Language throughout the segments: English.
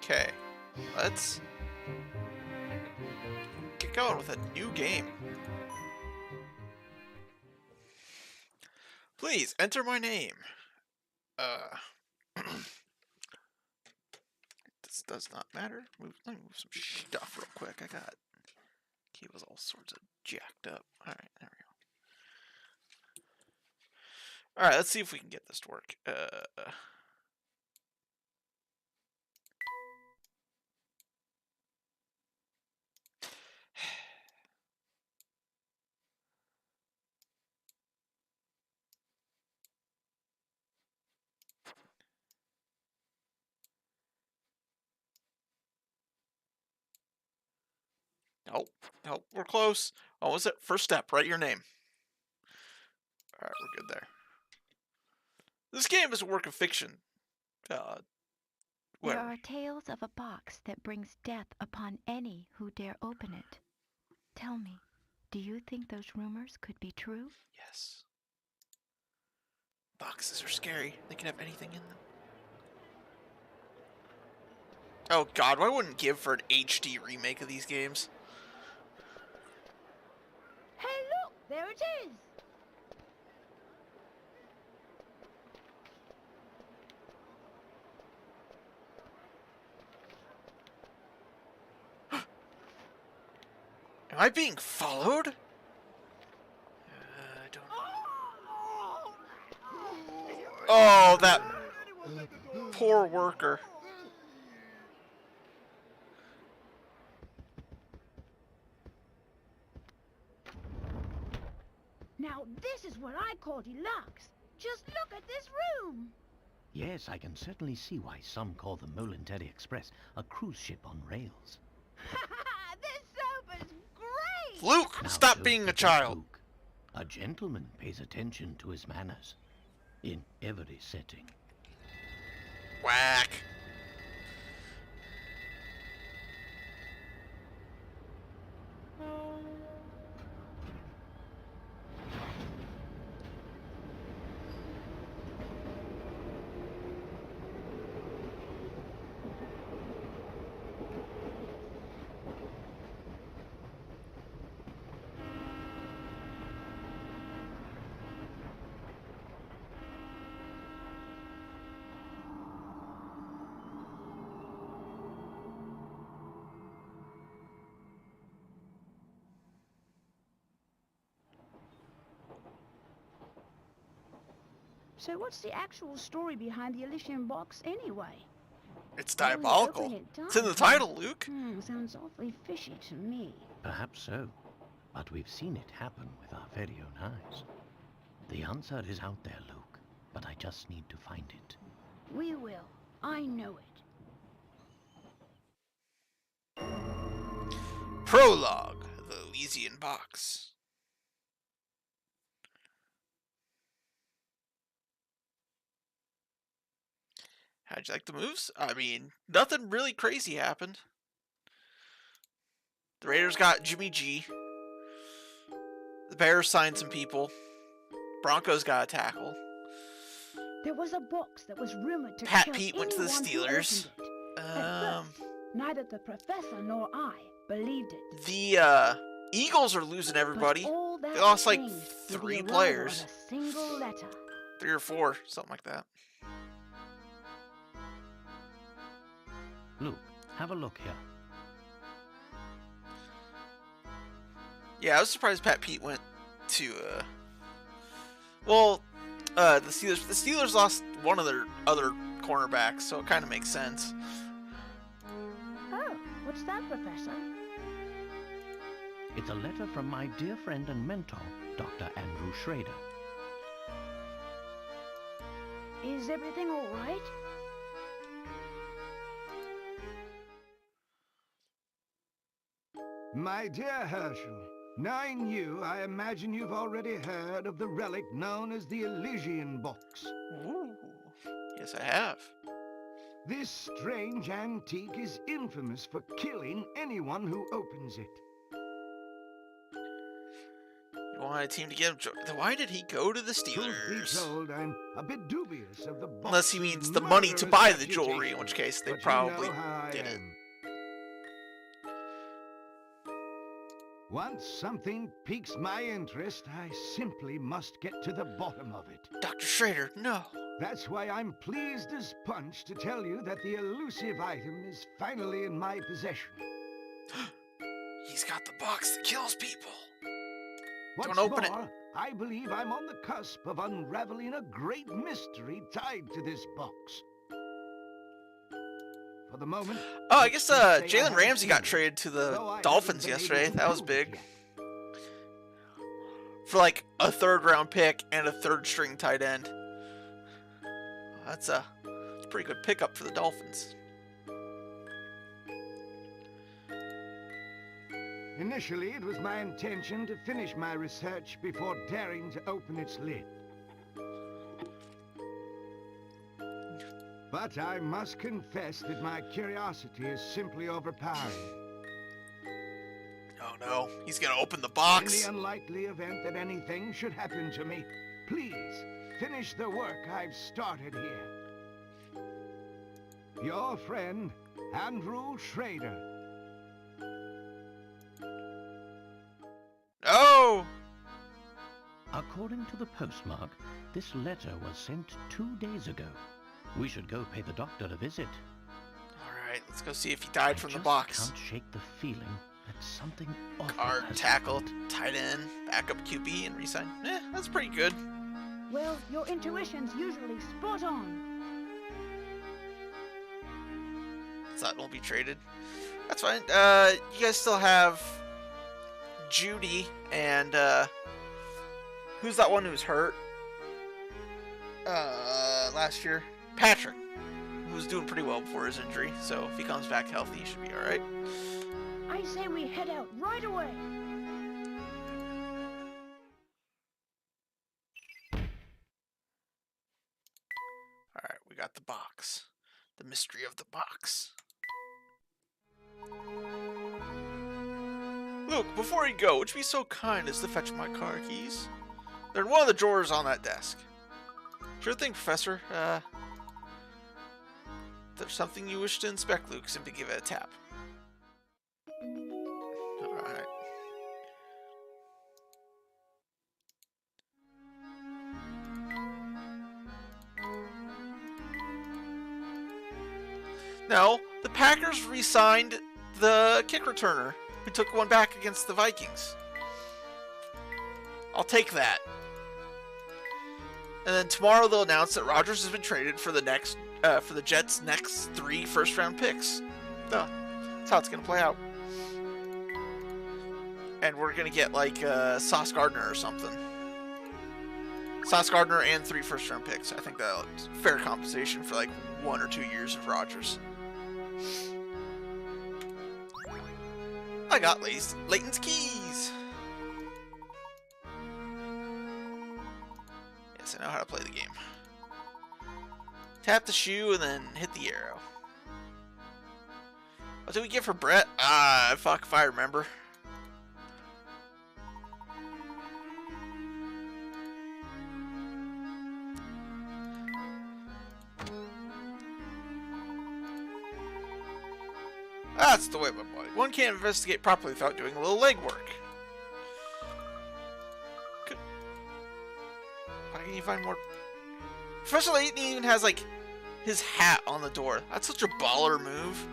Okay, let's get going with a new game. Please enter my name. This does not matter. Let me move some stuff real quick. I got cables all sorts of jacked up. Alright, there we go. Alright, let's see if we can get this to work. Nope, we're close. Oh, what's it? First step, write your name. Alright, we're good there. This game is a work of fiction. There are tales of a box that brings death upon any who dare open it. Tell me, do you think those rumors could be true? Yes. Boxes are scary. They can have anything in them. Oh god, I wouldn't give for an HD remake of these games. Hey look, there it is! Am I being followed? I don't know. Oh, that poor worker. Now this is what I call deluxe. Just look at this room. Yes, I can certainly see why some call the Molenteri Express a cruise ship on rails. This sofa's great! Luke, Now, stop don't being a forget, child. Luke. A gentleman pays attention to his manners in every setting. Whack. So what's the actual story behind the Elysian box anyway? It's Why would you diabolical. open it It's in the dark? title, Luke. Sounds awfully fishy to me. Perhaps so, but we've seen it happen with our very own eyes. The answer is out there, Luke, but I just need to find it. We will. I know it. Prologue, the Elysian box. How'd you like the moves? I mean, nothing really crazy happened. The Raiders got Jimmy G. The Bears signed some people. Broncos got a tackle. There was a box that was rumored to Pat kill Pete went to the anyone who Steelers. opened it. At first, neither the professor nor I believed it. The Eagles are losing everybody. But all that They lost like changed with the 3 arrival players. of a single letter. 3 or 4, something like that. Luke, have a look here. Yeah, I was surprised Pat Pete went to, well, the Steelers. The Steelers lost one of their other cornerbacks, so it kind of makes sense. Oh, what's that, Professor? It's a letter from my dear friend and mentor, Dr. Andrew Schrader. Is everything all right? My dear Herschel, knowing you, I imagine you've already heard of the relic known as the Elysian box. Ooh, yes, I have. This strange antique is infamous for killing anyone who opens it. You wanted a team to get him. Then why did he go to the Truth be Steelers? told, I'm a bit dubious of the box's Unless he means the money to murderous buy the jewelry, in reputation, which case they but you probably know how I did it. am. Once something piques my interest, I simply must get to the bottom of it. Dr. Schrader, no. That's why I'm pleased as punch to tell you that the elusive item is finally in my possession. He's got the box that kills people. What's Don't open it. more, I believe I'm on the cusp of unraveling a great mystery tied to this box. For the moment... Oh, I guess let's say I Jalen haven't Ramsey got seen it, traded to the though I Dolphins haven't been yesterday. able to That was prove it big. yet. For like a 3rd round pick and a 3rd string tight end. That's a pretty good pickup for the Dolphins. Initially, it was my intention to finish my research before daring to open its lid. But I must confess that my curiosity is simply overpowering. Oh no, he's gonna open the In box. the unlikely event that anything should happen to me, please finish the work I've started here. Your friend, Andrew Schrader. Oh! According to the postmark, this letter was sent 2 days ago. We should go pay the doctor a visit. Alright, let's go see if he died from the box. I can't shake the feeling that something awful Guard, has tackle, happened. tight end, backup QB, and resign. That's pretty good. Well, your intuition's usually spot on. That won't be traded. That's fine. You guys still have Judy and who's that one who's hurt? Last year, Patrick, who was doing pretty well before his injury. So if he comes back healthy, he should be all right. I say we head out right away. All right, we got the box. mystery of the box. Luke, before you go, would you be so kind as to fetch my car keys? They're in one of the drawers on that desk. Sure thing, Professor. If there's something you wish to inspect, Luke, simply give it a tap. Alright. No, the Packers re-signed the kick returner, who took one back against the Vikings. I'll take that. And then tomorrow they'll announce that Rodgers has been traded for the Jets' next 3 first-round picks. Duh. That's how it's gonna play out. And we're gonna get like Sauce Gardner or something. Sauce Gardner and 3 first-round picks. I think that's fair compensation for like 1 or 2 years of Rodgers. I got Layton's keys. Yes, I know how to play the game. Tap the shoe and then hit the arrow. What did we get for Brett? Fuck if I remember. That's the way, my boy. One can't investigate properly without doing a little legwork. Why can't you find more? Professor Layton even has, like, his hat on the door. That's such a baller move.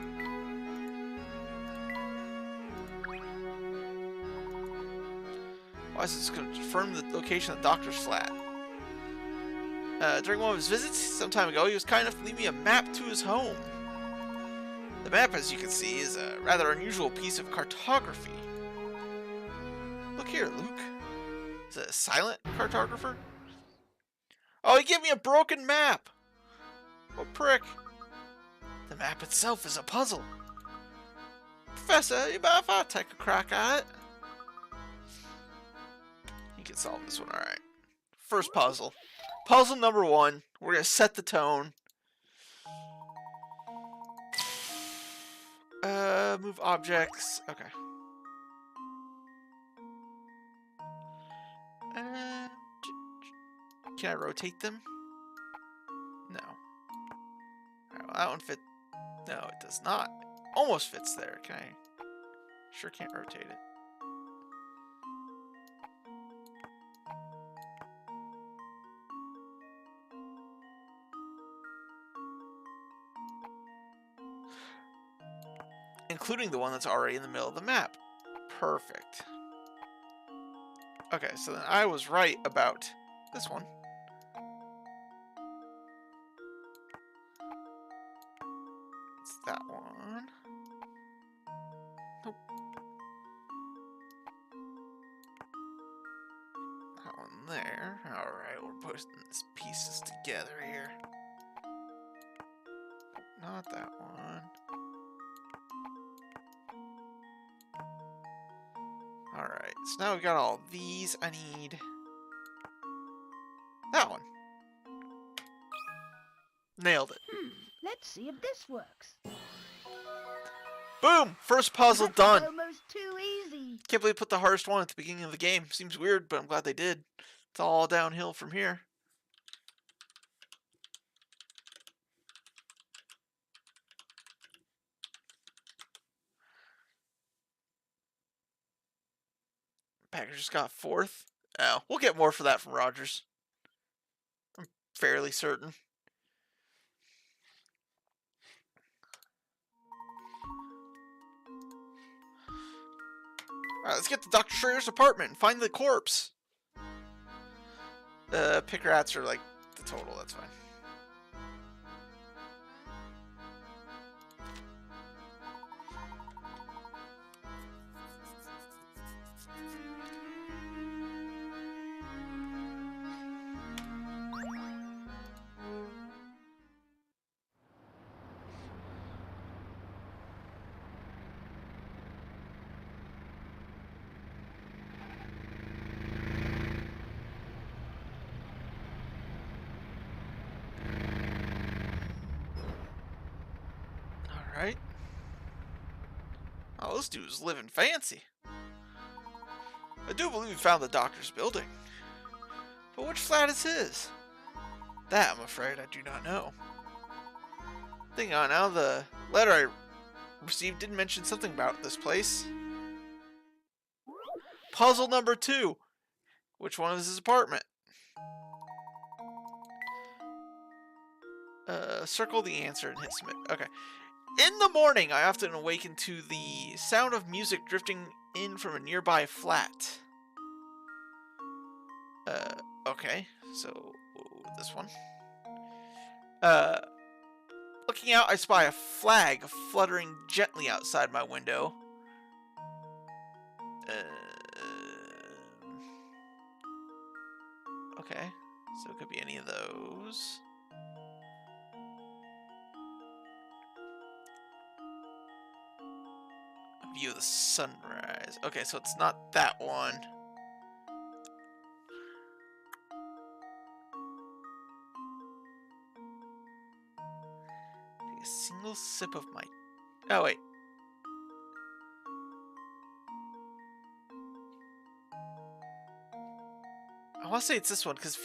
Why is this going to confirm the location of the doctor's flat? During one of his visits some time ago, he was kind enough to leave me a map to his home. The map, as you can see, is a rather unusual piece of cartography. Look here, Luke. Is it a silent cartographer? Oh, he gave me a broken map! What prick? The map itself is a puzzle. Professor, you mind if I take a crack at it? You can solve this one, alright. First puzzle. Puzzle number 1. We're gonna set the tone. Move objects. Okay. Can I rotate them? No. Alright, well, that one fit. No, it does not. Almost fits there. Can I? Sure can't rotate it. Including the one that's already in the middle of the map. Perfect. Okay, so then I was right about this one. It's that one. Nope. That one there. Alright, we're posting these pieces together here. Not that one. Alright, so now we've got all these. I need that one. Nailed it. Let's see if this works. Boom! First puzzle done. Almost too easy. Can't believe they put the hardest one at the beginning of the game. Seems weird, but I'm glad they did. It's all downhill from here. Packers just got 4th. Oh, we'll get more for that from Rodgers. I'm fairly certain. Alright, let's get to Dr. Schrader's apartment and find the corpse. Pick rats are like the total, that's fine. Oh, this dude's living fancy. I do believe we found the doctor's building. But which flat is his? That, I'm afraid, I do not know. Thinking on now, the letter I received did mention something about this place. Puzzle number 2. Which one is his apartment? Circle the answer and hit submit. Okay. In the morning, I often awaken to the sound of music drifting in from a nearby flat. Okay. So, this one. Looking out, I spy a flag fluttering gently outside my window. Okay. So it could be any of those. View of the sunrise. Okay, so it's not that one. Take a single sip of my... Oh, wait. I want to say it's this one, because if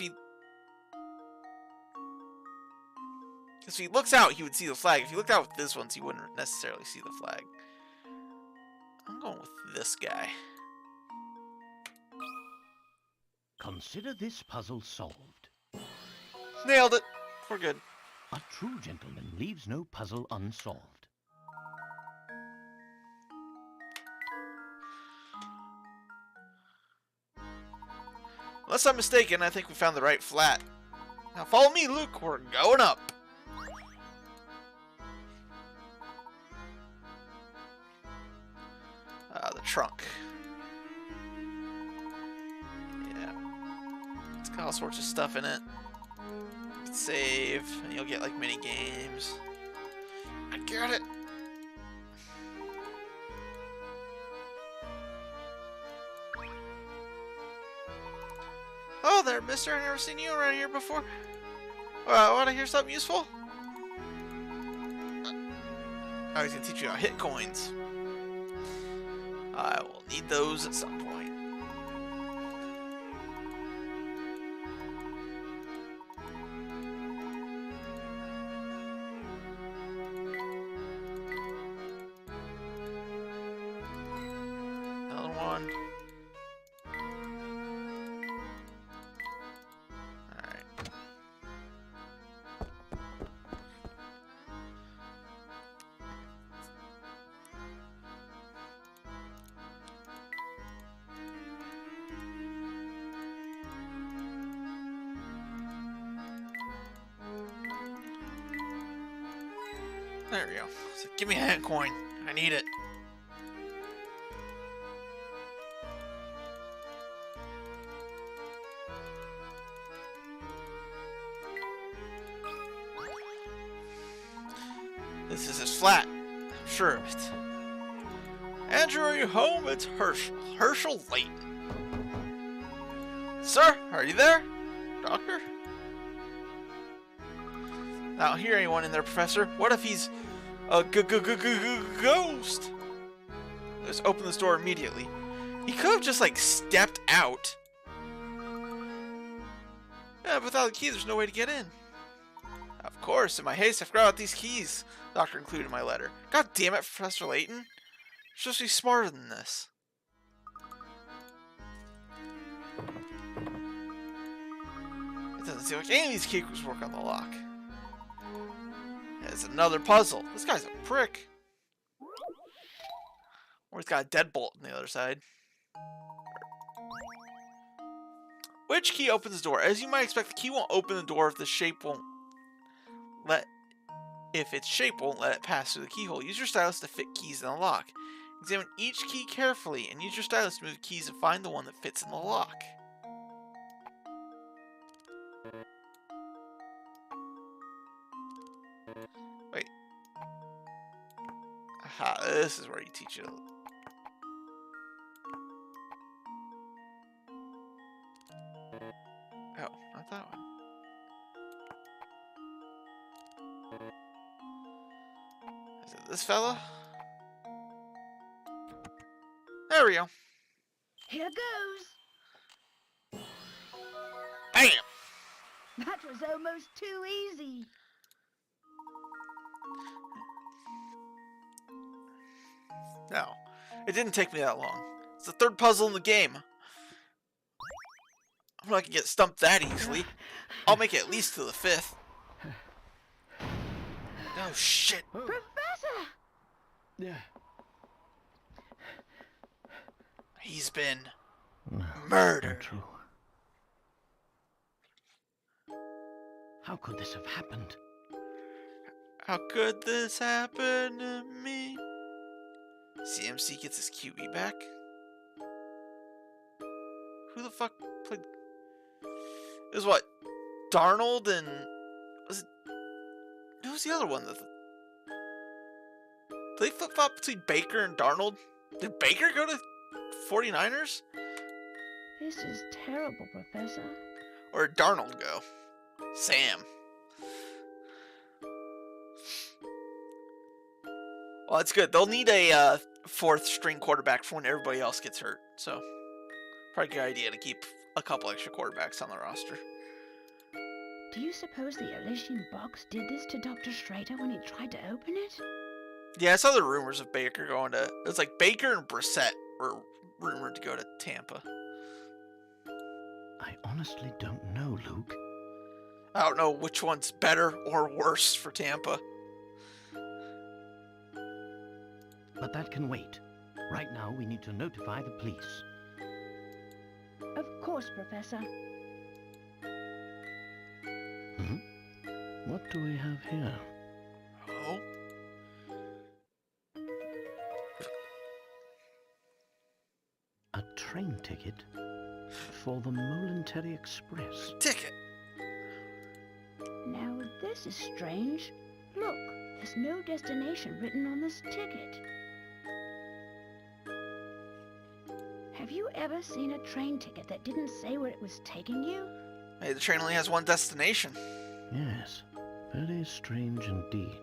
he looks out, he would see the flag. If he looked out with this one, he wouldn't necessarily see the flag. I'm going with this guy. Consider this puzzle solved. Nailed it. We're good. A true gentleman leaves no puzzle unsolved. Unless I'm mistaken, I think we found the right flat. Now follow me, Luke. We're going up. The trunk. Yeah. It's got all sorts of stuff in it. Save, and you'll get like mini games. I get it. Oh there, mister. I've never seen you around here before. Want to hear something useful? I was going to teach you how to hit coins. I will need those at some point. Another one. Alright. There we go. So give me a hit coin. I need it. This is his flat. I'm sure of it. Andrew, are you home? It's Herschel Layton. Sir, are you there? Doctor? I don't hear anyone in there, Professor. What if he's a ghost? Let's open this door immediately. He could have just, like, stepped out. Yeah, but without the key, there's no way to get in. Of course, in my haste, I forgot about these keys the doctor included in my letter. God damn it, Professor Layton. You're supposed to be smarter than this. It doesn't seem like any of these keys work on the lock. It's another puzzle. This guy's a prick. Or he's got a deadbolt on the other side. Which key opens the door? As you might expect, the key won't open the door if its shape won't let it pass through the keyhole. Use your stylus to fit keys in the lock. Examine each key carefully and use your stylus to move the keys and find the one that fits in the lock. Wait. Aha, this is where you teach it. Oh, not that one. Is it this fella? There we go. Here goes. Bam! That was almost too easy. No, it didn't take me that long. It's the third puzzle in the game. I'm not gonna get stumped that easily. I'll make it at least to the 5th. Oh shit. Professor! Yeah. He's been No, murdered. not true. How could this have happened? How could this happen to me? CMC gets his QB back. Who the fuck played? It was what? Darnold and was it? Who was the other one? Did they flip flop between Baker and Darnold? Did Baker go to 49ers? This is terrible, Professor. Or did Darnold go? Sam. Well, that's good. They'll need a 4th string quarterback for when everybody else gets hurt. So, probably a good idea to keep a couple extra quarterbacks on the roster. Do you suppose the Elysian box did this to Dr. Strader when he tried to open it? Yeah, I saw the rumors of Baker going to... It was like Baker and Brissett were rumored to go to Tampa. I honestly don't know, Luke. I don't know which one's better or worse for Tampa. But that can wait. Right now, we need to notify the police. Of course, Professor. What do we have here? Oh? A train ticket for the Momentary Express. Ticket! Now, this is strange. Look, there's no destination written on this ticket. Have you ever seen a train ticket that didn't say where it was taking you? Hey, the train only has one destination. Yes, very strange indeed.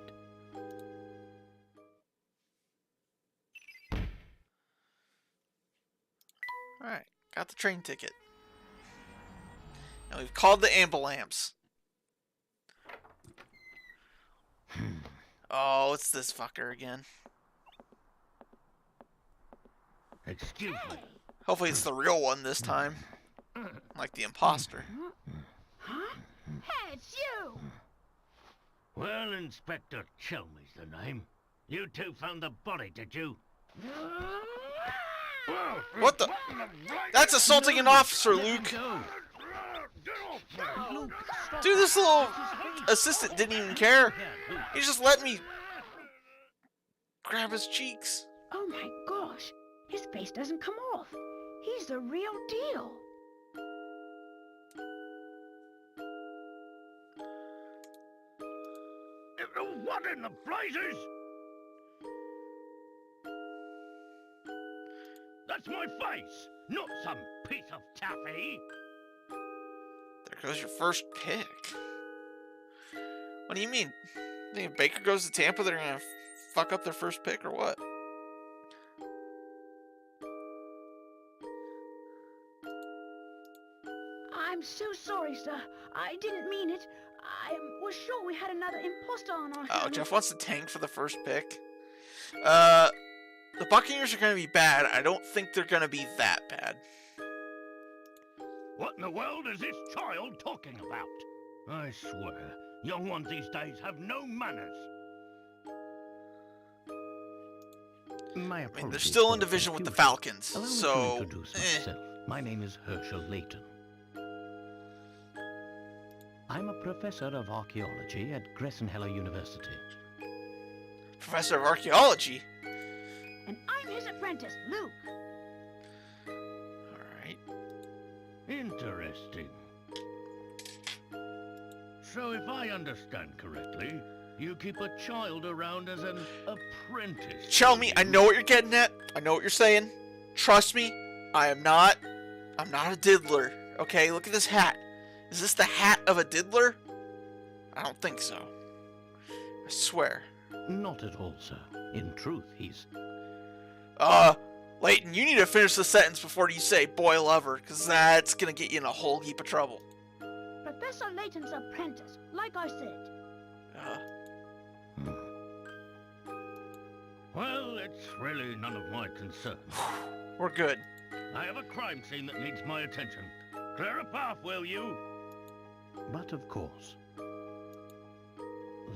Alright, got the train ticket. And we've called the ambulance. Oh, it's this fucker again. Excuse me. Hopefully it's the real one this time. Like the imposter. Huh? Hey, it's you! Well, Inspector Chelmey's the name. You two found the body, did you? What the? That's assaulting an officer, Luke. Dude, this little assistant didn't even care. He just let me grab his cheeks. Oh my gosh, his face doesn't come off. He's the real deal. What in the blazes? That's my face, not some piece of taffy. There goes your first pick. What do you mean? You think if Baker goes to Tampa, they're gonna fuck up their first pick or what? I'm so sorry, sir. I didn't mean it. I was sure we had another imposter on our Oh, hands. Jeff wants to tank for the first pick. The Buccaneers are gonna be bad. I don't think they're gonna be that bad. What in the world is this child talking about? I swear, young ones these days have no manners. My I mean, they're still in division with the Falcons, Allow me to so... introduce myself. My name is Herschel Layton. I'm a professor of archaeology at Gressenheller University. Professor of Archaeology? And I'm his apprentice, Luke. Alright. Interesting. So if I understand correctly, you keep a child around as an apprentice. Tell me, I know what you're getting at. I know what you're saying. Trust me, I'm not a diddler. Okay, look at this hat. Is this the hat of a diddler? I don't think so. I swear. Not at all, sir. In truth, he's... Like Layton, you need to finish the sentence before you say boy lover, because that's going to get you in a whole heap of trouble. Professor Layton's apprentice, like I said. Well, it's really none of my concern. We're good. I have a crime scene that needs my attention. Clear a path, will you? But of course.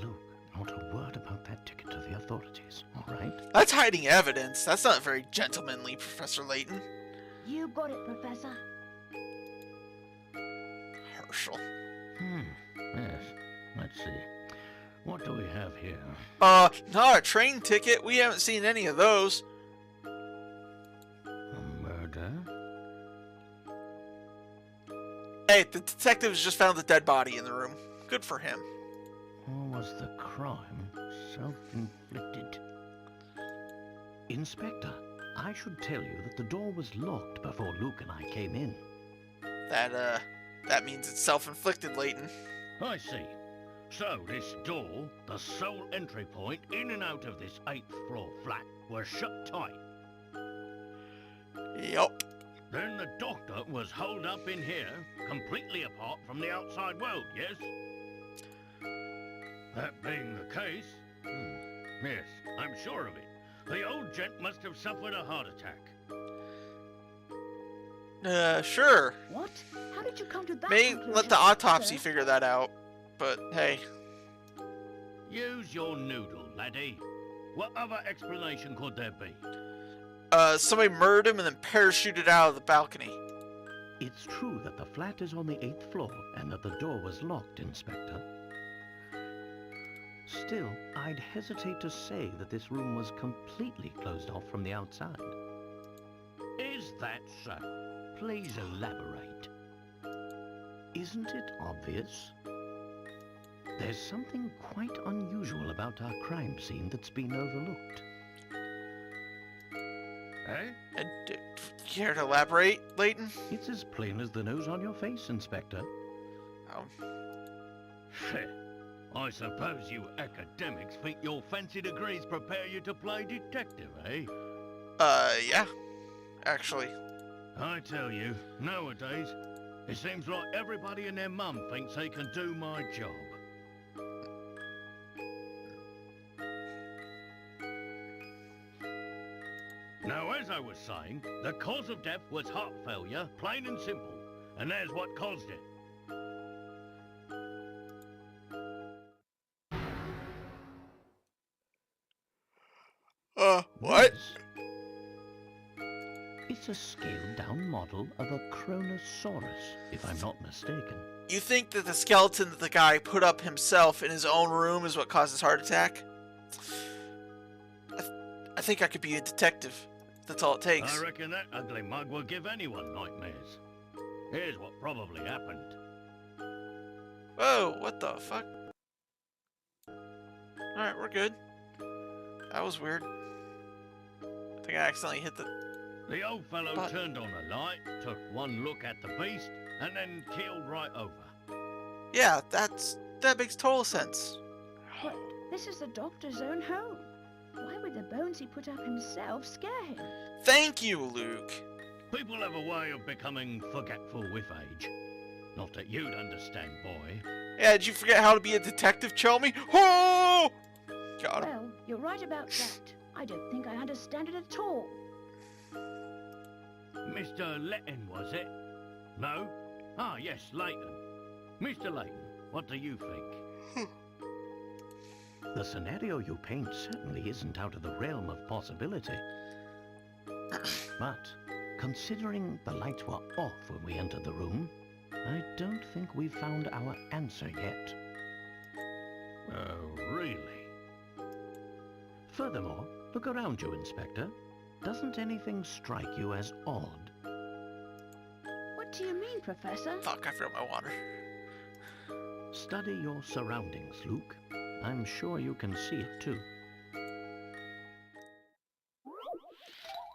Luke, not a word about that ticket to the authorities, all right? That's hiding evidence. That's not very gentlemanly, Professor Layton. You got it, Professor. Herschel. Yes. Let's see. What do we have here? Not a train ticket. We haven't seen any of those. A murder? Hey, the detectives just found the dead body in the room. Good for him. Or was the crime self-inflicted? Inspector, I should tell you that the door was locked before Luke and I came in. That means it's self-inflicted, Layton. I see. So this door, the sole entry point in and out of this 8th floor flat, was shut tight. Yup. Then the doctor was holed up in here, completely apart from the outside world, yes? That being the case, yes, I'm sure of it. The old gent must have suffered a heart attack. Sure. What? How did you come to that May conclusion, let the autopsy sir? figure that out. But, hey. Use your noodle, laddie. What other explanation could there be? Somebody murdered him and then parachuted out of the balcony. It's true that the flat is on the 8th floor and that the door was locked, Inspector. Still, I'd hesitate to say that this room was completely closed off from the outside. Is that so? Please elaborate. Isn't it obvious? There's something quite unusual about our crime scene that's been overlooked. Eh? Care to elaborate, Layton? It's as plain as the nose on your face, Inspector. Oh. I suppose you academics think your fancy degrees prepare you to play detective, eh? Yeah. Actually. I tell you, nowadays, it seems like everybody and their mum thinks they can do my job. Now, as I was saying, the cause of death was heart failure, plain and simple. And there's what caused it. What? It's a scaled-down model of a Kronosaurus, if I'm not mistaken. You think that the skeleton that the guy put up himself in his own room is what caused his heart attack? I think I could be a detective. That's all it takes. I reckon that ugly mug will give anyone nightmares. Here's what probably happened. Whoa, what the fuck? Alright, we're good. That was weird. I think I accidentally hit the... The old fellow turned on a light, took one look at the beast, and then keeled right over. Yeah, that makes total sense. But this is the doctor's own home. Why would the bones he put up himself scare him? Thank you, Luke. People have a way of becoming forgetful with age. Not that you'd understand, boy. Yeah, did you forget how to be a detective, Chelmy? Oh! Got him. Well, you're right about that. I don't think I understand it at all. Mr. Layton, was it? No? Ah, yes, Layton. Mr. Layton, what do you think? The scenario you paint certainly isn't out of the realm of possibility. But, considering the lights were off when we entered the room, I don't think we've found our answer yet. Oh, really? Furthermore, look around you, Inspector. Doesn't anything strike you as odd? What do you mean, Professor? Fuck, I forgot my water. Study your surroundings, Luke. I'm sure you can see it too.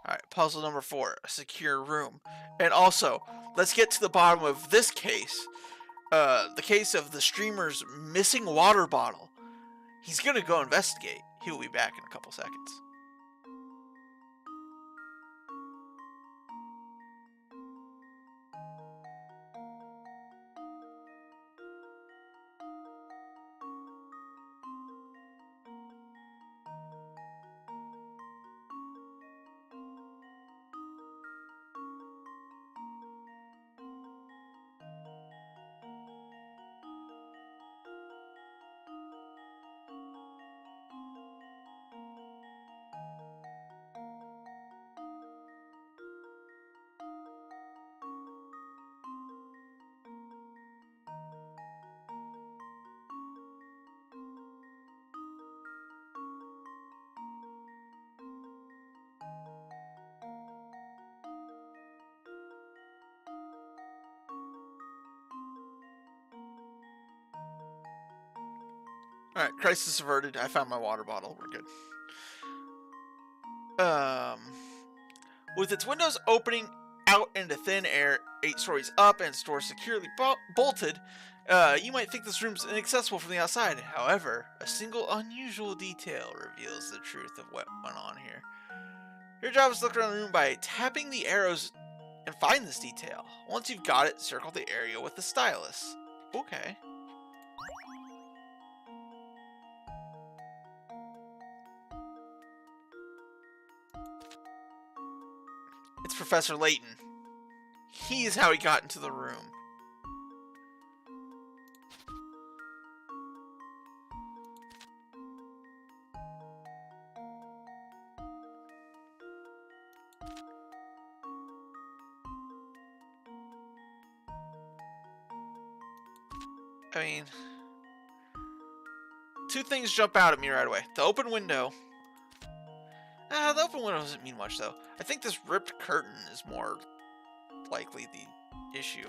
Alright, puzzle number 4. A secure room. And also, let's get to the bottom of this case. The case of the streamer's missing water bottle. He's gonna go investigate. He'll be back in a couple seconds. Alright, crisis averted. I found my water bottle. We're good. With its windows opening out into thin air 8 stories up and stores securely bolted, you might think this room's inaccessible from the outside. However, a single unusual detail reveals the truth of what went on here. Your job is to look around the room by tapping the arrows and find this detail. Once you've got it, circle the area with the stylus. Okay. It's Professor Layton. He is how he got into the room. I mean, two things jump out at me right away. The open window. The open window doesn't mean much, though. I think this ripped curtain is more likely the issue.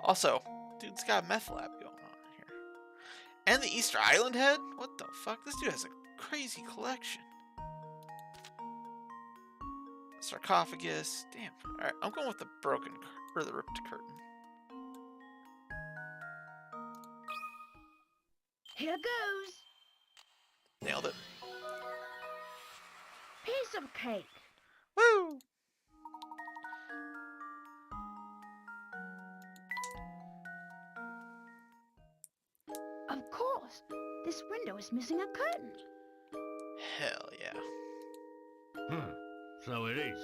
Also, dude's got a meth lab going on here. And the Easter Island head? What the fuck? This dude has a crazy collection. Sarcophagus. Damn. Alright, I'm going with the broken, or the ripped curtain. Here goes. Nailed it. Piece of cake. Woo! Of course. This window is missing a curtain. Hell yeah. So it is.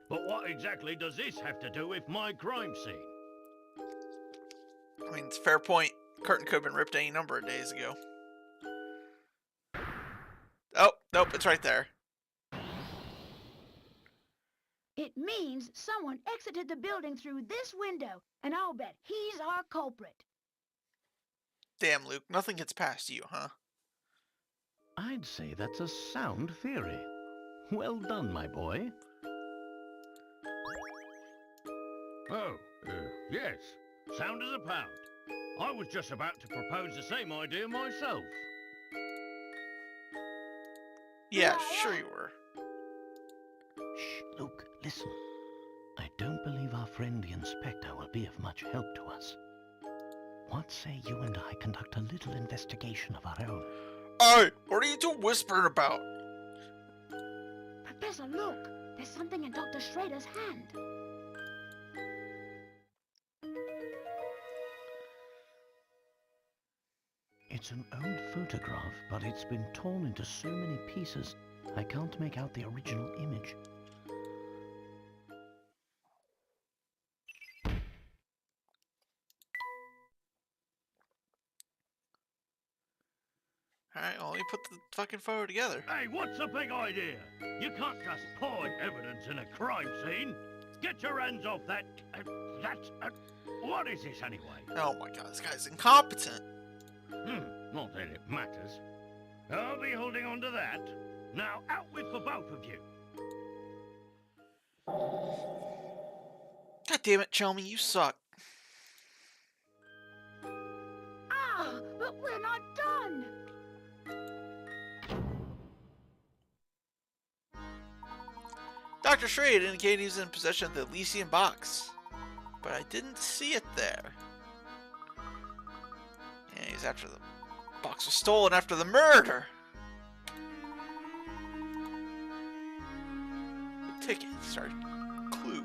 But what exactly does this have to do with my crime scene? I mean, it's a fair point. Curtain could have been ripped any number of days ago. Oh, nope, it's right there. It means someone exited the building through this window, and I'll bet he's our culprit. Damn, Luke, nothing gets past you, huh? I'd say that's a sound theory. Well done, my boy. Oh, yes. Sound as a pound. I was just about to propose the same idea myself. Yeah, sure you were. Shh, Luke, listen. I don't believe our friend the Inspector will be of much help to us. What say you and I conduct a little investigation of our own? Hey, what are you two whispering about? Professor, look. There's something in Dr. Schrader's hand. It's an old photograph, but it's been torn into so many pieces, I can't make out the original image. Alright, well, let me put the fucking photo together. Hey, what's the big idea? You can't just point evidence in a crime scene. Get your hands off that... what is this anyway? Oh my god, this guy's incompetent. Not that it matters. I'll be holding on to that. Now, out with the both of you. God damn it, Chelmy, you suck. Ah, but we're not done. Dr. Schrader indicated he was in possession of the Elysian box, but I didn't see it there. Yeah, he's after the box was stolen after the murder. The ticket, sorry, clue.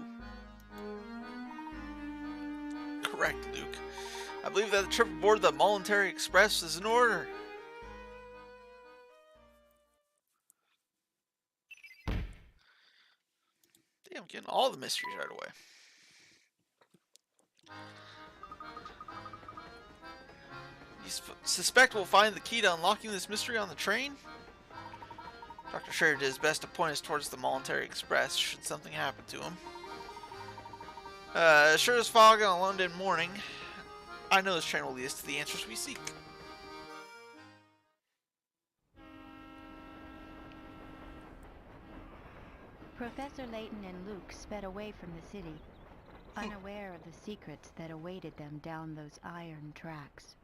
Correct, Luke. I believe that the trip aboard the Voluntary Express is in order. I'm getting all the mysteries right away. You suspect we'll find the key to unlocking this mystery on the train? Dr. Schrader did his best to point us towards the Voluntary Express should something happen to him. Sure as fog on a London morning. I know this train will lead us to the answers we seek. Professor Layton and Luke sped away from the city, unaware of the secrets that awaited them down those iron tracks.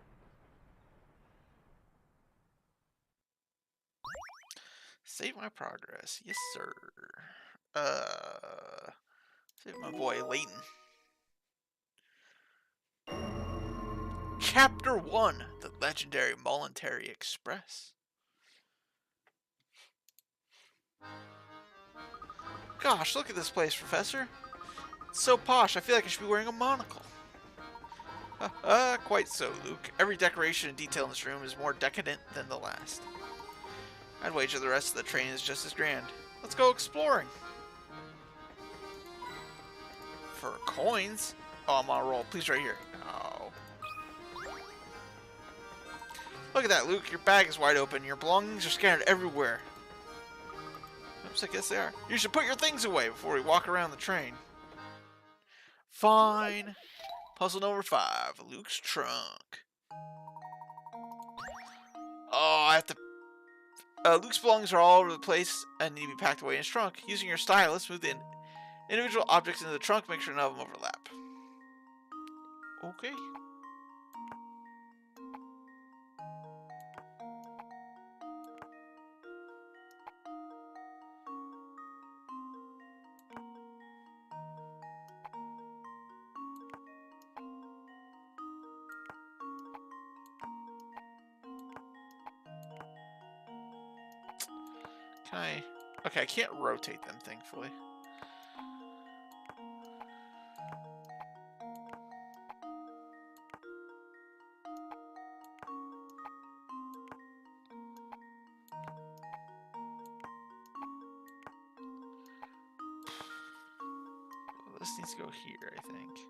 Save my progress. Yes, sir. Save my boy, Layton. Chapter 1, The Legendary Voluntary Express. Gosh, look at this place, Professor. It's so posh, I feel like I should be wearing a monocle. Quite so, Luke. Every decoration and detail in this room is more decadent than the last. I'd wager the rest of the train is just as grand. Let's go exploring. For coins? Oh, I'm on a roll. Please, right here. Oh. Look at that, Luke. Your bag is wide open. Your belongings are scattered everywhere. Oops, I guess they are. You should put your things away before we walk around the train. Fine. Puzzle number 5. Luke's trunk. Oh, I have to... Luke's belongings are all over the place and need to be packed away in his trunk. Using your stylus, move the individual objects into the trunk. Make sure none of them overlap. Okay. Can I... Okay, I can't rotate them, thankfully. Well, this needs to go here, I think.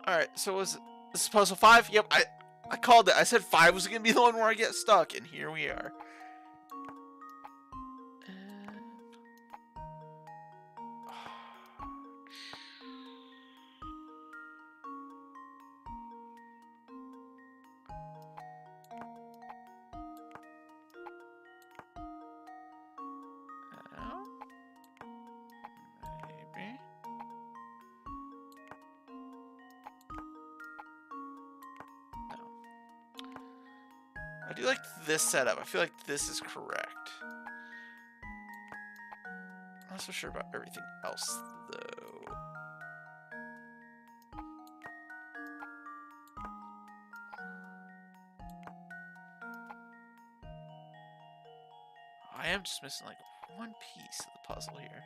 Alright, so was this is puzzle 5? Yep, I called it. I said 5 was gonna be the one where I get stuck, and here we are. Maybe. I do like this setup. I feel like this is correct. I'm not so sure about everything else, though. I am just missing, like, one piece of the puzzle here.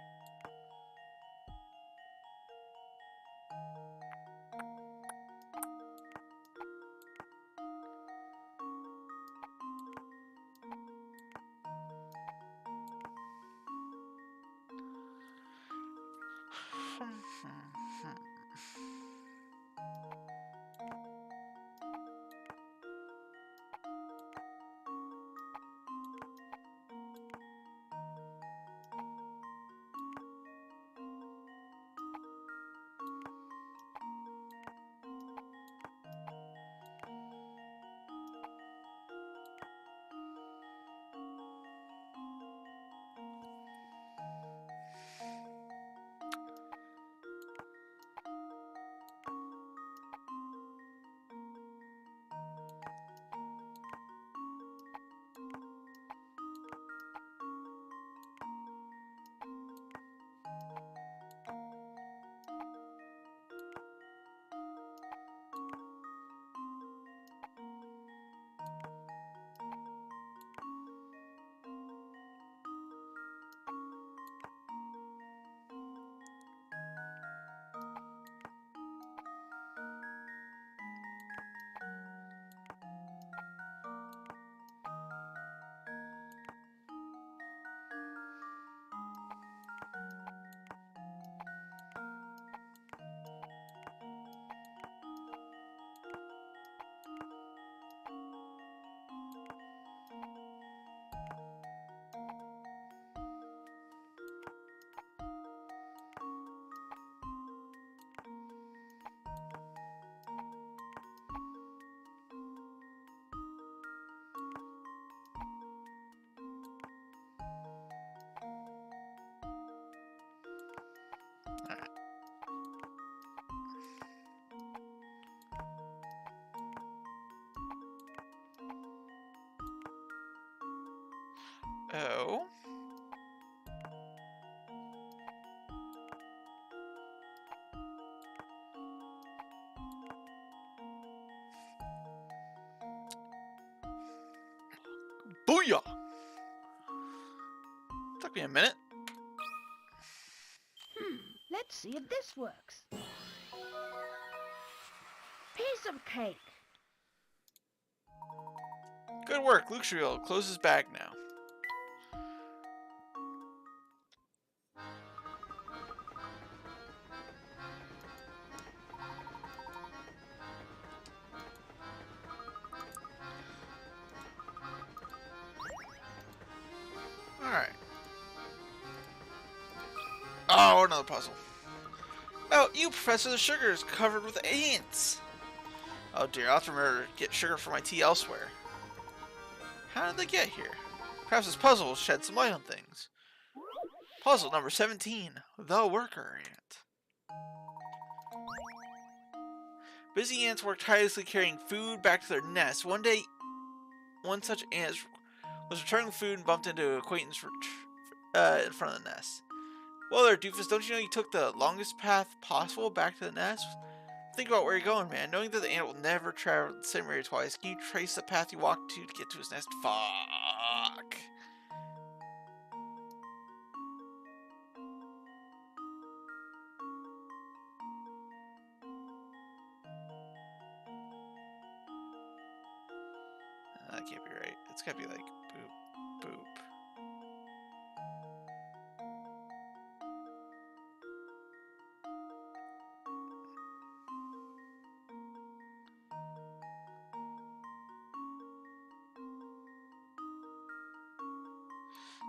Oh. Booyah! Took me a minute. Let's see if this works. Piece of cake. Good work. Luke should be able to close his bag now. Alright. Oh, another puzzle. Oh, you, Professor, the sugar is covered with ants. Oh dear, I'll have to remember to get sugar for my tea elsewhere. How did they get here? Perhaps this puzzle will shed some light on things. Puzzle number 17, the worker ant. Busy ants work tirelessly carrying food back to their nest. One day, one such ant was returning food and bumped into an acquaintance in front of the nest. Well there, doofus, don't you know you took the longest path possible back to the nest? Think about where you're going, man. Knowing that the ant will never travel the same area twice, can you trace the path you walked to get to his nest? Fuck. That can't be right. It's gotta be like boop, boop.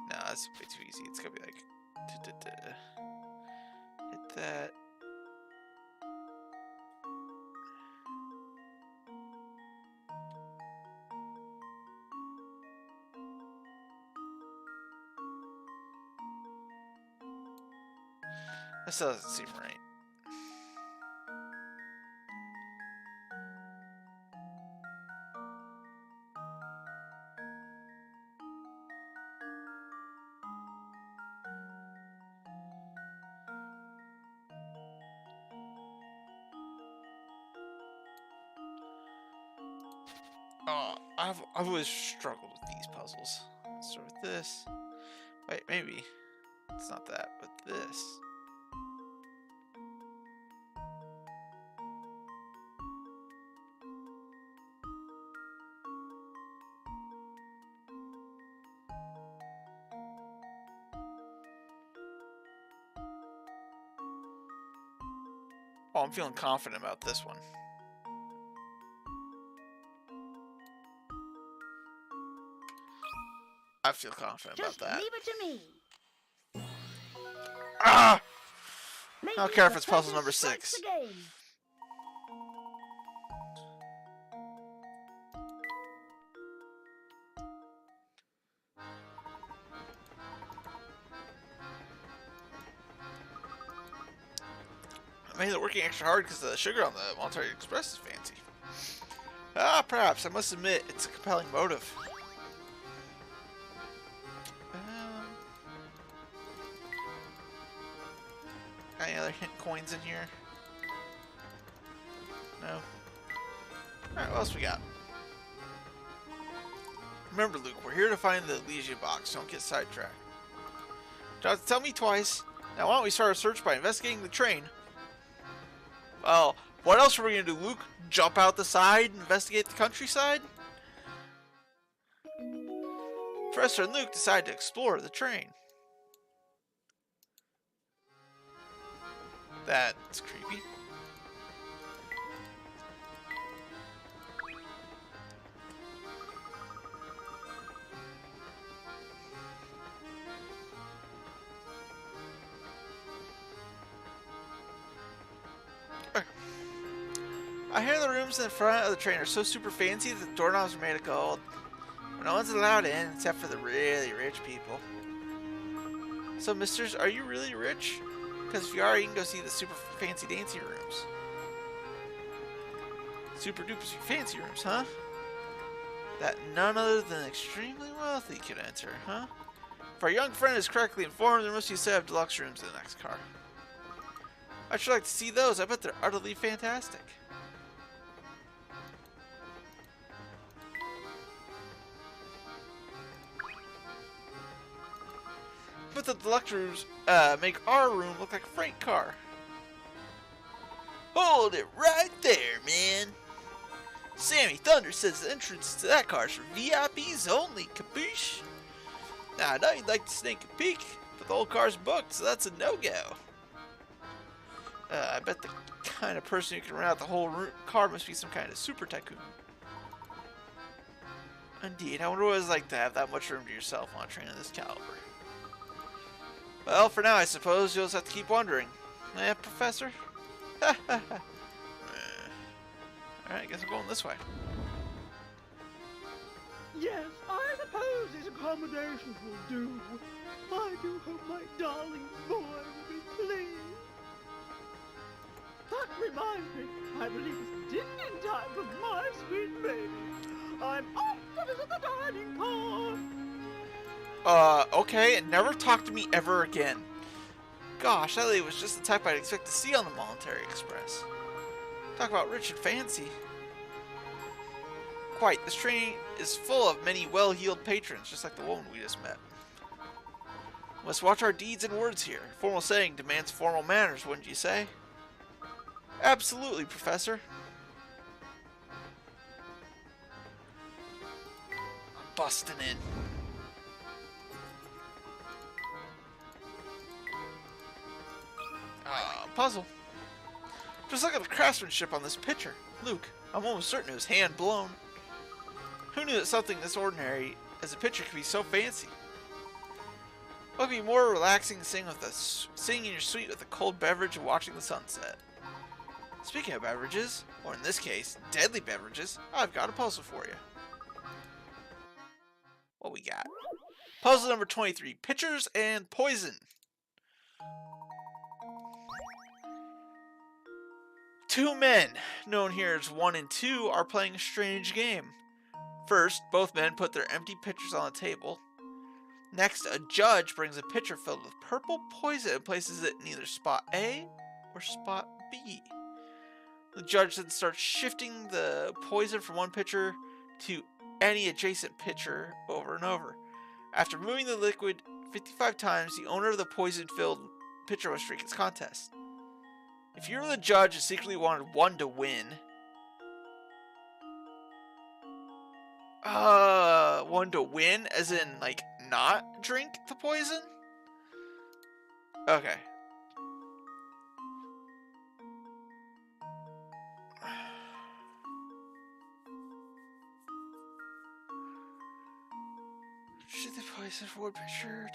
No, that's way too easy. It's gonna be like hit that. That still doesn't seem right. Oh, I've always struggled with these puzzles. Let's start with this. Wait, maybe it's not that, but this. Oh, I'm feeling confident about this one. I feel confident Just about that. leave it to me. Ah! I Maybe don't care if the it's puzzle pressure number strikes 6. again. I mean, they're working extra hard because the sugar on the Monterey Express is fancy. Ah, perhaps. I must admit, it's a compelling motive. Got any other hint coins in here? No. Alright, what else we got? Remember, Luke, we're here to find the Legion box. Don't get sidetracked. Don't have to tell me twice. Now, why don't we start a search by investigating the train? Well, what else are we going to do, Luke? Jump out the side and investigate the countryside? Professor and Luke decide to explore the train. That's creepy. I hear the rooms in the front of the train are so super fancy that the doorknobs are made of gold. No one's allowed in except for the really rich people. So, misters, are you really rich? Because if you are, you can go see the super fancy dancy rooms. Super duper fancy rooms, huh? That none other than extremely wealthy could enter, huh? If our young friend is correctly informed, there must be a set of deluxe rooms in the next car. I'd sure like to see those. I bet they're utterly fantastic. But the deluxe rooms make our room look like a freight car. Hold it right there, man. Sammy Thunder says the entrance to that car is for VIPs only, capiche? Now, I know you'd like to sneak a peek, but the whole car's booked, so that's a no-go. I bet the kind of person who can rent out the whole car must be some kind of super tycoon. Indeed, I wonder what it's like to have that much room to yourself on a train of this caliber. Well, for now, I suppose you'll just have to keep wondering. Eh, Professor? Alright, I guess I'm going this way. Yes, I suppose these accommodations will do. I do hope my darling boy will be pleased. That reminds me, I believe it's dinner time for my sweet baby. I'm off to visit the dining car. Okay, and never talk to me ever again. Gosh, that lady was just the type I'd expect to see on the Military Express. Talk about rich and fancy. Quite, this train is full of many well-heeled patrons, just like the woman we just met. We must watch our deeds and words here. Formal saying demands formal manners, wouldn't you say? Absolutely, Professor. I'm busting in. Puzzle. Just look at the craftsmanship on this picture. Luke, I'm almost certain it was hand blown. Who knew that something this ordinary as a picture could be so fancy? What would be more relaxing than sitting in your suite with a cold beverage and watching the sunset? Speaking of beverages, or in this case, deadly beverages, I've got a puzzle for you. What we got? Puzzle number 23, Pitchers and Poison. Two men, known here as 1 and 2, are playing a strange game. First, both men put their empty pitchers on the table. Next, a judge brings a pitcher filled with purple poison and places it in either spot A or spot B. The judge then starts shifting the poison from one pitcher to any adjacent pitcher over and over. After moving the liquid 55 times, the owner of the poison-filled pitcher must drink its contest. If you were the judge and secretly wanted one to win... one to win? As in, like, not drink the poison? Okay. Should the poison for one pitcher?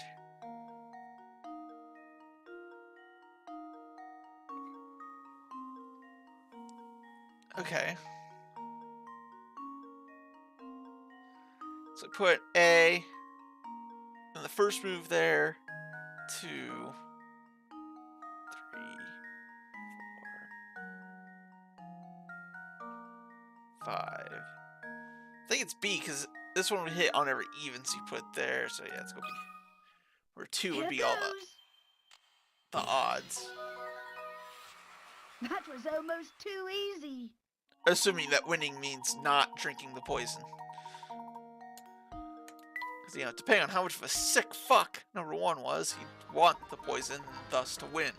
Okay. So put A in the first move there. 2, 3, 4, 5. I think it's B because this one would hit on every even, so you put it there. So yeah, it's gonna be where 2 would be all the odds. That was almost too easy. Assuming that winning means not drinking the poison. Because, you know, depending on how much of a sick fuck number 1 was, he'd want the poison, and thus to win.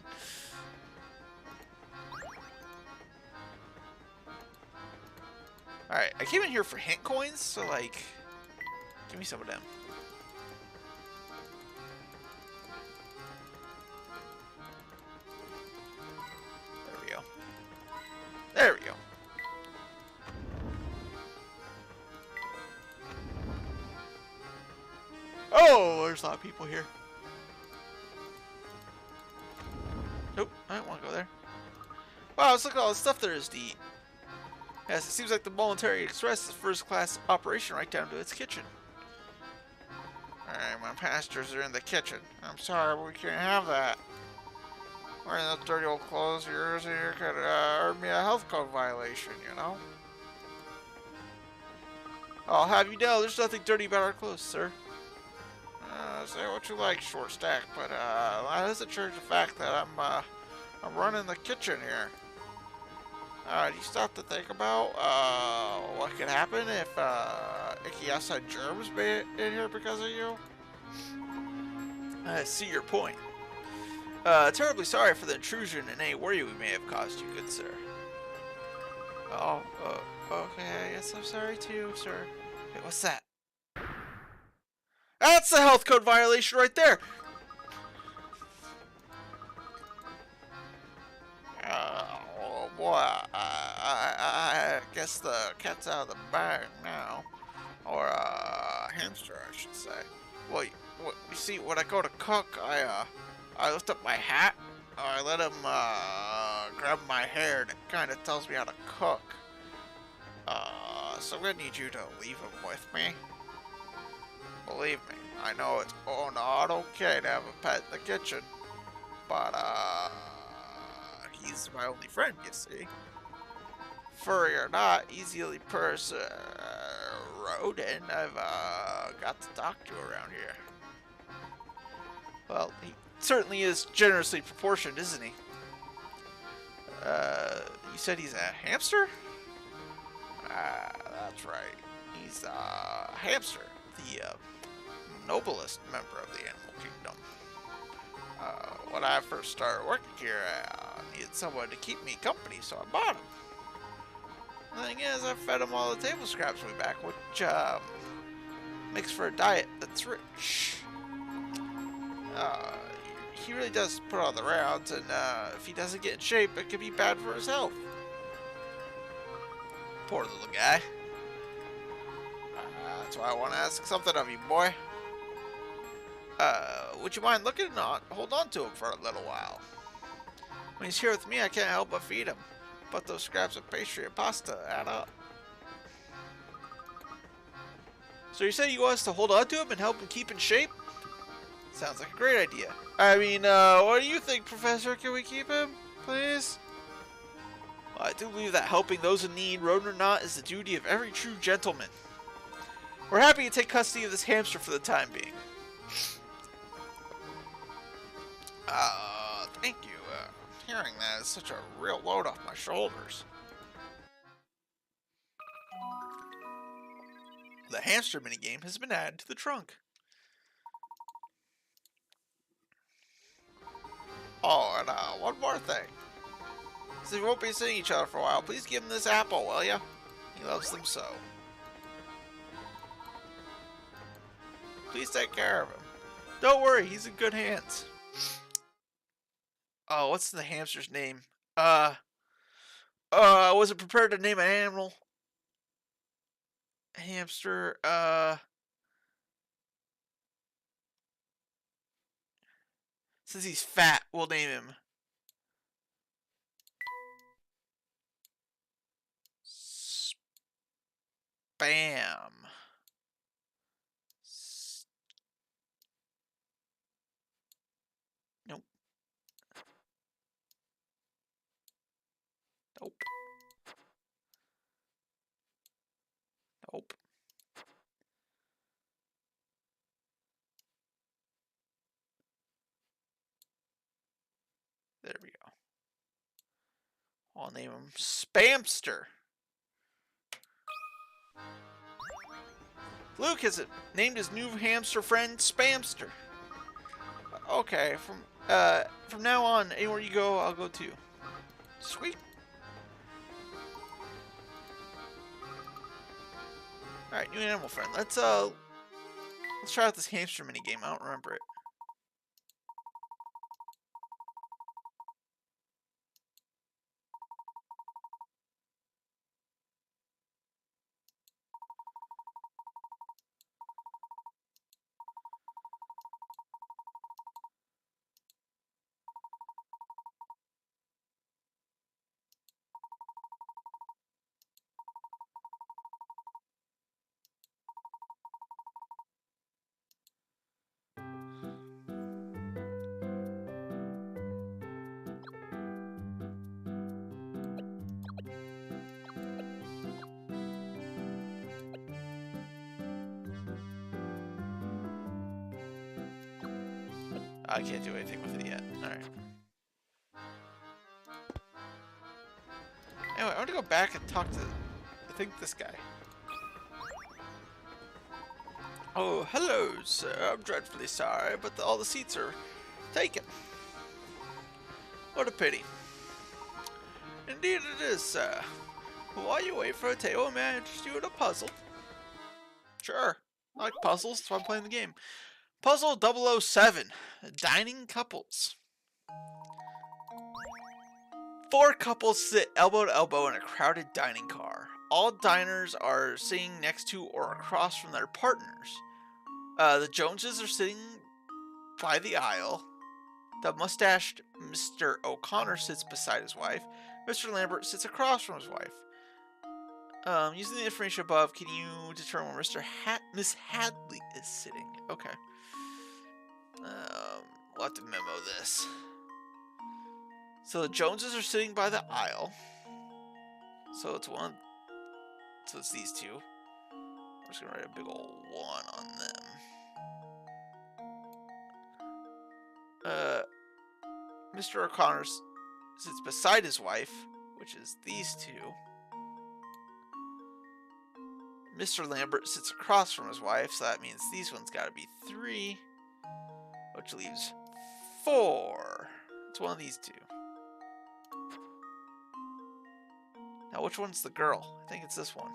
Alright, I came in here for hint coins, so, like, give me some of them. There we go. There we go. Oh, there's a lot of people here. Nope, I don't want to go there. Wow, let's look at all the stuff there is to eat. Yes, it seems like the Military Express is a first-class operation right down to its kitchen. Alright, my passengers are in the kitchen. I'm sorry, but we can't have that. Wearing those dirty old clothes of yours here could earn me a health code violation, you know? I'll have you know, there's nothing dirty about our clothes, sir. say what you like, short stack, but that doesn't change the fact that I'm running the kitchen here. Do you stop to think about what could happen if icky outside germs made in here because of you? I see your point. Terribly sorry for the intrusion and any worry we may have caused you, good sir. Oh, okay, I guess I'm sorry too, sir. Wait, what's that? That's the health code violation right there! Oh boy, I guess the cat's out of the bag now. Or, hamster, I should say. Well, you see, when I go to cook, I lift up my hat, I let him, grab my hair, and it kind of tells me how to cook. So I'm gonna need you to leave him with me. Believe me, I know it's not okay to have a pet in the kitchen, but, he's my only friend, you see. Furry or not, he's the only person, rodent I've, got to talk to around here. Well, he certainly is generously proportioned, isn't he? You said he's a hamster? That's right. He's a hamster, the noblest member of the animal kingdom. When I first started working here, I needed someone to keep me company, so I bought him. The thing is, I fed him all the table scraps way back, which makes for a diet that's rich. He really does put on the rounds, and if he doesn't get in shape, it could be bad for his health. Poor little guy. That's why I want to ask something of you, boy. Would you mind hold on to him for a little while? When he's here with me, I can't help but feed him. But those scraps of pastry and pasta add up. So you say you want us to hold on to him and help him keep in shape? Sounds like a great idea. I mean, what do you think, Professor? Can we keep him, please? Well, I do believe that helping those in need, rodent or not, is the duty of every true gentleman. We're happy to take custody of this hamster for the time being. Thank you. Hearing that is such a real load off my shoulders. The hamster minigame has been added to the trunk. Oh, and one more thing. Since we won't be seeing each other for a while, please give him this apple, will ya? He loves them so. Please take care of him. Don't worry, he's in good hands. Oh, what's the hamster's name? I wasn't prepared to name an animal. Hamster, since he's fat, we'll name him Spam. Nope. Nope. Nope. There we go. I'll name him Spamster. Luke has named his new hamster friend Spamster. Okay, from now on, anywhere you go, I'll go too. Sweet. Alright, new animal friend. Let's try out this hamster minigame. I don't remember it. I can't do anything with it yet. Alright. Anyway, I want to go back and talk to, I think, this guy. Oh, hello, sir. I'm dreadfully sorry, but all the seats are taken. What a pity. Indeed it is, sir. While you wait for a table, may I interest you in a puzzle? Sure. I like puzzles, that's why I'm playing the game. Puzzle 007. Dining couples. 4 couples sit elbow to elbow in a crowded dining car. All diners are sitting next to or across from their partners. The Joneses are sitting by the aisle. The mustached Mr. O'Connor sits beside his wife. Mr. Lambert sits across from his wife. Using the information above, can you determine where Miss Hadley is sitting? Okay. We'll have to memo this. So the Joneses are sitting by the aisle. So it's these two. I'm just gonna write a big old 1 on them. Mr. O'Connor sits beside his wife, which is these two. Mr. Lambert sits across from his wife, so that means these ones gotta be 3, which leaves 4. It's one of these two. Now, which one's the girl? I think it's this one.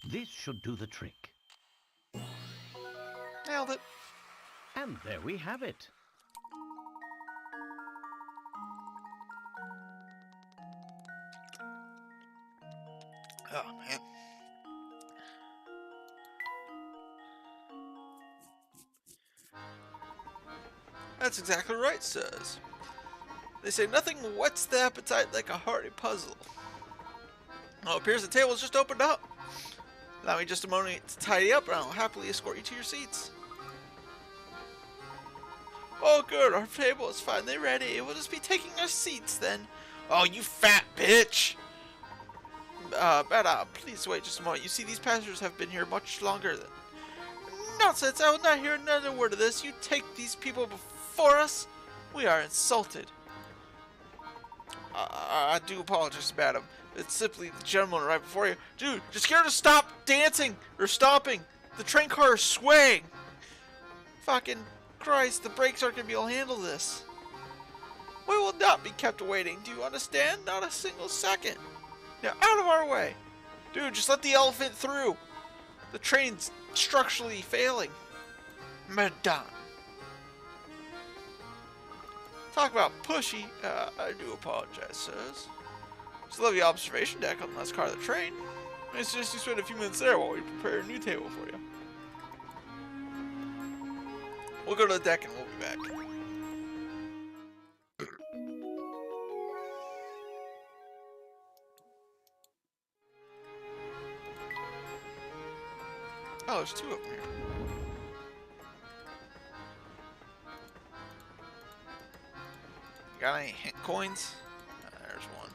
This should do the trick. Nailed it. And there we have it. Oh, man. That's exactly right, sirs. They say nothing whets the appetite like a hearty puzzle. Well, it appears the table's just opened up. Allow me just a moment to tidy up, and I'll happily escort you to your seats. Oh, good. Our table is finally ready. We'll just be taking our seats then. Oh, you fat bitch! Madam, please wait just a moment. You see, these passengers have been here much longer than... Nonsense! I will not hear another word of this. You take these people before us? We are insulted. I do apologize, madam. It's simply the gentleman right before you. Dude, just get her to stop dancing or stomping. The train car is swaying. Fucking Christ, the brakes aren't going to be able to handle this. We will not be kept waiting. Do you understand? Not a single second. Now, out of our way. Dude, just let the elephant through. The train's structurally failing. Madame. Talk about pushy. I do apologize, sirs. It's a lovely observation deck on the last car of the train. I suggest you spend a few minutes there while we prepare a new table for you. We'll go to the deck and we'll be back. Oh, there's 2 of them here. Got any hint coins? There's one.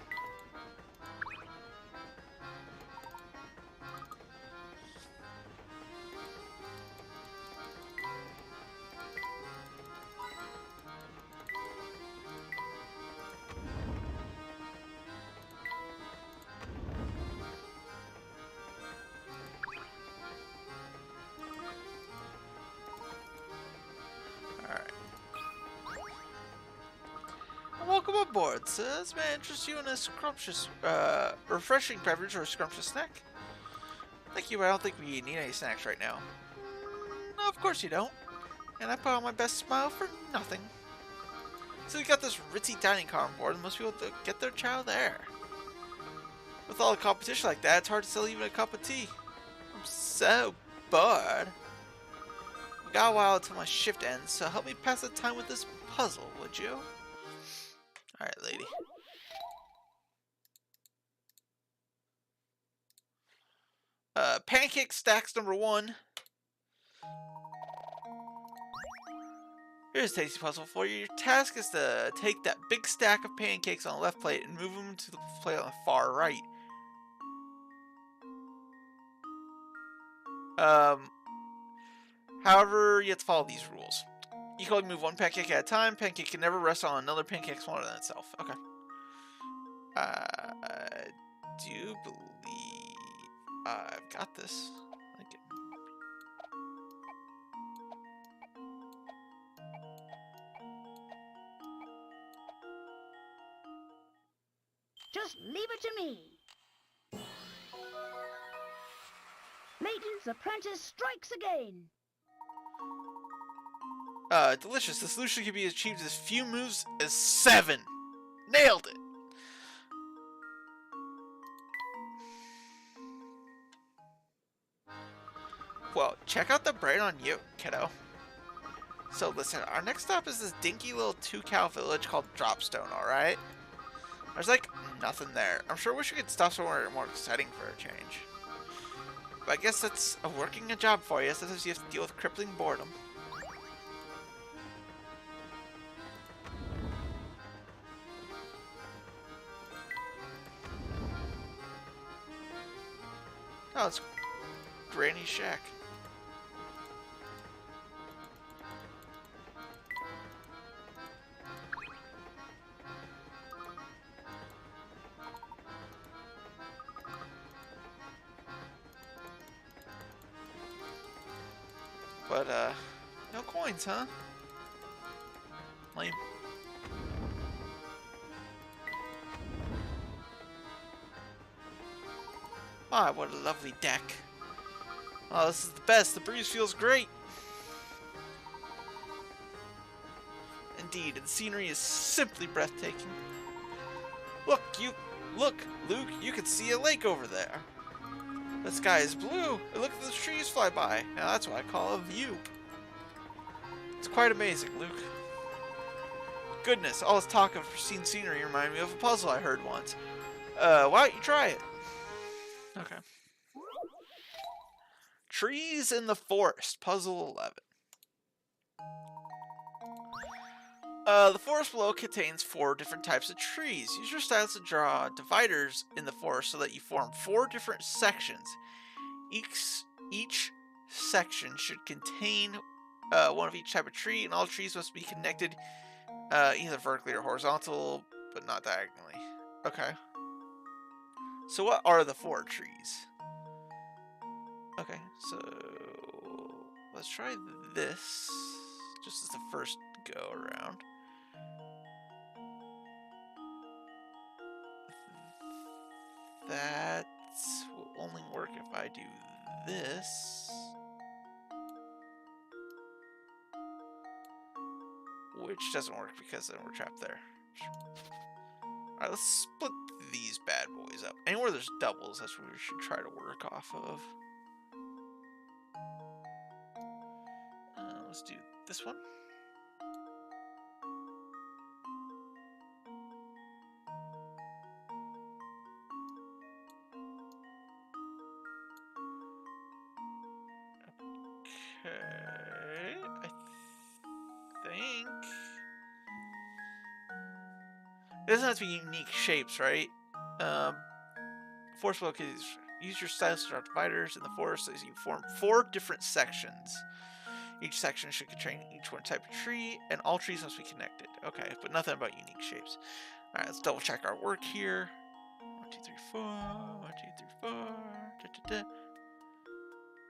Welcome aboard, sirs. May I interest you in a scrumptious, refreshing beverage or a scrumptious snack? Thank you, but I don't think we need any snacks right now. No, of course you don't. And I put on my best smile for nothing. So you got this ritzy dining car on board, and most people get their chow there. With all the competition like that, it's hard to sell even a cup of tea. I'm so bored. We got a while until my shift ends, so help me pass the time with this puzzle, would you? Alright, lady. Pancake stacks number 1. Here's a tasty puzzle for you. Your task is to take that big stack of pancakes on the left plate and move them to the plate on the far right. However, you have to follow these rules. You can only move one pancake at a time. Pancake can never rest on another pancake smaller than itself. Okay. I do believe I've got this. Just leave it to me. Layton's apprentice strikes again. Delicious. The solution can be achieved as few moves as 7. Nailed it. Well, check out the brain on you, kiddo. So listen, our next stop is this dinky little 2-cow village called Dropstone, alright? There's like nothing there. I'm sure wish we could stop somewhere more exciting for a change. But I guess that's a working job for you. Sometimes you have to deal with crippling boredom. Oh, it's Granny's shack. But, no coins, huh? Lame. My, what a lovely deck. Oh, this is the best. The breeze feels great. Indeed, and the scenery is simply breathtaking. Look, Luke, you can see a lake over there. The sky is blue, and look at the trees fly by. Now that's what I call a view. It's quite amazing, Luke. Goodness, all this talk of pristine scenery reminded me of a puzzle I heard once. Why don't you try it? Okay. Trees in the Forest, Puzzle 11. The forest below contains 4 different types of trees. Use your stylus to draw dividers in the forest so that you form 4 different sections. Each section should contain one of each type of tree, and all trees must be connected either vertically or horizontal, but not diagonally. Okay. So what are the 4 trees? Okay, so let's try this just as the first go around. That will only work if I do this. Which doesn't work because then we're trapped there. Alright, let's split these bad boys up. Anywhere there's doubles, that's what we should try to work off of. Let's do this one. Okay, I think it doesn't have to be unique shapes, right? Forest locations. Use your stylus to draw dividers in the forest as you form 4 different sections. Each section should contain each one type of tree, and all trees must be connected. Okay, but nothing about unique shapes. Alright, let's double check our work here. 1, 2, 3, 4. 1, 2, 3, 4. Da, da, da.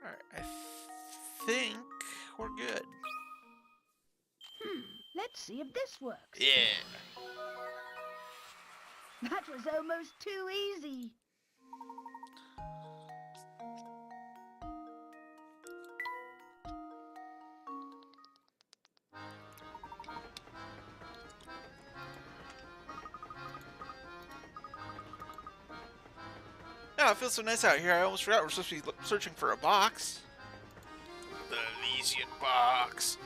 Alright, I think we're good. Let's see if this works. Yeah. That was almost too easy. Oh, it feels so nice out here. I almost forgot we're supposed to be searching for a box. The Elysian box.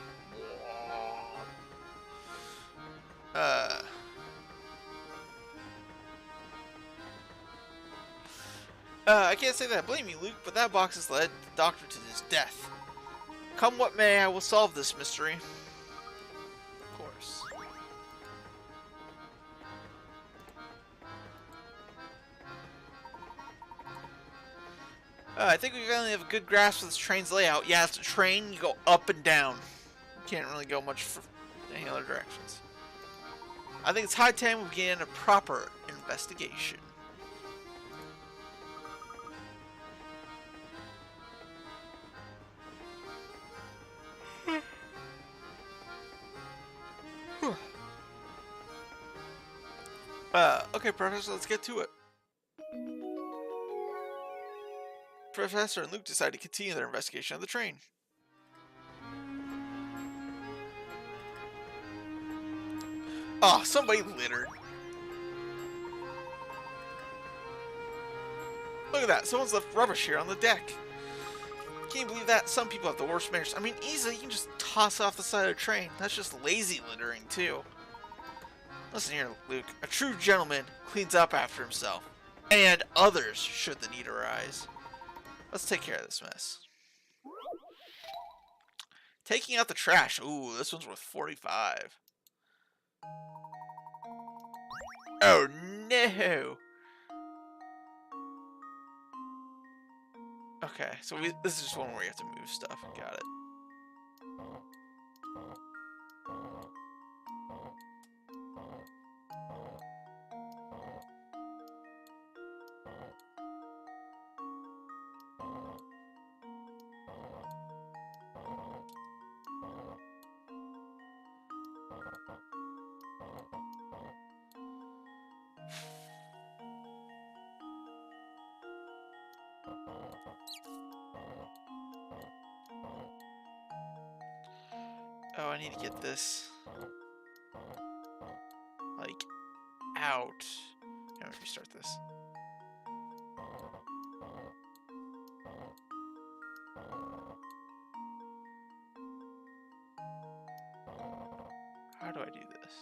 I can't say that I blame you, Luke, but that box has led the Doctor to his death. Come what may, I will solve this mystery. I think we finally have a good grasp of this train's layout. Yeah, it's a train. You go up and down. You can't really go much for any other directions. I think it's high time we begin a proper investigation. Okay, Professor, let's get to it. Professor and Luke decide to continue their investigation of the train. Oh, somebody littered. Look at that, someone's left rubbish here on the deck. Can you believe that? Some people have the worst manners. I mean, easily you can just toss off the side of the train. That's just lazy littering, too. Listen here, Luke. A true gentleman cleans up after himself. And others, should the need arise. Let's take care of this mess. Taking out the trash. Ooh, this one's worth 45. Oh, no! Okay, so this is just one where you have to move stuff. Got it. Oh, I need to get this, like, out. Let me restart this. How do I do this?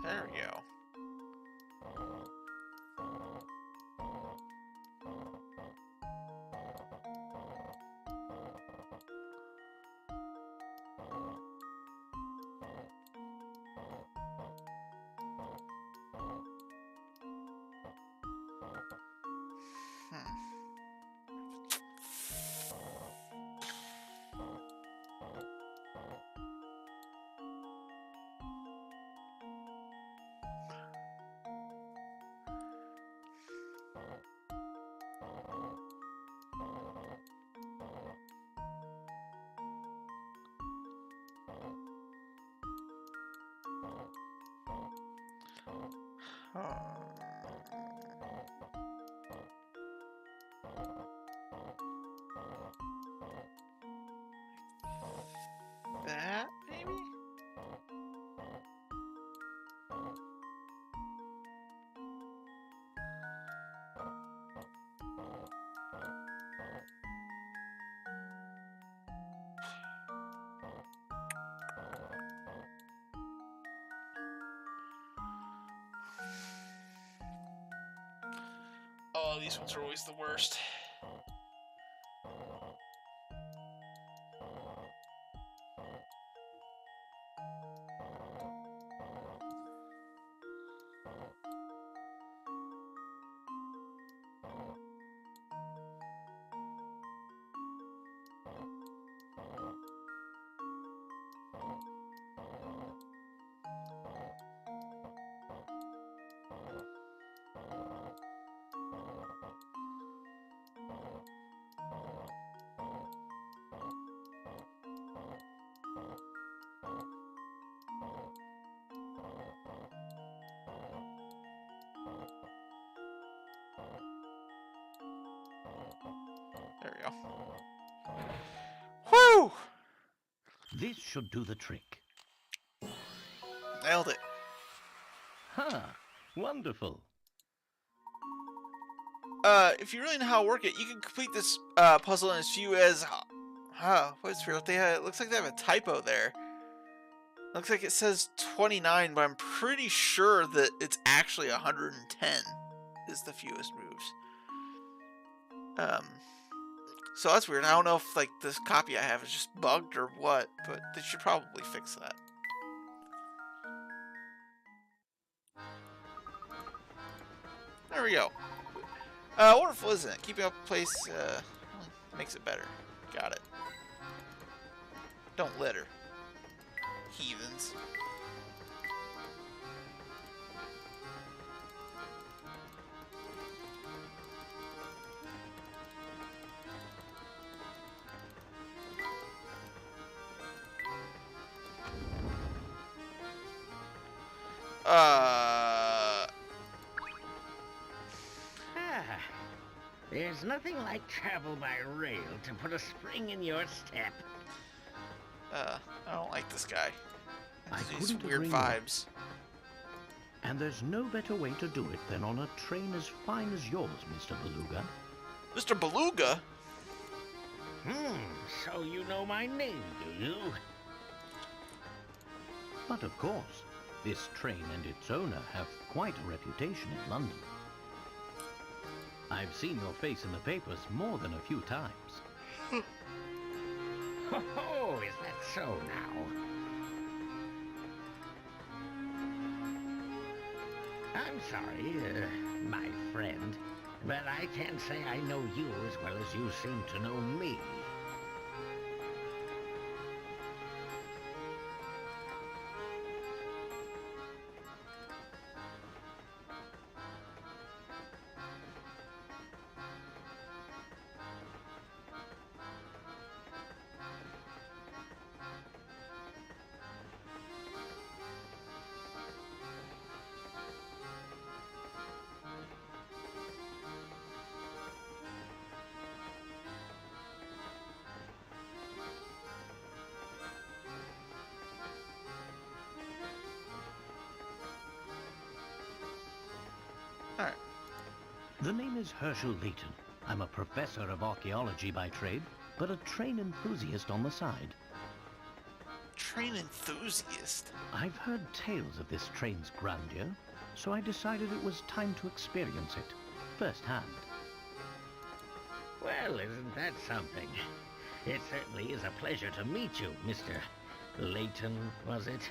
There we go. That, maybe? Oh, these ones are always the worst. This should do the trick. Nailed it. Ha! Wonderful. If you really know how to work it, you can complete this puzzle in as few as... what's weird? It looks like they have a typo there. Looks like it says 29, but I'm pretty sure that it's actually 110 is the fewest moves. So that's weird. I don't know if like this copy I have is just bugged or what, but they should probably fix that. There we go. Wonderful, isn't it? Keeping up place makes it better. Got it. Don't litter. Heathens. There's nothing like travel by rail to put a spring in your step. I don't like this guy. I These couldn't weird agree more. vibes. And there's no better way to do it than on a train as fine as yours, Mr. Beluga. Mr. Beluga? So you know my name, do you? But of course, this train and its owner have quite a reputation in London. I've seen your face in the papers more than a few times. Oh, is that so now? I'm sorry, my friend, but I can't say I know you as well as you seem to know me. Alright. The name is Herschel Layton. I'm a professor of archaeology by trade, but a train enthusiast on the side. Train enthusiast? I've heard tales of this train's grandeur, so I decided it was time to experience it firsthand. Well, isn't that something? It certainly is a pleasure to meet you, Mr. Layton, was it?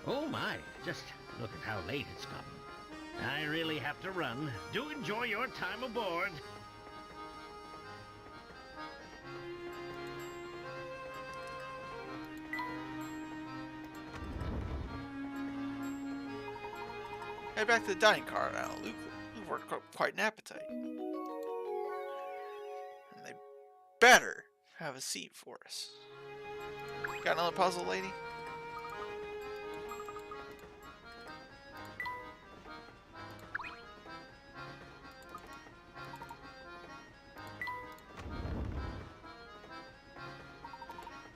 Oh my, just look at how late it's gotten. I really have to run. Do enjoy your time aboard. Head back to the dining car now, Luke. You've worked quite an appetite. And they better have a seat for us. Got another puzzle, lady?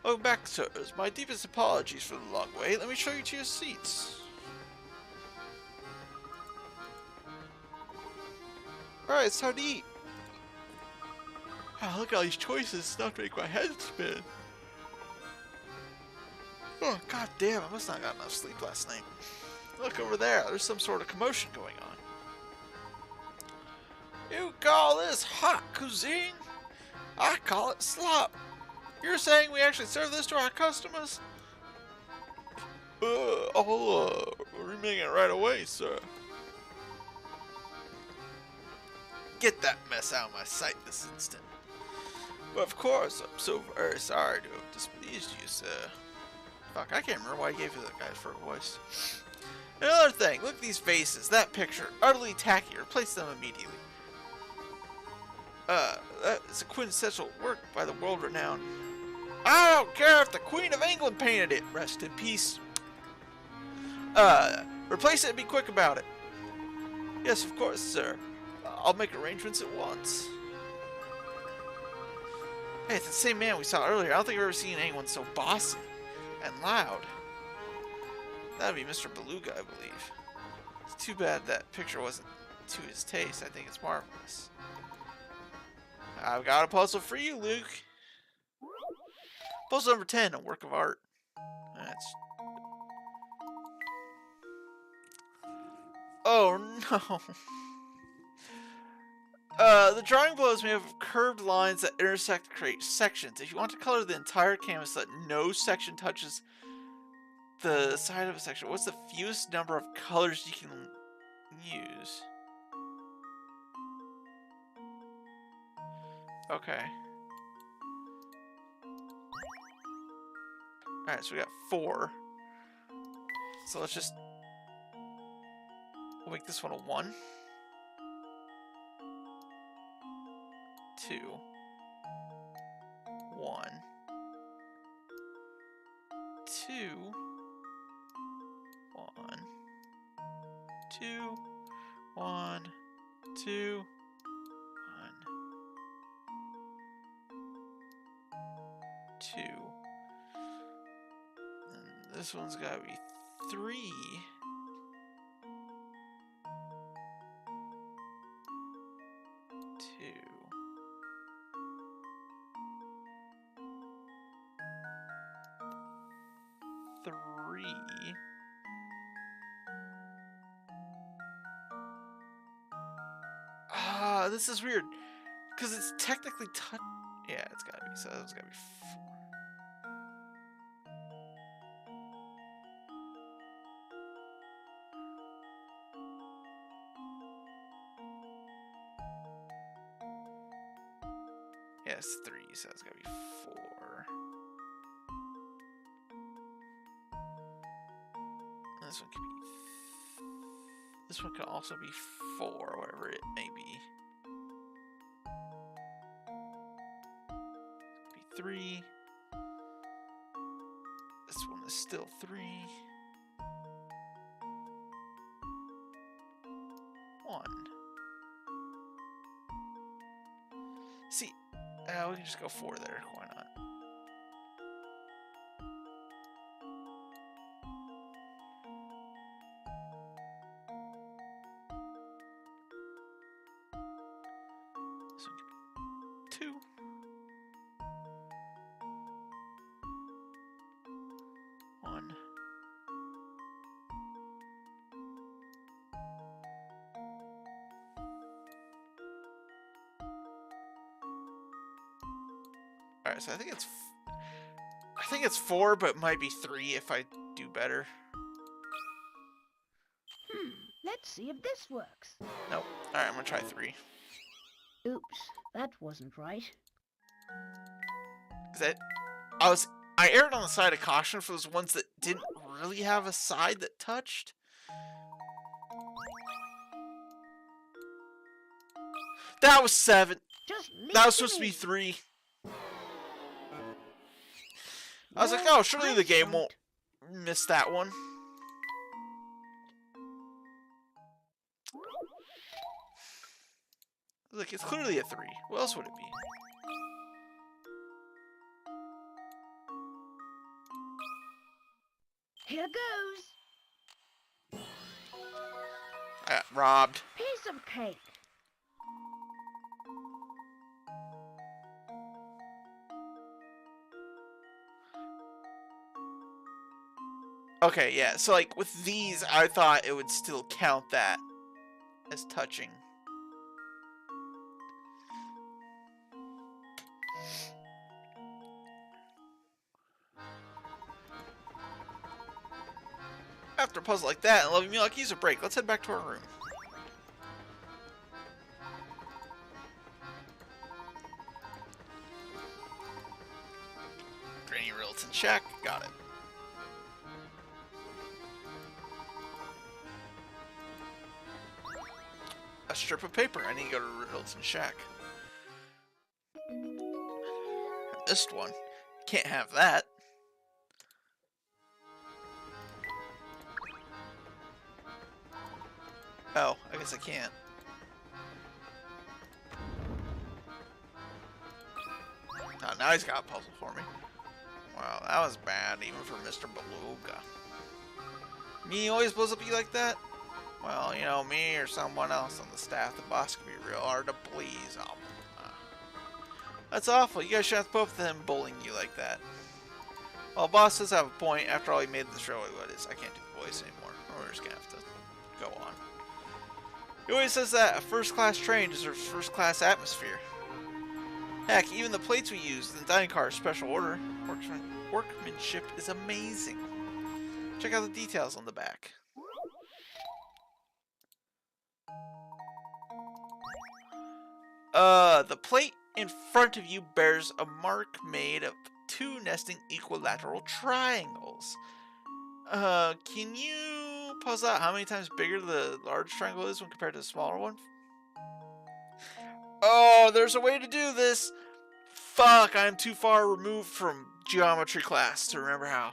Oh, back, sirs. My deepest apologies for the long wait. Let me show you to your seats. Alright, it's time to eat. Oh, look at all these choices. It's enough to make my head spin. Oh, god damn. I must not have got enough sleep last night. Look over there. There's some sort of commotion going on. You call this hot cuisine? I call it slop. You're saying we actually serve this to our customers? I'll remake it right away, sir. Get that mess out of my sight this instant. But of course, I'm so very sorry to have displeased you, sir. Fuck, I can't remember why I gave you that guy for a voice. Another thing, look at these faces. That picture, utterly tacky. Replace them immediately. That is a quintessential work by the world-renowned. I don't care if the Queen of England painted it. Rest in peace. Replace it and be quick about it. Yes, of course, sir. I'll make arrangements at once. Hey, it's the same man we saw earlier. I don't think I've ever seen anyone so bossy and loud. That'd be Mr. Beluga, I believe. It's too bad that picture wasn't to his taste. I think it's marvelous. I've got a puzzle for you, Luke. Puzzle number 10, a work of art. That's... Oh no. The drawing below is made of curved lines that intersect to create sections. If you want to color the entire canvas so that no section touches the side of a section, what's the fewest number of colors you can use? Okay. Alright, so we got 4. So let's just... We'll make this one a 1. 2. 1. 2. 1. 2. 1. 2. 1. 2. And this one's gotta be 3. 2. 3. Ah, this is weird. Because it's technically yeah, it's gotta be. So it's gotta be 4. Yeah, it's 3, so it's gotta be 4. This one could be... This one could also be 4, whatever it may be. This could be 3. This one is still 3. 1. See, we can just go 4 there. Why not? This one could be 2. 1. Alright, so I think it's 4, but it might be 3 if I do better. Let's see if this works. Nope. Alright, I'm gonna try 3. Oops, that wasn't right. I erred on the side of caution for those ones that didn't really have a side that touched. That was 7. That was supposed to be 3. I was like, oh, surely the game won't miss that one. Look, it's clearly a 3. What else would it be? Here goes. I got robbed. Piece of cake. Okay, yeah, so like with these, I thought it would still count that as touching. After a puzzle like that and loving me like use a break, let's head back to our room. Granny Riddleton shack, got it. A strip of paper. I need to go to Riddleton shack. I missed one. Can't have that. Oh, I guess I can't. Oh, now he's got a puzzle for me. Wow, that was bad, even for Mr. Beluga. Me always blows up you like that? Well, you know, me or someone else on the staff, the boss can be real hard to please. Oh, that's awful. You guys should have to put up with him bullying you like that. Well, boss does have a point. After all, he made the show what it is. I can't do the voice anymore. We're just gonna have to go on. He always says that a first-class train deserves first-class atmosphere. Heck, even the plates we use in the dining car are special order. Workmanship is amazing. Check out the details on the back. The plate in front of you bears a mark made of 2 nesting equilateral triangles. Can you pause out how many times bigger the large triangle is when compared to the smaller one? Oh, there's a way to do this! Fuck, I'm too far removed from geometry class to remember how.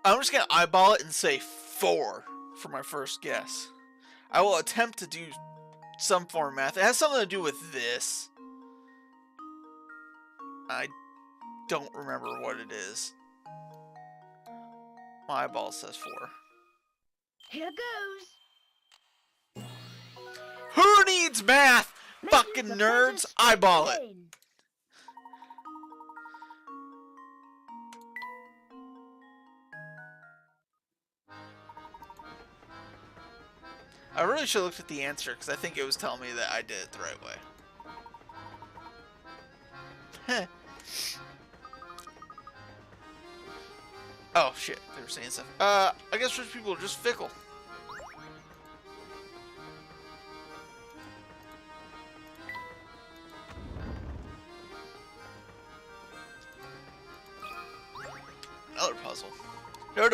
I'm just gonna eyeball it and say 4 for my first guess. I will attempt to do some form of math. It has something to do with this. I don't remember what it is. My eyeball says 4. Here goes. Who needs math? Fucking nerds! Eyeball it! I really should have looked at the answer, because I think it was telling me that I did it the right way. Heh. Oh, shit. They were saying stuff. I guess rich people are just fickle. Another puzzle. No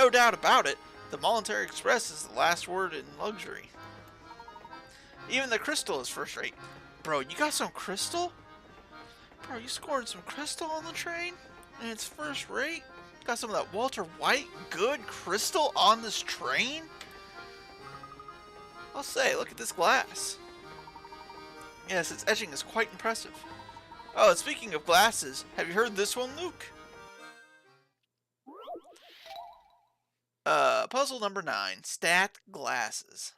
doubt about it. The Monetary Express is the last word in luxury. Even the crystal is first rate. Bro, you got some crystal? Bro, you scoring some crystal on the train? And it's first rate? Got some of that Walter White good crystal on this train? I'll say, look at this glass. Yes, its etching is quite impressive. Oh, and speaking of glasses, have you heard this one, Luke? Puzzle number 9. Stacked glasses.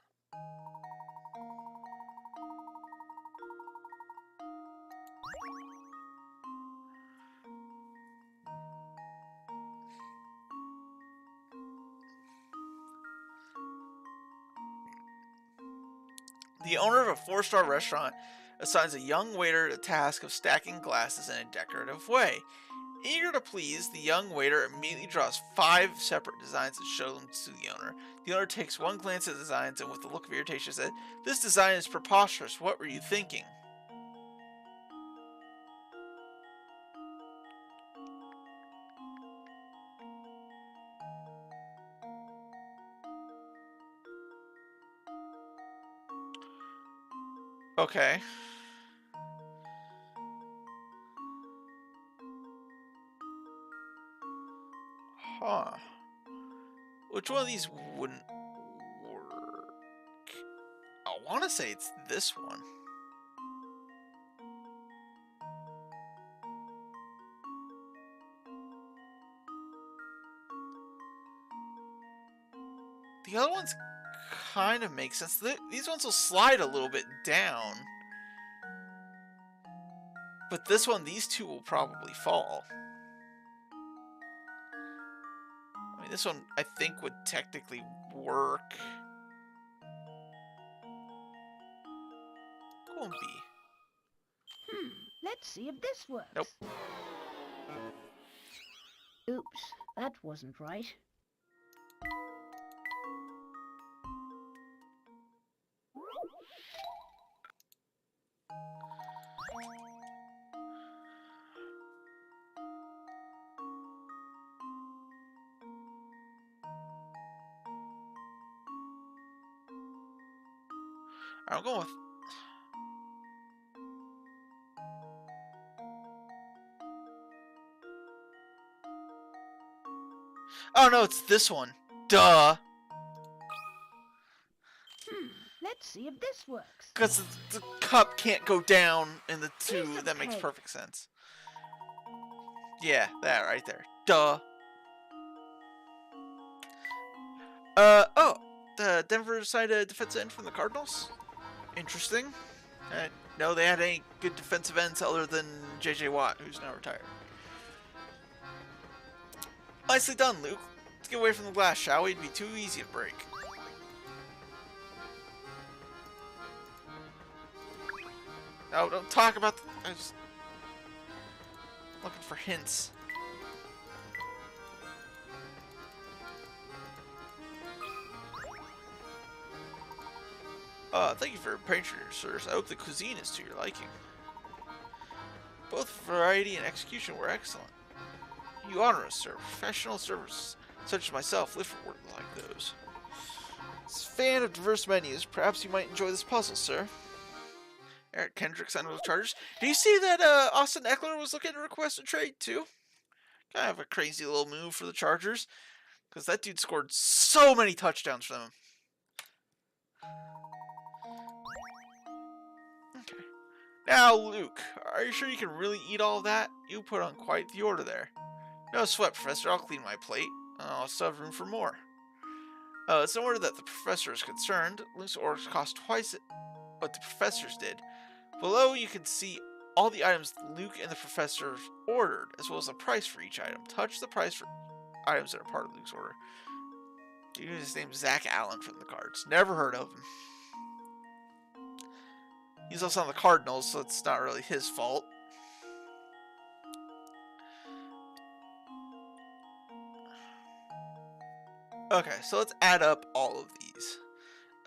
The owner of a 4-star restaurant assigns a young waiter the task of stacking glasses in a decorative way. Eager to please, the young waiter immediately draws 5 separate designs and shows them to the owner. The owner takes one glance at the designs and with a look of irritation said, "This design is preposterous. What were you thinking?" Okay. Huh. Which one of these wouldn't work? I want to say it's this one. The other ones kind of make sense. These ones will slide a little bit down. But this one, these two will probably fall. I mean, this one, I think, would technically work. Go and B. Let's see if this works. Nope. Oops, that wasn't right. I'm going with... Oh no, it's this one. Duh. Let's see if this works. Because the cup can't go down in the Piece two. of That makes cake. perfect sense. Yeah, that right there. Duh. Oh, the Denver decided defensive end from the Cardinals. Interesting. No, they had any good defensive ends other than J.J. Watt, who's now retired. Nicely done, Luke. Let's get away from the glass, shall we? It'd be too easy to break. No, don't talk about the... I'm just looking for hints. Thank you for your patronage, sirs. I hope the cuisine is to your liking. Both variety and execution were excellent. You honor us, sir. Professional servers such as myself live for work like those. As a fan of diverse menus, perhaps you might enjoy this puzzle, sir. Eric Kendricks on those Chargers. Do you see that Austin Eckler was looking to request a trade too? Kind of a crazy little move for the Chargers, because that dude scored so many touchdowns for them. Okay. Now, Luke, are you sure you can really eat all of that? You put on quite the order there. No sweat, Professor. I'll clean my plate. I'll still have room for more. It's no wonder that the Professor is concerned. Luke's orders cost twice what the Professor's did. Below, you can see all the items Luke and the Professor ordered, as well as the price for each item. Touch the price for items that are part of Luke's order. His name's Zach Allen from the Cards. Never heard of him. He's also on the Cardinals, so it's not really his fault. Okay, so let's add up all of these.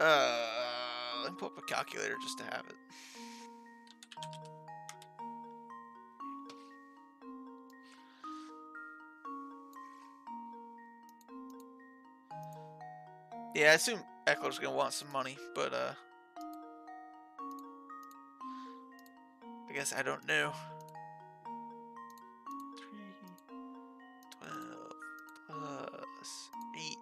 Let me pull up a calculator just to have it. Yeah, I assume Eckler's gonna want some money, but I guess I don't know. 3, 12 plus 8.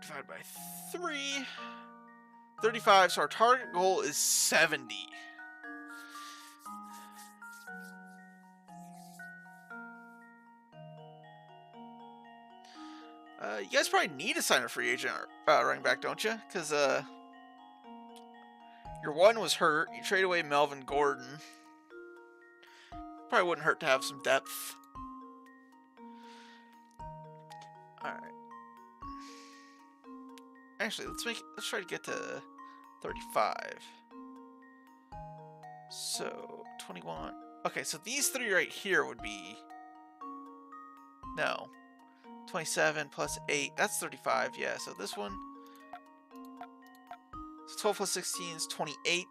Divided by 3. 35, so our target goal is 70. You guys probably need to sign a free agent running back, don't you? Because your one was hurt. You trade away Melvin Gordon. Probably wouldn't hurt to have some depth. All right. Actually, let's try to get to 35. So 21. Okay, so these three right here would be no. 27 plus 8, that's 35, yeah, so this one, so 12 plus 16 is 28.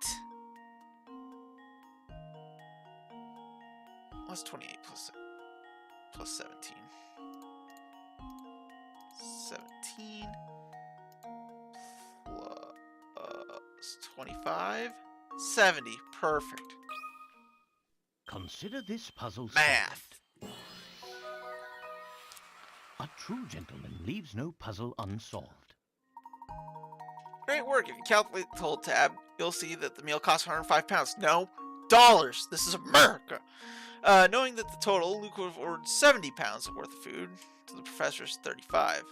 What's 28 plus 17? 17 plus 25, 70, perfect. Consider this puzzle Math. solved. A true gentleman leaves no puzzle unsolved. Great work. If you calculate the total tab, you'll see that the meal costs 105 pounds. No, dollars. This is America. Knowing that the total, Luke would have ordered 70 pounds worth of food to the Professor's 35.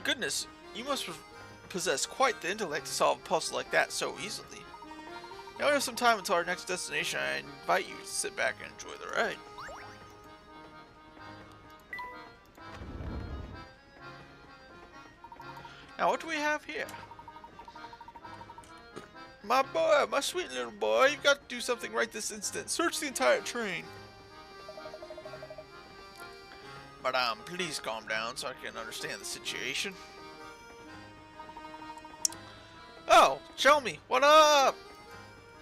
Goodness, you must possess quite the intellect to solve a puzzle like that so easily. Now we have some time until our next destination, and I invite you to sit back and enjoy the ride. Now, what do we have here? My boy, my sweet little boy, you've got to do something right this instant. Search the entire train. Madame, please calm down so I can understand the situation. Oh, show me. What up?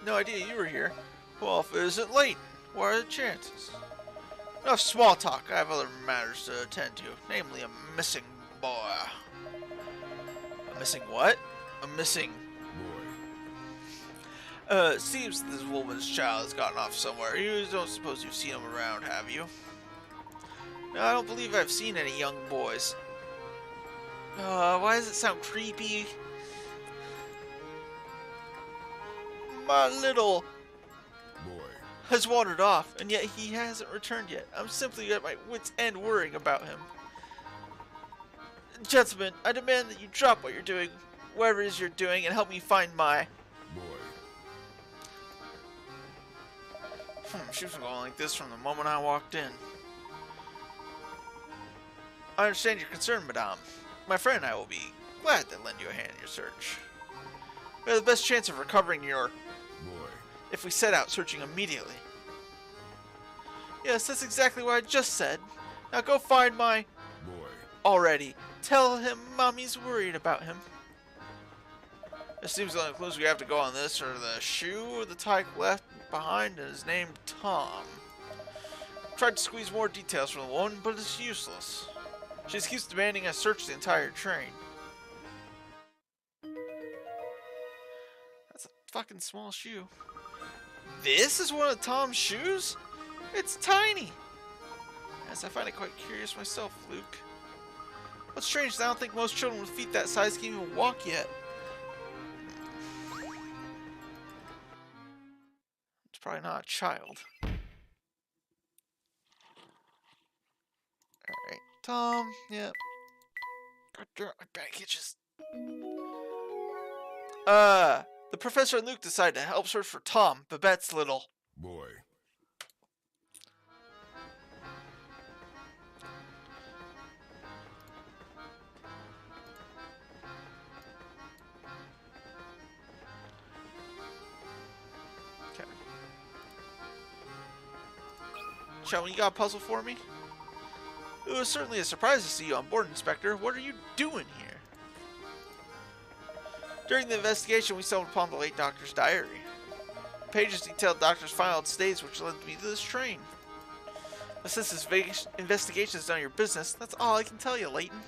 No idea you were here. Well, if it isn't Layton, what are the chances? Enough small talk. I have other matters to attend to, namely a missing boy. A missing what? A missing boy. It seems that this woman's child has gotten off somewhere. You don't suppose you've seen him around, have you? No, I don't believe I've seen any young boys. Why does it sound creepy? My little boy has wandered off, and yet he hasn't returned yet. I'm simply at my wit's end worrying about him. Gentlemen, I demand that you drop what you're doing, whatever it is you're doing, and help me find my boy. She was going like this from the moment I walked in. I understand your concern, madame. My friend and I will be glad to lend you a hand in your search. We have the best chance of recovering your boy if we set out searching immediately. Yes, that's exactly what I just said. Now go find my boy already. Tell him Mommy's worried about him. It seems the only clues we have to go on this are the shoe the tyke left behind and is named Tom. Tried to squeeze more details from the woman, but it's useless. She just keeps demanding I search the entire train. That's a fucking small shoe. This is one of Tom's shoes? It's tiny. Yes, I find it quite curious myself, Luke. What's strange is I don't think most children with feet that size can even walk yet. It's probably not a child. Alright, Tom, yep. God damn, my back itches. The professor and Luke decide to help search for Tom, Babette's little boy. Okay. Shelby, you got a puzzle for me? It was certainly a surprise to see you on board, Inspector. What are you doing here? During the investigation, we stumbled upon the late doctor's diary. The pages detailed the doctor's final stays, which led me to this train. But since this investigation is none of your business, that's all I can tell you, Layton.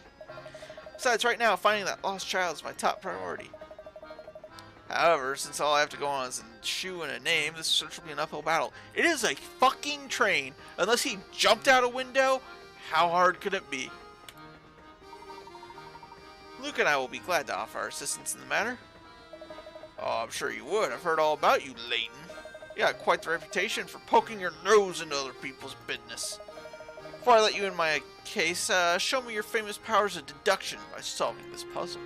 Besides, right now, finding that lost child is my top priority. However, since all I have to go on is a shoe and a name, this search will be an uphill battle. It is a fucking train. Unless he jumped out a window, how hard could it be? Luke and I will be glad to offer our assistance in the matter. Oh, I'm sure you would. I've heard all about you, Layton. You got quite the reputation for poking your nose into other people's business. Before I let you in my case, show me your famous powers of deduction by solving this puzzle.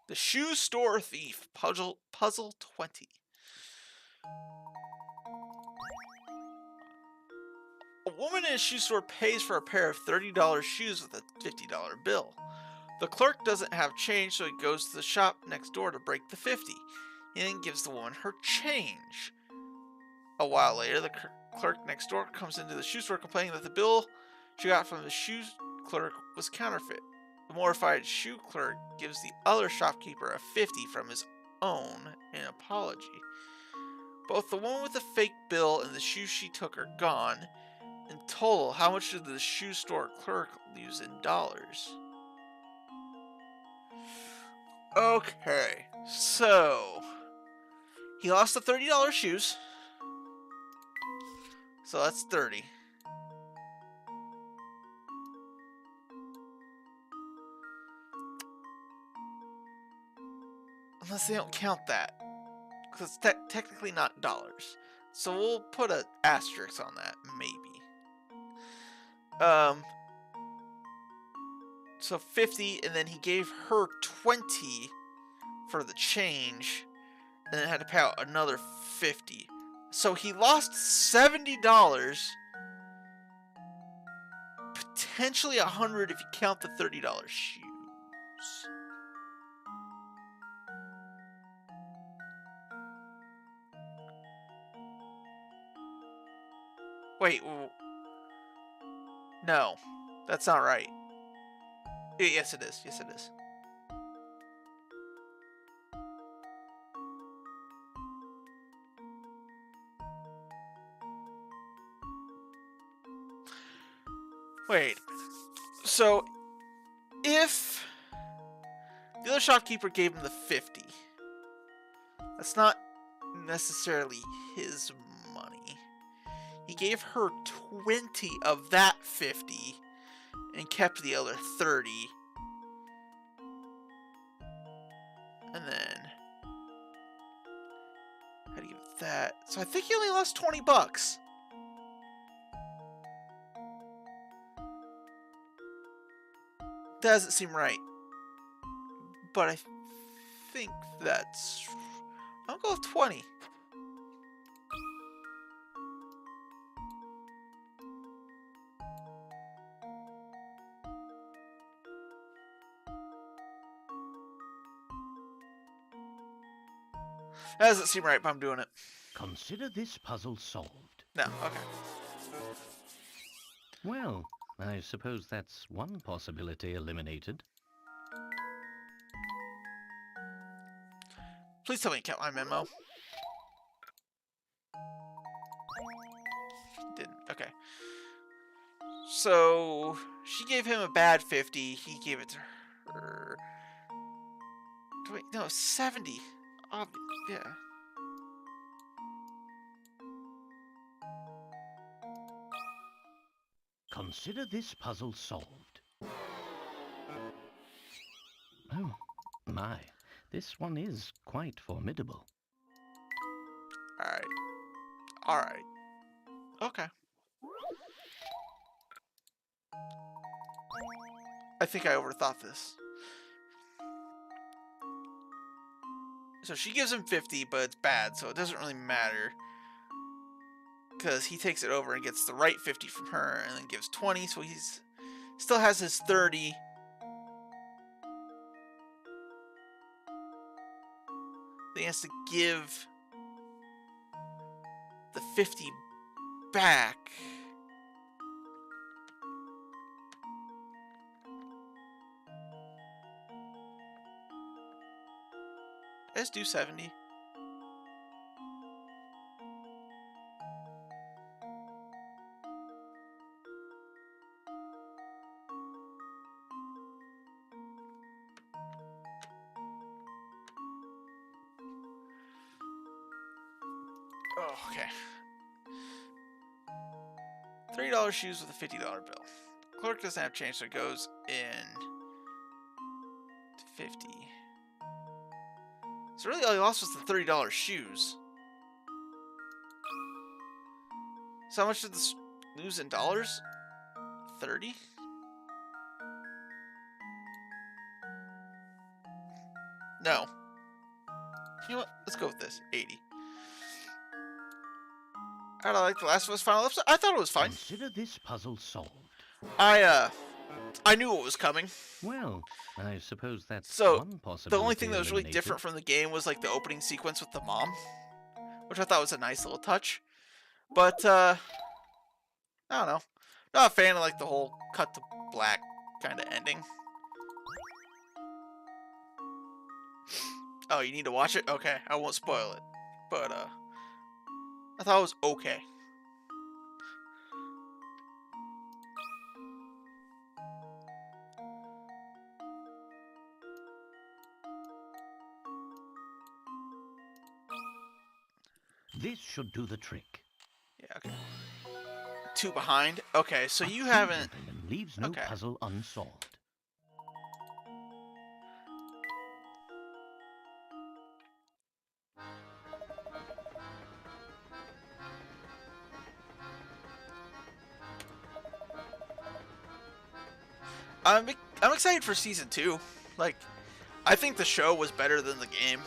The Shoe Store Thief, Puzzle 20. A woman in a shoe store pays for a pair of $30 shoes with a $50 bill. The clerk doesn't have change, so he goes to the shop next door to break the 50. He then gives the woman her change. A while later, the clerk next door comes into the shoe store complaining that the bill she got from the shoe clerk was counterfeit. The mortified shoe clerk gives the other shopkeeper a 50 from his own in apology. Both the woman with the fake bill and the shoes she took are gone. In total, how much did the shoe store clerk lose in dollars? Okay, so he lost the $30 shoes. So that's 30. Unless they don't count that. Because it's technically not dollars. So we'll put an asterisk on that, maybe. So 50, and then he gave her 20 for the change, and then had to pay out another 50. So he lost $70 potentially 100 if you count the $30 shoes. Wait, no, that's not right. Yes, it is. Yes, it is. Wait, so if the other shopkeeper gave him the 50, that's not necessarily his money. He gave her 20 of that 50 and kept the other 30. And then how do you give that? So I think he only lost 20 bucks. Doesn't seem right. But I think that's... I'll go with 20. That doesn't seem right, but I'm doing it. Consider this puzzle solved. No, okay. Well, I suppose that's one possibility eliminated. Please tell me you kept my memo. Didn't. Okay. So, she gave him a bad 50. He gave it to her. Wait, no, 70. Yeah. Consider this puzzle solved. Oh, my. This one is quite formidable. Alright. Alright. Okay. I think I overthought this. So she gives him 50, but it's bad, so it doesn't really matter. Because he takes it over and gets the right 50 from her, and then gives 20, so he's still has his 30. Then he has to give the 50 back. Let's do 70. Oh, okay. $30 shoes with a $50 bill. Clerk doesn't have change, so it goes in to 50. So really all he lost was the $30 shoes. So how much did this lose in dollars? 30? No. You know what? Let's go with this. 80. I don't like The Last of Us final episode. I thought it was fine. Consider this puzzle solved. I knew what was coming. Well, I suppose that's So, one possibility. the only thing that was really eliminated. different from the game was like the opening sequence with the mom, which I thought was a nice little touch. But I don't know. Not a fan of like the whole cut to black kind of ending. Oh, you need to watch it? Okay, I won't spoil it. But I thought it was okay. This should do the trick. Yeah, okay. 2 behind. Okay, so you haven't... And leaves no Okay. puzzle unsolved. I'm excited for season 2. Like, I think the show was better than the game.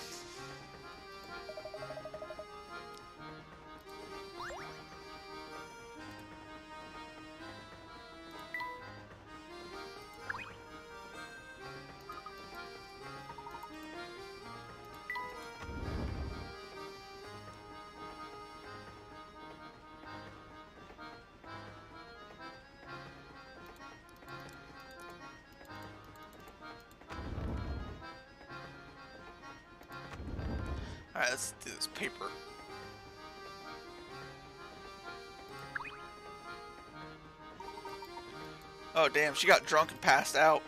Alright, let's do this paper. Oh damn, she got drunk and passed out.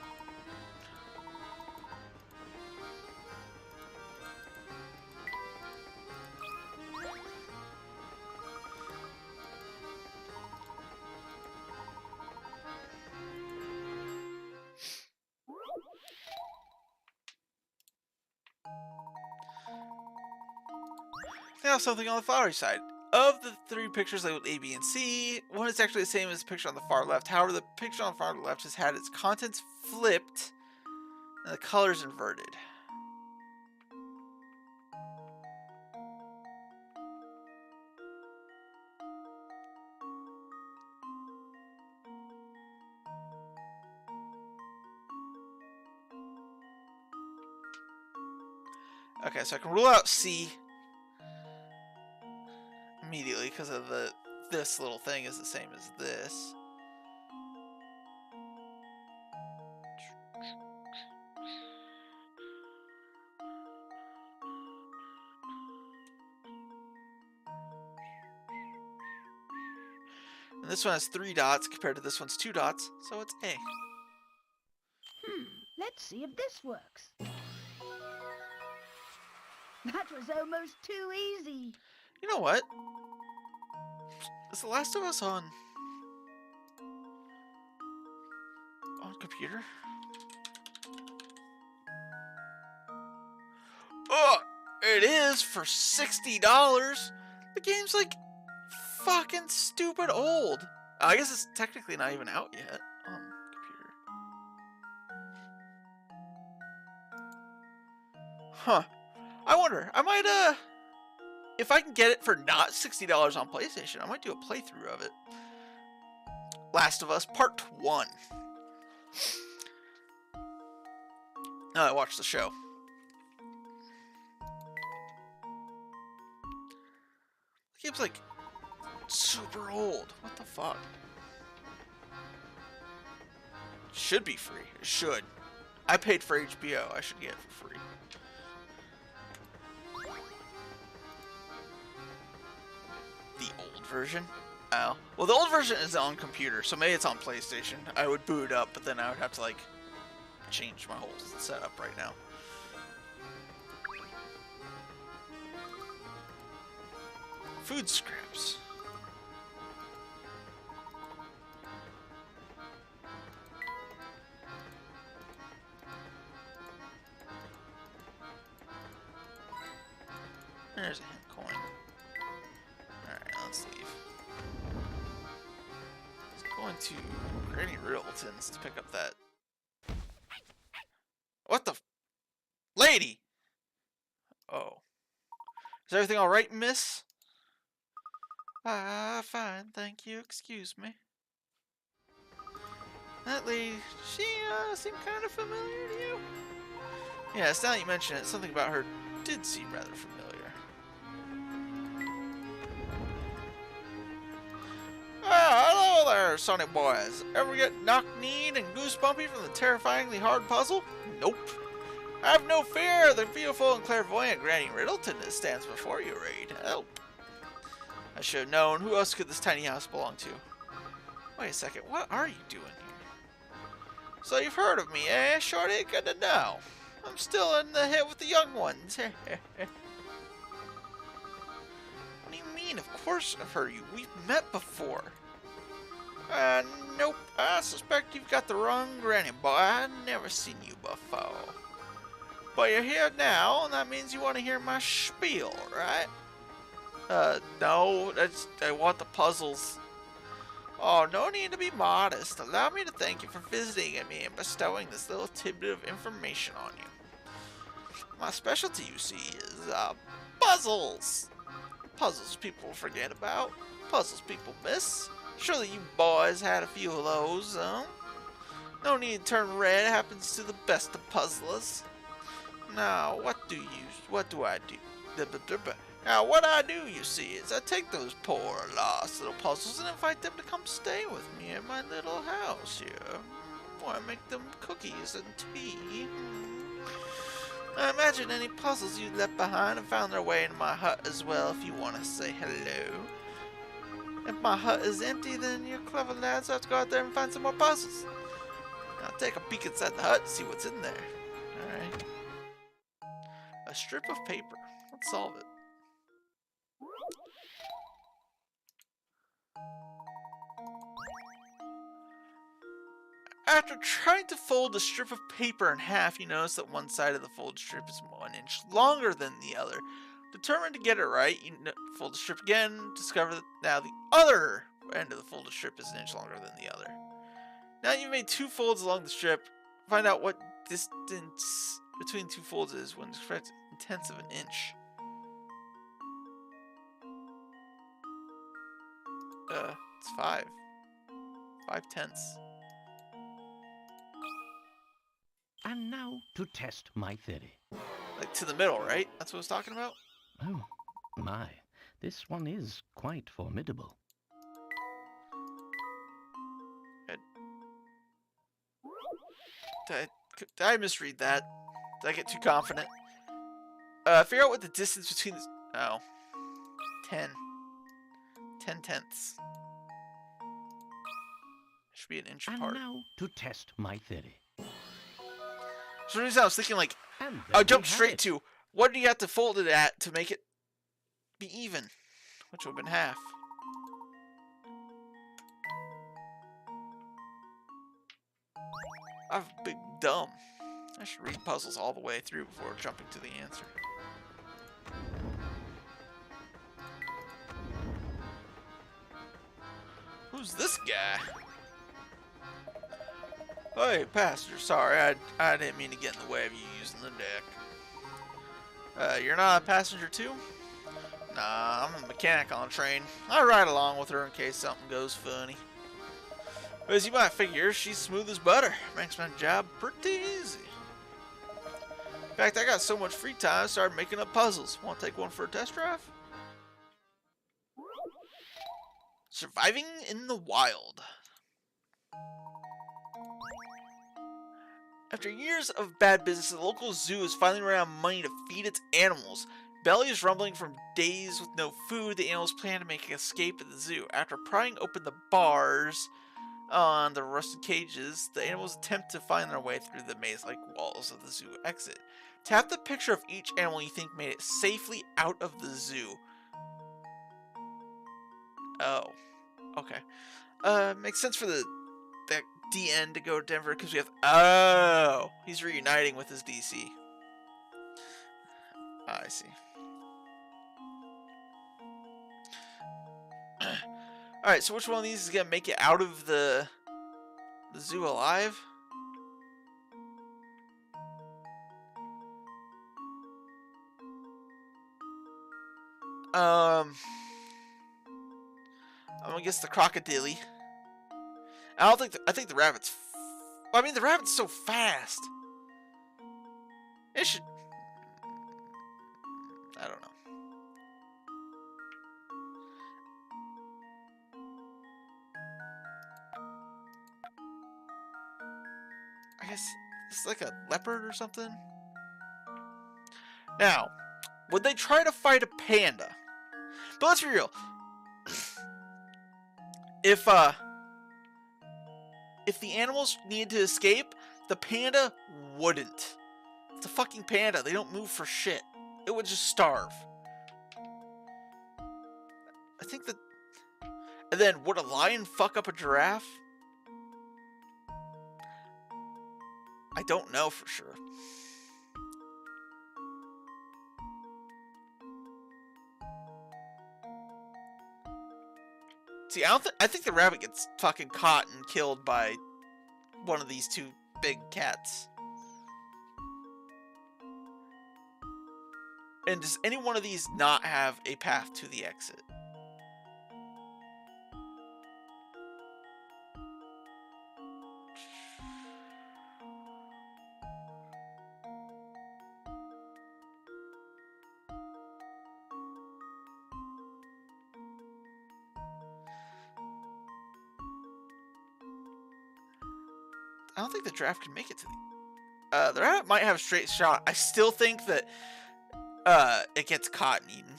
Now something on the flowery side. Of the 3 pictures labeled A, B, and C, one is actually the same as the picture on the far left. However, the picture on the far left has had its contents flipped and the colors inverted. Okay, so I can rule out C immediately because of this little thing is the same as this. And this one has 3 dots compared to this one's 2 dots, so it's A. Let's see if this works. That was almost too easy. You know what? Is The Last of Us on computer? Oh, it is for $60. The game's like fucking stupid old. I guess it's technically not even out yet on computer. Huh. I wonder, I might, if I can get it for not $60 on PlayStation, I might do a playthrough of it. Last of Us Part 1. Now I watched the show. The game's like super old. What the fuck? Should be free. It should. I paid for HBO. I should get it for free. The old version? Oh. Well, the old version is on computer, so maybe it's on PlayStation. I would boot it up, but then I would have to, like, change my whole setup right now. Food scraps. There's a hint coin. Alright, let's leave. Let's go into Granny Riddleton's to pick up that. What the lady? Oh. Is everything alright, miss? Ah, fine, thank you. Excuse me. That lady, she seemed kind of familiar to you? Yes, now that you mention it, something about her did seem rather familiar. Ah, hello there, sonny boys. Ever get knock-kneed and goosebumpy from the terrifyingly hard puzzle? Nope. Have no fear, the beautiful and clairvoyant Granny Riddleton that stands before you ready to help. I should have known. Who else could this tiny house belong to? Wait a second, what are you doing here? So you've heard of me, eh, shorty? Good to know. I'm still in the hit with the young ones. What do you mean? Of course I've heard of you. We've met before. Nope. I suspect you've got the wrong granny, boy. I've never seen you before. But you're here now, and that means you want to hear my spiel, right? No. I want the puzzles. Oh, no need to be modest. Allow me to thank you for visiting me and bestowing this little tidbit of information on you. My specialty, you see, is, puzzles. Puzzles people forget about. Puzzles people miss. Surely you boys had a few of those, huh? No need to turn red. Happens to the best of puzzlers. Now, what do I do? Now, what I do, you see, is I take those poor, lost little puzzles and invite them to come stay with me in my little house here. Or I make them cookies and tea. I imagine any puzzles you left behind have found their way into my hut as well if you want to say hello. If my hut is empty, then you clever lads have to go out there and find some more puzzles. Now take a peek inside the hut and see what's in there. Alright. A strip of paper. Let's solve it. After trying to fold the strip of paper in half, you notice that one side of the folded strip is 1 inch longer than the other. Determined to get it right, you fold the strip again, discover that now the other end of the folded strip is 1 inch longer than the other. Now you've made 2 folds along the strip. Find out what distance between 2 folds is when it's in tenths of an inch. It's 5. 5/10. And now to test my theory. Like to the middle, right? That's what I was talking about? Oh, my. This one is quite formidable. Did I misread that? Did I get too confident? Figure out what the distance between the... Oh. 10. 10/10. Should be an inch apart. And now to test my theory. For some reason I was thinking like, And I'll there jump we have straight it. to, what do you have to fold it at to make it be even? Which would have been half. I'm big dumb. I should read puzzles all the way through before jumping to the answer. Who's this guy? Hey, passenger, sorry, I didn't mean to get in the way of you using the deck. You're not a passenger too? Nah, I'm a mechanic on a train. I ride along with her in case something goes funny. But as you might figure, she's smooth as butter. Makes my job pretty easy. In fact, I got so much free time, I started making up puzzles. Want to take one for a test drive? Surviving in the wild. After years of bad business, the local zoo is finally running out of money to feed its animals. Belly is rumbling from days with no food. The animals plan to make an escape at the zoo. After prying open the bars on the rusted cages, the animals attempt to find their way through the maze-like walls of the zoo exit. Tap the picture of each animal you think made it safely out of the zoo. Oh. Okay. Makes sense for that DN to go to Denver because we have... Oh! He's reuniting with his DC. I see. Alright, so which one of these is going to make it out of the zoo alive? I'm gonna guess the crocodile. I think the rabbit's... I mean, the rabbit's so fast. It should... I don't know. I guess it's like a leopard or something. Now, would they try to fight a panda? But let's be real. If the animals needed to escape, the panda wouldn't. It's a fucking panda. They don't move for shit. It would just starve. I think that... And then, would a lion fuck up a giraffe? I don't know for sure. See, I think the rabbit gets fucking caught and killed by one of these two big cats. And does any one of these not have a path to the exit? I don't think the giraffe can make it to the... The rabbit might have a straight shot. I still think that it gets caught and eaten.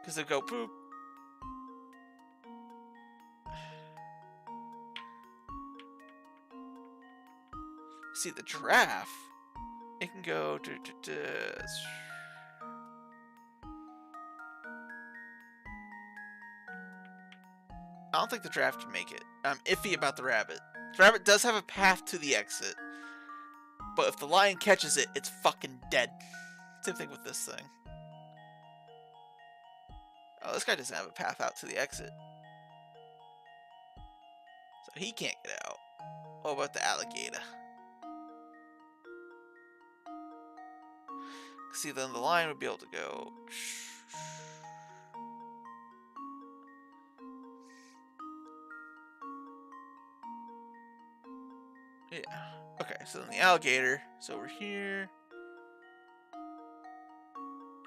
Because they go poop. See, the giraffe, it can go I don't think the giraffe can make it. I'm iffy about the rabbit. The rabbit does have a path to the exit. But if the lion catches it, it's fucking dead. Same thing with this thing. Oh, this guy doesn't have a path out to the exit. So he can't get out. What about the alligator? See, then the lion would be able to go. Yeah. Okay, so then the alligator is over here.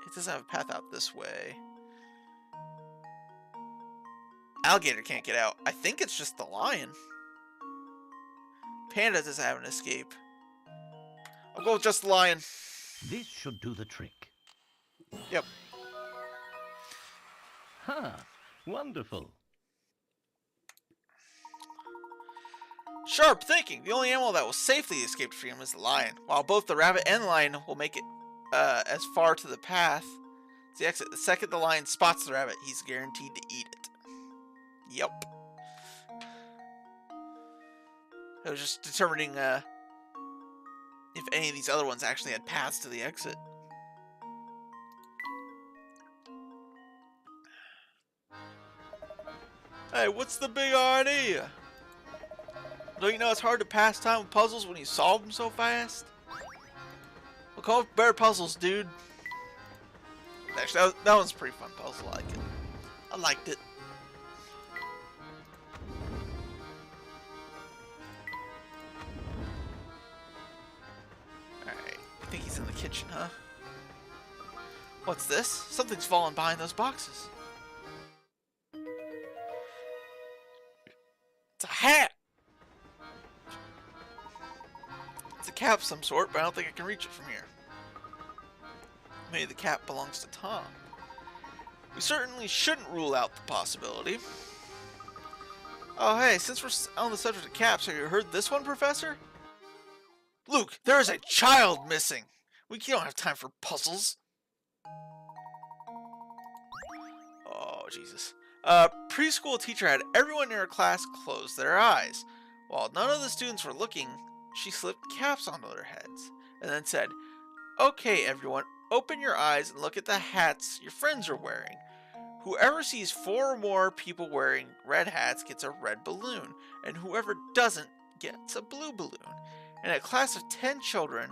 It doesn't have a path out this way. Alligator can't get out. I think it's just the lion. Panda doesn't have an escape. I'll go with just the lion. This should do the trick. Yep. Ha! Wonderful. Sharp thinking. The only animal that will safely escape freedom is the lion. While both the rabbit and the lion will make it as far to the path as the exit. The second the lion spots the rabbit, he's guaranteed to eat it. Yep. It was just determining if any of these other ones actually had paths to the exit. Hey, what's the big idea? Don't you know it's hard to pass time with puzzles when you solve them so fast? Well, come up with better puzzles, dude. Actually, that one's a pretty fun puzzle. I like it. I liked it. Alright, I think he's in the kitchen, huh? What's this? Something's fallen behind those boxes. It's a hat! It's a cap of some sort, but I don't think I can reach it from here. Maybe the cap belongs to Tom. We certainly shouldn't rule out the possibility. Oh hey, since we're on the subject of caps, have you heard this one, Professor? Luke, there is a child missing! We don't have time for puzzles. Oh, Jesus. Preschool teacher had everyone in her class close their eyes. While none of the students were looking, she slipped caps onto their heads, and then said, "Okay, everyone, open your eyes and look at the hats your friends are wearing. Whoever sees 4 or more people wearing red hats gets a red balloon, and whoever doesn't gets a blue balloon." In a class of 10 children,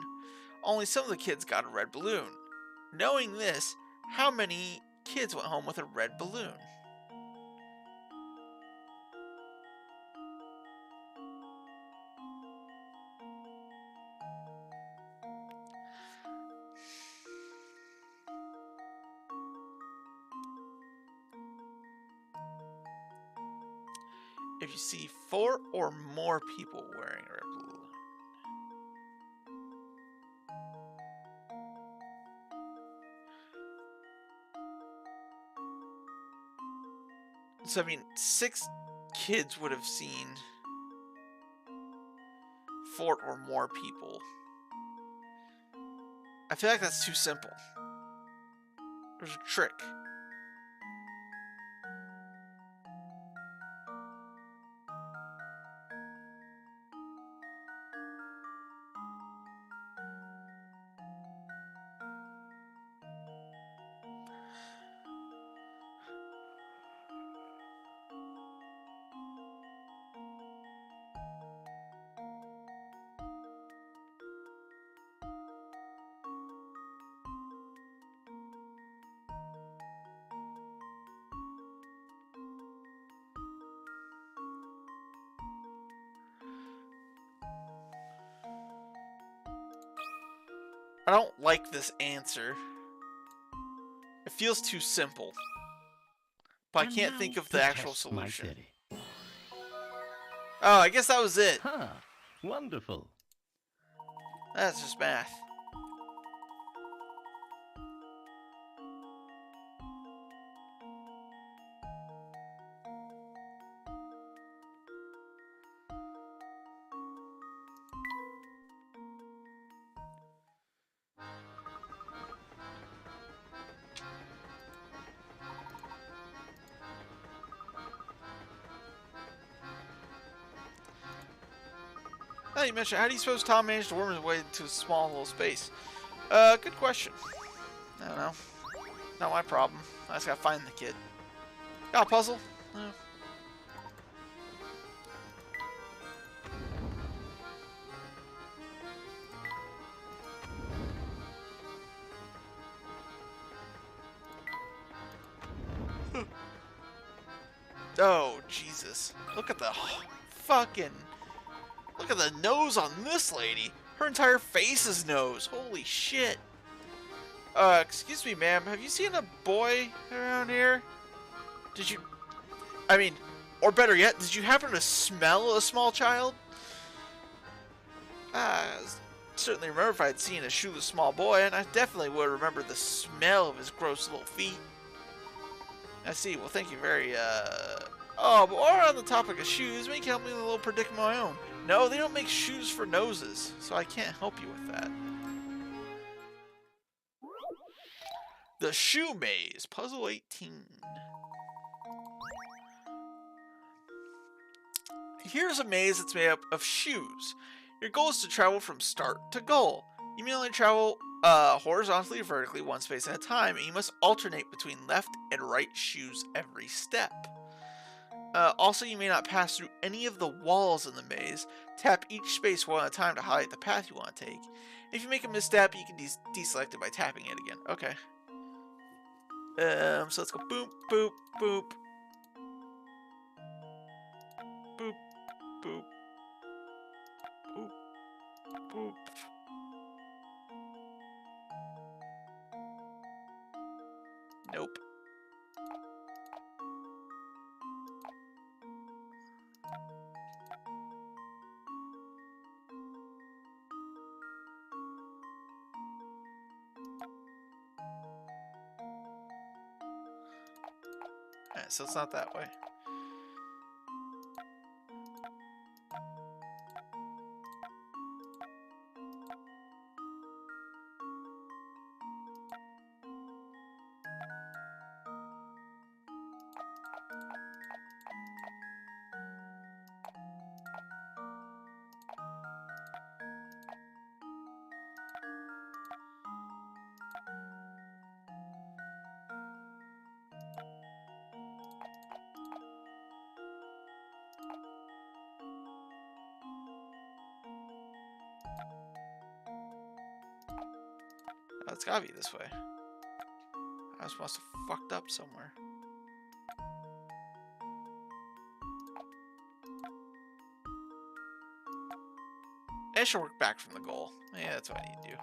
only some of the kids got a red balloon. Knowing this, how many kids went home with a red balloon? If you see 4 or more people wearing a red balloon. So I mean, 6 kids would have seen 4 or more people. I feel like that's too simple. There's a trick. I don't like this answer. It feels too simple. But I can't think of the actual solution. Oh, I guess that was it. Huh. Wonderful. That's just math. Oh, you mentioned, how do you suppose Tom managed to worm his way into a small little space? Good question. I don't know. Not my problem. I just gotta find the kid. Got a puzzle? No. Oh, Jesus. Look at the fucking... Look at the nose on this lady. Her entire face is nose. Holy shit. Excuse me, ma'am. Have you seen a boy around here? Did you... I mean, or better yet, did you happen to smell a small child? I certainly remember if I had seen a shoeless small boy, and I definitely would remember the smell of his gross little feet. I see. Well, thank you very, Oh, but while we're on the topic of shoes, maybe you can help me with a little predicament of my own. No, they don't make shoes for noses, so I can't help you with that. The Shoe Maze, Puzzle 18. Here's a maze that's made up of shoes. Your goal is to travel from start to goal. You may only travel horizontally or vertically, one space at a time, and you must alternate between left and right shoes every step. Also, you may not pass through any of the walls in the maze. Tap each space one at a time to highlight the path you want to take. If you make a misstep, you can deselect it by tapping it again. Okay. So let's go boop, boop, boop. Boop, boop. Boop, boop. Nope. Alright, so it's not that way. Oh, it's gotta be this way. I was must have fucked up somewhere. I should work back from the goal. Yeah, that's what I need to do.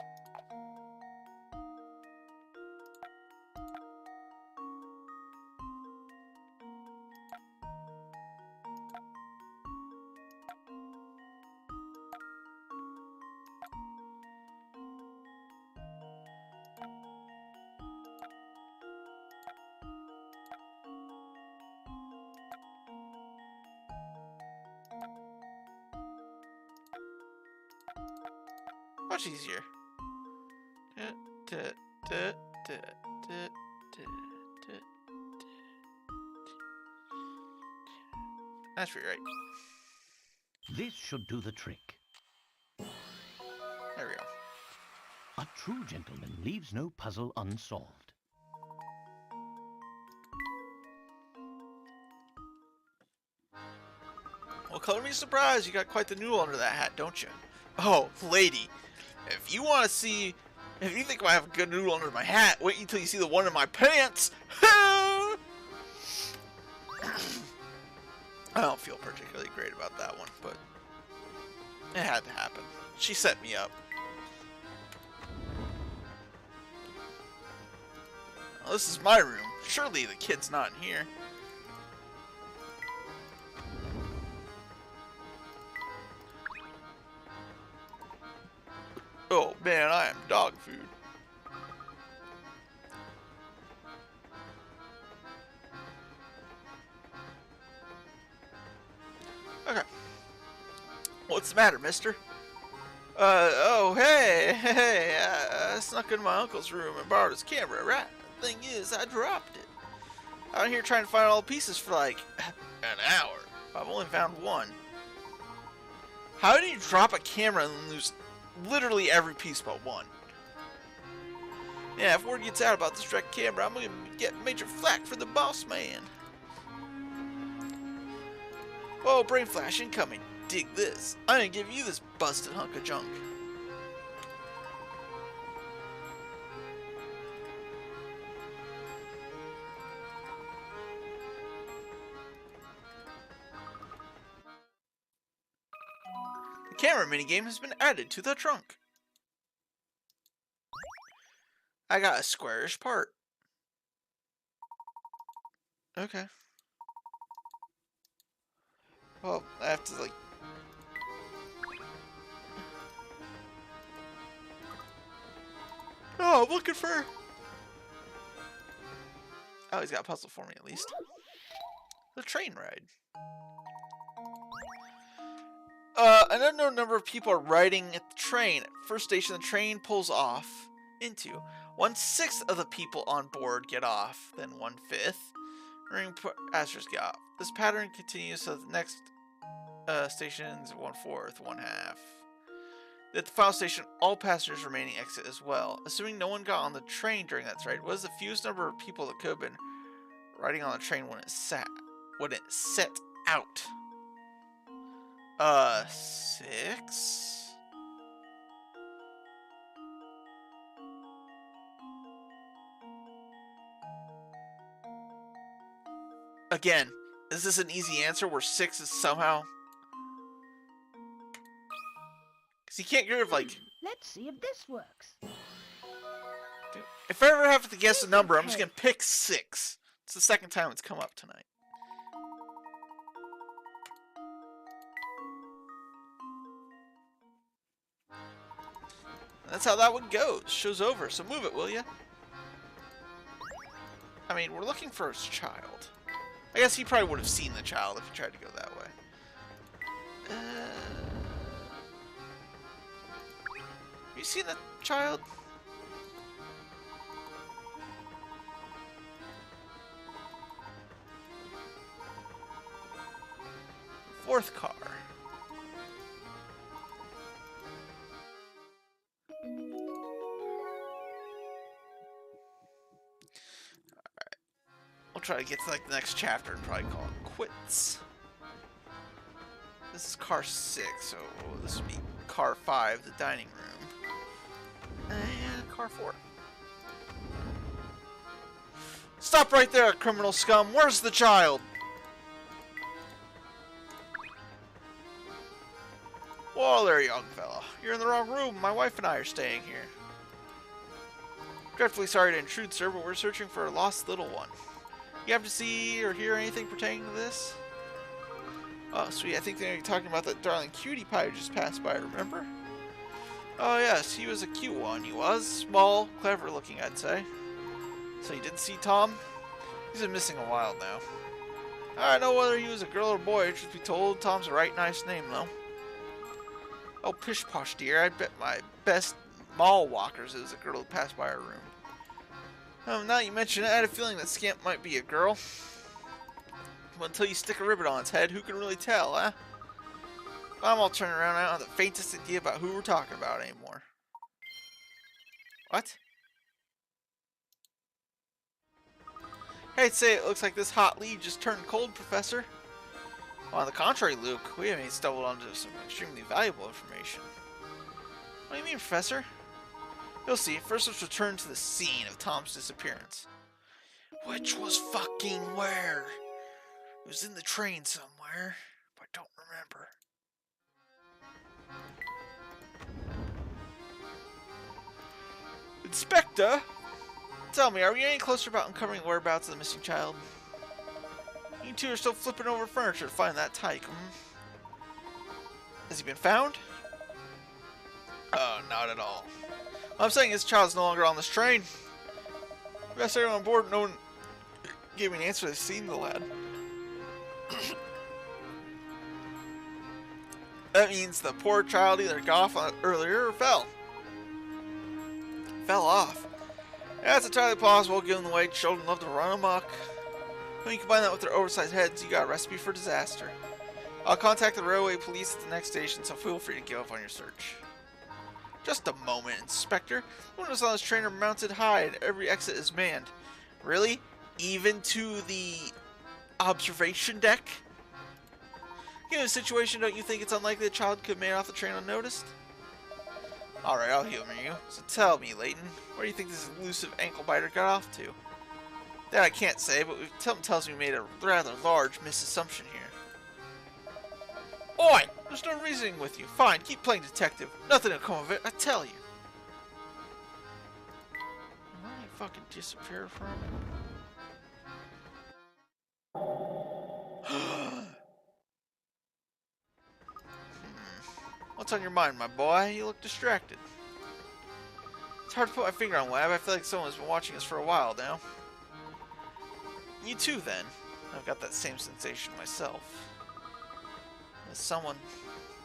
Much easier. That's pretty right. This should do the trick. There we go. A true gentleman leaves no puzzle unsolved. Well, color me surprised. You got quite the noodle under that hat, don't you? Oh, lady. If you want to see... If you think I have a good noodle under my hat, wait until you see the one in my pants. I don't feel particularly great about that one, but... It had to happen. She set me up. Well, this is my room. Surely the kid's not in here. Man, I am dog food. Okay. What's the matter, mister? Oh, hey, I snuck into my uncle's room and borrowed his camera, right? The thing is, I dropped it. I'm here trying to find all the pieces for like an hour. I've only found one. How do you drop a camera and lose literally every piece but one? Yeah, if word gets out about this wrecked camera, I'm gonna get major flack for the boss man. Whoa, brain flash incoming. Dig this. I'm gonna give you this busted hunk of junk. The camera minigame has been added to the trunk. I got a squarish part. Okay. Well, I have to, like... Oh, I'm looking for... Oh, he's got a puzzle for me, at least. The train ride. An unknown number of people are riding at the train. At the first station, the train pulls off into. 1/6 of the people on board get off, then 1/5 remaining passengers get off. This pattern continues so the next stations 1/4, 1/2. At the final station, all passengers remaining exit as well. Assuming no one got on the train during that ride, what is the fewest number of people that could have been riding on the train when it set out? 6? Again, is this an easy answer where 6 is somehow... Because you can't get rid of, like... Let's see if this works. Dude, if I ever have to guess a number, I'm just going to pick 6. It's the second time it's come up tonight. That's how that one goes. Show's over, so move it, will ya? I mean, we're looking for his child. I guess he probably would have seen the child if he tried to go that way. Have you seen the child? Fourth car. Try to get to like the next chapter and probably call it quits. This is car 6, so this would be car 5, the dining room, and car 4. Stop right there, criminal scum! Where's the child? Whoa there, young fella. You're in the wrong room. My wife and I are staying here. Dreadfully sorry to intrude, sir, but we're searching for a lost little one. You have to see or hear anything pertaining to this? Oh, sweet. I think they're talking about that darling cutie pie who just passed by, remember? Oh, yes. He was a cute one. He was. Small, clever looking, I'd say. So you didn't see Tom? He's been missing a while now. I don't know whether he was a girl or boy, truth be told. Tom's a right nice name, though. Oh, pish posh, dear. I bet my best mall walkers is a girl who passed by our room. Now that you mention it, I had a feeling that scamp might be a girl. But until you stick a ribbon on its head, who can really tell, huh? I'm all turning around. I don't have the faintest idea about who we're talking about anymore. What? I'd say it looks like this hot lead just turned cold, Professor. Well, on the contrary, Luke, we haven't stumbled onto some extremely valuable information. What do you mean, Professor? You'll see. First, let's return to the scene of Tom's disappearance. Which was fucking where? It was in the train somewhere, but I don't remember. Inspector! Tell me, are we any closer about uncovering the whereabouts of the missing child? You two are still flipping over furniture to find that tyke, hmm? Has he been found? Not at all. What I'm saying is, child's no longer on this train. We got everyone on board. No one gave me an answer. They've seen the lad. That means the poor child either got off earlier or fell. Fell off. That's entirely possible, given the way children love to run amok. When you combine that with their oversized heads, you got a recipe for disaster. I'll contact the railway police at the next station, so feel free to give up on your search. Just a moment, Inspector. The windows on this train are mounted high, and every exit is manned. Really? Even to the observation deck? Given the situation, don't you think it's unlikely a child could have made it off the train unnoticed? Alright, I'll humor you. So tell me, Layton, where do you think this elusive ankle biter got off to? That I can't say, but something tells me we made a rather large misassumption here. Oi! There's no reasoning with you. Fine, keep playing detective. Nothing will come of it, I tell you. Where did I fucking disappear from? What's on your mind, my boy? You look distracted. It's hard to put my finger on Wab. I feel like someone's been watching us for a while now. You too, then. I've got that same sensation myself. Is someone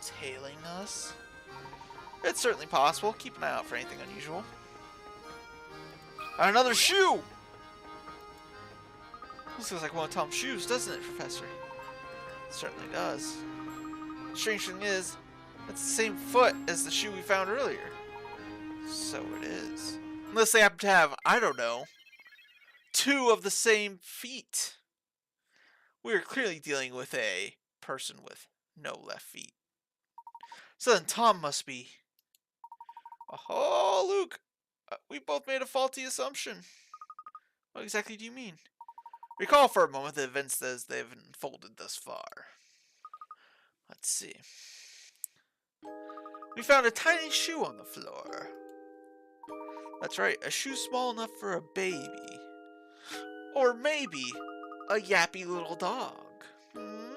tailing us? It's certainly possible. Keep an eye out for anything unusual. Another shoe! This looks like one of Tom's shoes, doesn't it, Professor? It certainly does. The strange thing is, it's the same foot as the shoe we found earlier. So it is. Unless they happen to have, I don't know, two of the same feet. We are clearly dealing with a person with no left feet. So then Tom must be... Oh, Luke! We both made a faulty assumption. What exactly do you mean? Recall for a moment the events as they've unfolded thus far. Let's see. We found a tiny shoe on the floor. That's right, a shoe small enough for a baby. Or maybe a yappy little dog. And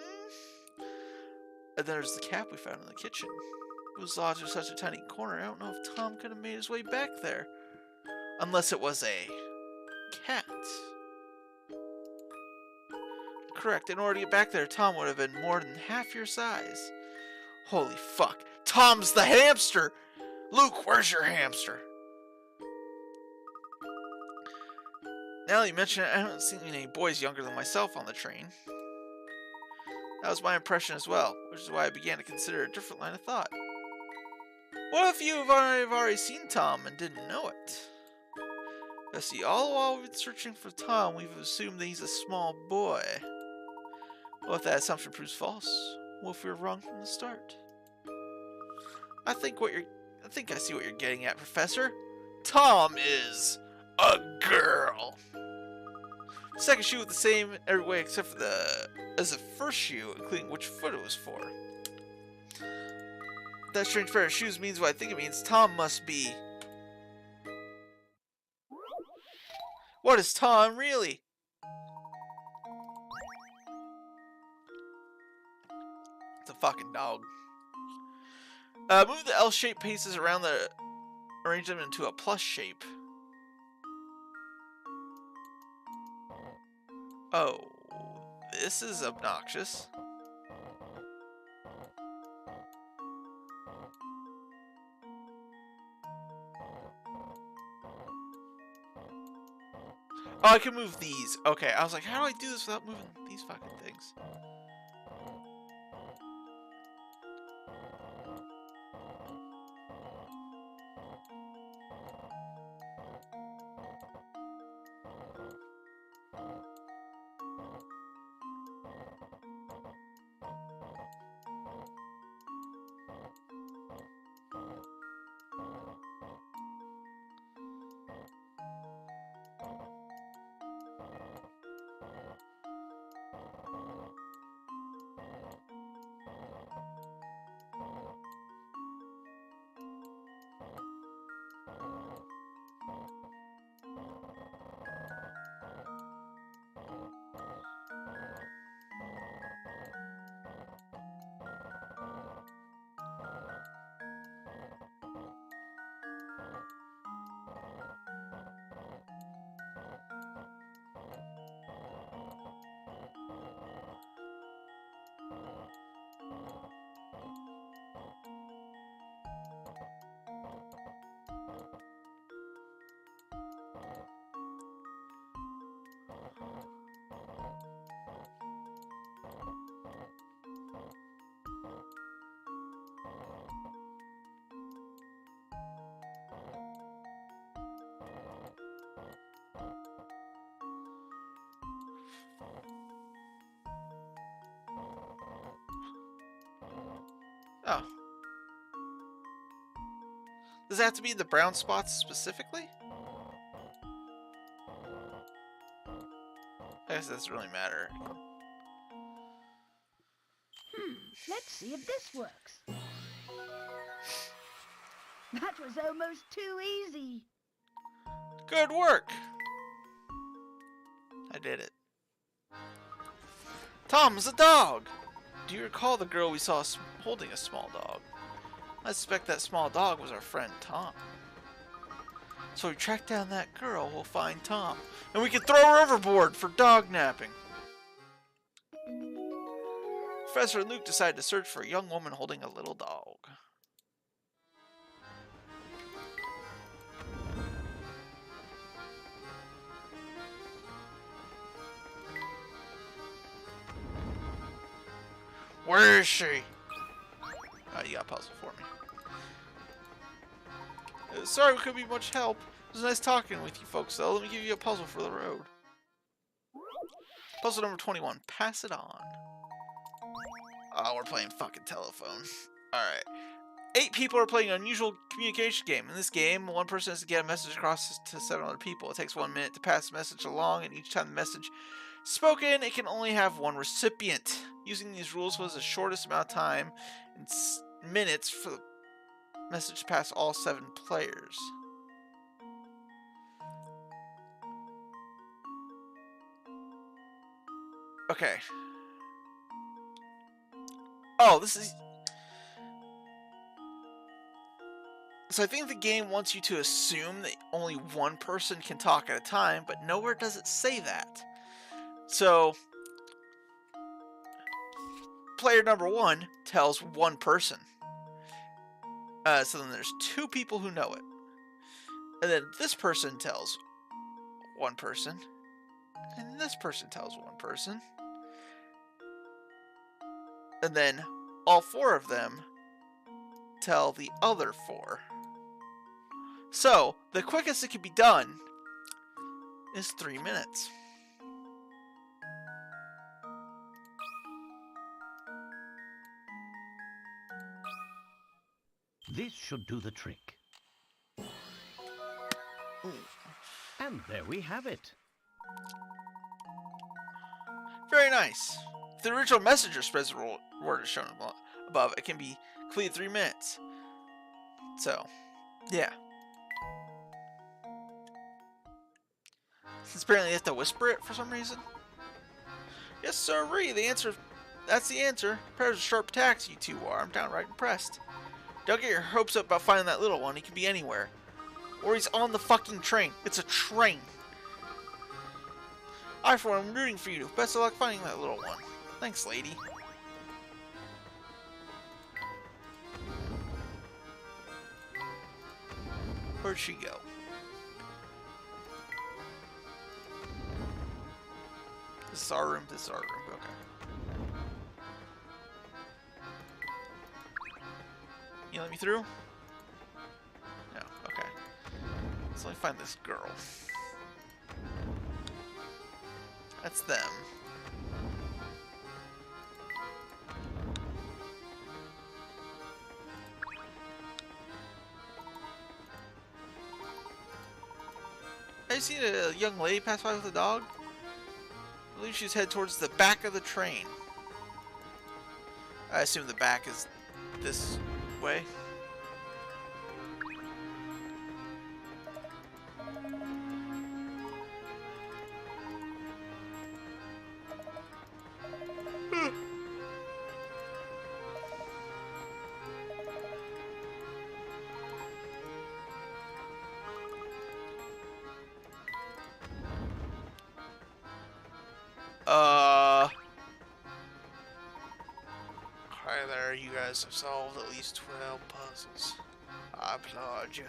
there's the cap we found in the kitchen. It was lodged in such a tiny corner, I don't know if Tom could have made his way back there. Unless it was a cat. Correct, in order to get back there, Tom would have been more than half your size. Holy fuck. Tom's the hamster! Luke, where's your hamster? Now that you mention it, I haven't seen any boys younger than myself on the train. That was my impression as well, which is why I began to consider a different line of thought. What if you have already seen Tom and didn't know it? You see, all the while we've been searching for Tom, we've assumed that he's a small boy. What if that assumption proves false? What if we were wrong from the start? I think I see what you're getting at, Professor. Tom is a girl. Second shoe with the same every way except for as the first shoe, including which foot it was for. That strange pair of shoes means what I think it means. Tom must be... What is Tom, really? It's a fucking dog. Move the L-shaped pieces around arrange them into a plus shape. Oh, this is obnoxious. Oh, I can move these. Okay, I was like, how do I do this without moving these fucking things? Oh. Does it have to be the brown spots specifically? I guess it doesn't really matter. Let's see if this works. That was almost too easy. Good work! I did it. Tom is a dog! Do you recall the girl we saw holding a small dog? I suspect that small dog was our friend Tom. So we track down that girl, we'll find Tom. And we can throw her overboard for dog napping. Professor and Luke decided to search for a young woman holding a little dog. Where is she? You got a puzzle for me. Sorry we couldn't be much help. It was nice talking with you folks, though. Let me give you a puzzle for the road. Puzzle number 21. Pass it on. Oh, we're playing fucking telephone. Alright. 8 people are playing an unusual communication game. In this game, one person has to get a message across to 7 other people. It takes 1 minute to pass the message along, and each time the message is spoken, it can only have 1 recipient. Using these rules was the shortest amount of time in minutes for the message to pass all 7 players. Okay. Oh, this is... So I think the game wants you to assume that only 1 person can talk at a time, but nowhere does it say that. So, player number 1 tells 1 person. So then there's 2 people who know it. And then this person tells 1 person. And this person tells 1 person. And then all 4 of them tell the other 4. So, the quickest it can be done is 3 minutes. This should do the trick. And there we have it. Very nice. If the original messenger spreads the word as shown above, it can be completed 3 minutes. So, yeah. Since apparently you have to whisper it for some reason. Yes, sirree. That's the answer. Pairs of sharp attacks, you 2 are. I'm downright impressed. Don't get your hopes up about finding that little one. He can be anywhere. Or he's on the fucking train. It's a train. I, for one, am rooting for you. Best of luck finding that little one. Thanks, lady. Where'd she go? This is our room. This is our room. Okay. You let me through? No. Okay. So let me find this girl. That's them. Have you seen a young lady pass by with a dog? I believe she's headed towards the back of the train. I assume the back is this way. Hi there, you guys have solved at least 12 puzzles. I applaud you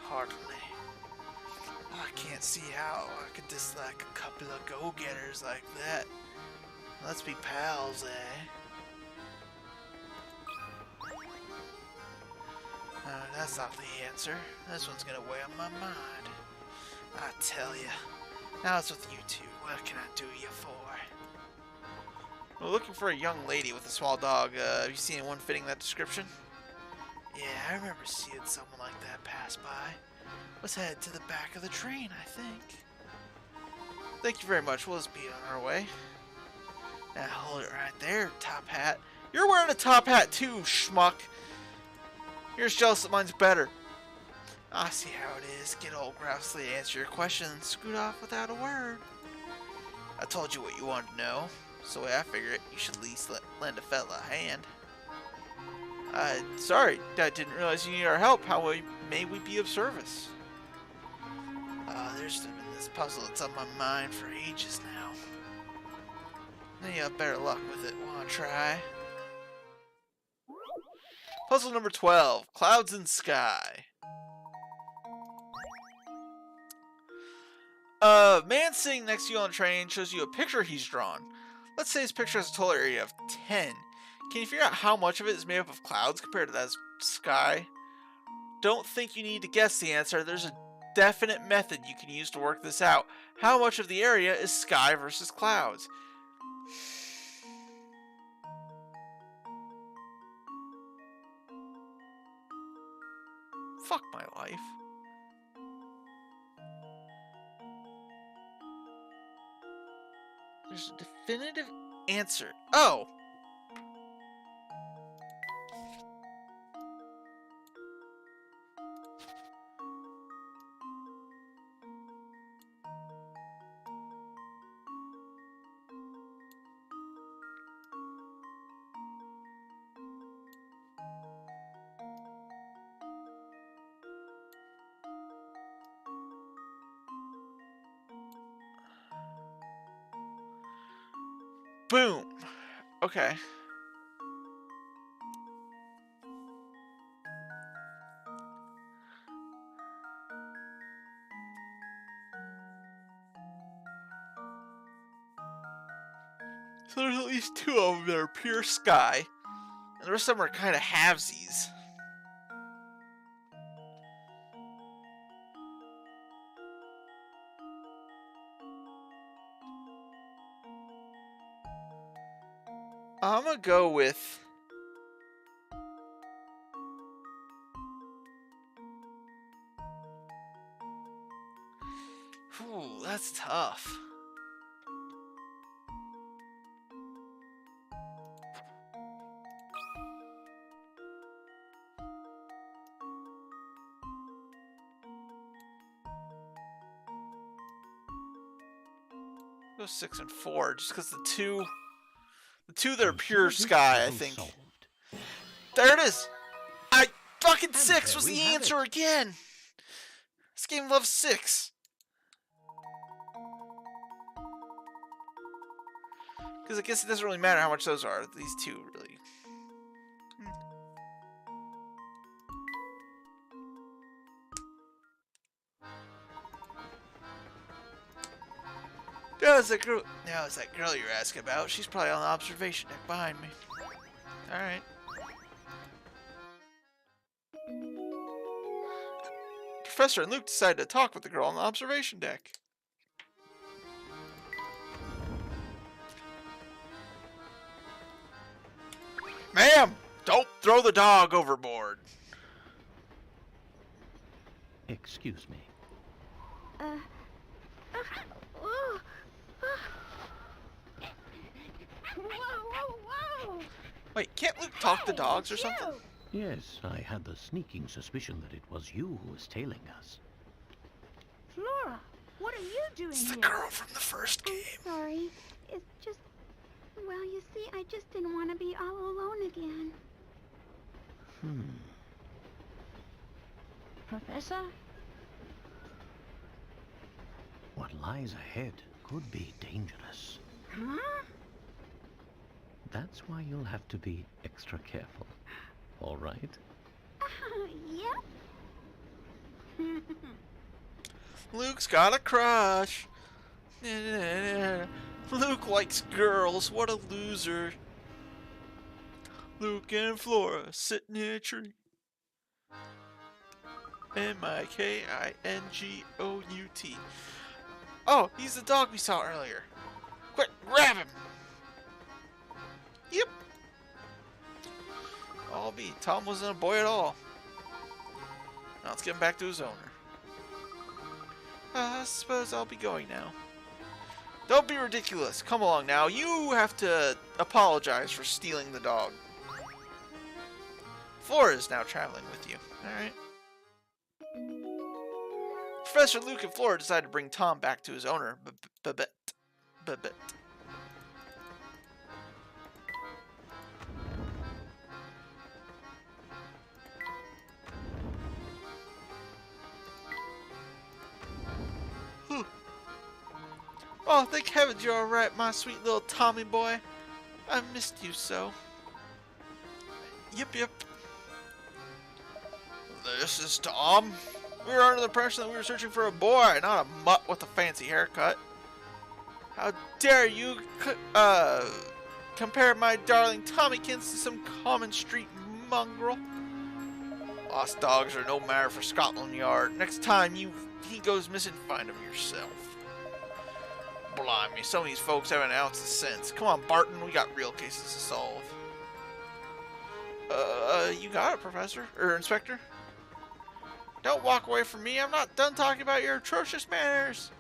heartily. I can't see how I could dislike a couple of go-getters like that. Let's be pals, eh? That's not the answer. This one's gonna weigh on my mind. I tell ya. Now it's with you two. What can I do you for? We're looking for a young lady with a small dog. Have you seen one fitting that description? Yeah, I remember seeing someone like that pass by. Was headed to the back of the train, I think. Thank you very much. We'll just be on our way. Now hold it right there, top hat. You're wearing a top hat too, schmuck. You're just jealous that mine's better. I see how it is. Get old grousely to answer your question and scoot off without a word. I told you what you wanted to know, so the way I figure it, you should at least lend a fella a hand. Sorry, I didn't realize you needed our help. How may we be of service? There's been this puzzle that's on my mind for ages now. You have better luck with it. Wanna try? Puzzle number 12. Clouds and Sky. Man sitting next to you on the train shows you a picture he's drawn. Let's say his picture has a total area of 10. Can you figure out how much of it is made up of clouds compared to that sky? Don't think you need to guess the answer. There's a definite method you can use to work this out. How much of the area is sky versus clouds? Fuck my life. There's a definitive answer. Oh! Boom. Okay. So there's at least 2 of them that are pure sky, and the rest of them are kind of halvesies. I'm gonna go with ooh, that's tough. Go 6 and 4, just because the two that are pure sky, I think. Solved. There it is! Fucking And 6 there was we the have answer it. again! This game loves 6. Because I guess it doesn't really matter how much those are. These 2 really. Now is that girl you're asking about? She's probably on the observation deck behind me. Alright. Professor and Luke decided to talk with the girl on the observation deck. Ma'am! Don't throw the dog overboard! Excuse me. Whoa! Wait, can't Luke talk to dogs or something? Yes, I had the sneaking suspicion that it was you who was tailing us. Flora, what are you doing It's the here? girl from the first game. Sorry. It's just... Well, you see, I just didn't want to be all alone again. Professor? What lies ahead could be dangerous. Huh? That's why you'll have to be extra careful. All right? Yep. Luke's got a crush. Luke likes girls. What a loser. Luke and Flora sitting in a tree. M-I-K-I-N-G-O-U-T. Oh, he's the dog we saw earlier. Quick, grab him! be. Tom wasn't a boy at all. Now let's get him back to his owner. I suppose I'll be going now. Don't be ridiculous. Come along now. You have to apologize for stealing the dog. Flora is now traveling with you. Alright. Professor Luke and Flora decide to bring Tom back to his owner, Babette. Oh, thank heavens you're alright, my sweet little Tommy boy. I missed you so. Yep. This is Tom. We were under the impression that we were searching for a boy, not a mutt with a fancy haircut. How dare you compare my darling Tommykins to some common street mongrel? Lost dogs are no matter for Scotland Yard. Next time he goes missing, find him yourself. Blimey, some of these folks have an ounce of sense. Come on, Barton, we got real cases to solve. You got it, Professor. Inspector. Don't walk away from me. I'm not done talking about your atrocious manners.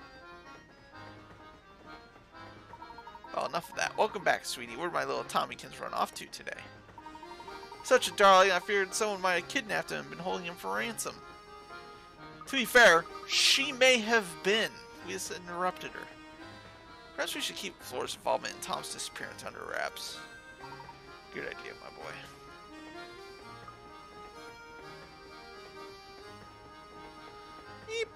Well, enough of that. Welcome back, sweetie. Where'd my little Tommykins run off to today? Such a darling, I feared someone might have kidnapped him and been holding him for ransom. To be fair, she may have been. We just interrupted her. Perhaps we should keep Flora's involvement in Tom's disappearance under wraps. Good idea, my boy. Eep.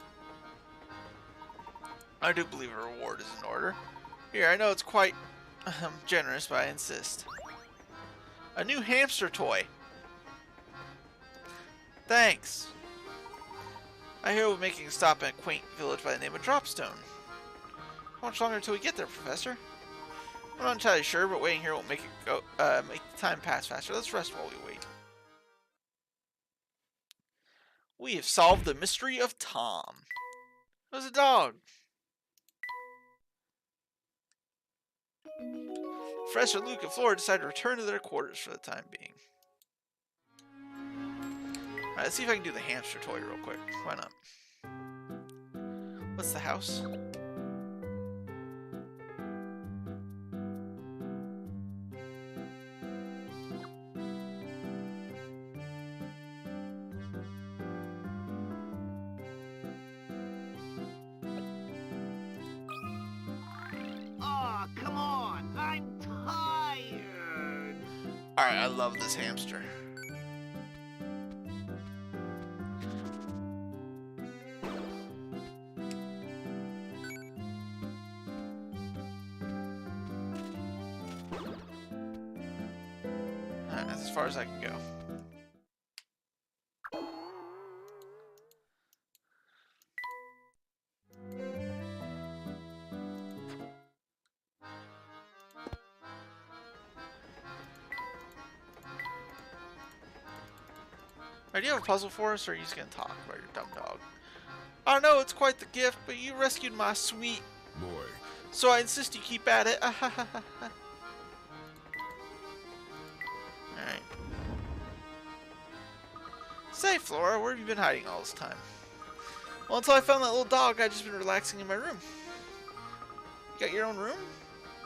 I do believe a reward is in order. Here, I know it's quite generous, but I insist. A new hamster toy. Thanks. I hear we're making a stop in a quaint village by the name of Dropstone. How much longer until we get there, Professor? I'm not entirely sure, but waiting here won't make the time pass faster. Let's rest while we wait. We have solved the mystery of Tom. It was a dog. Professor Luke and Flora decide to return to their quarters for the time being. Alright, let's see if I can do the hamster toy real quick. Why not? What's the house? Come on, I'm tired. Alright, I love this hamster. Alright, that's as far as I can go. Do you have a puzzle for us, or are you just gonna talk about your dumb dog? I know it's quite the gift, but you rescued my sweet boy, so I insist you keep at it. Alright. Say, Flora, where have you been hiding all this time? Well, until I found that little dog, I've just been relaxing in my room. You got your own room?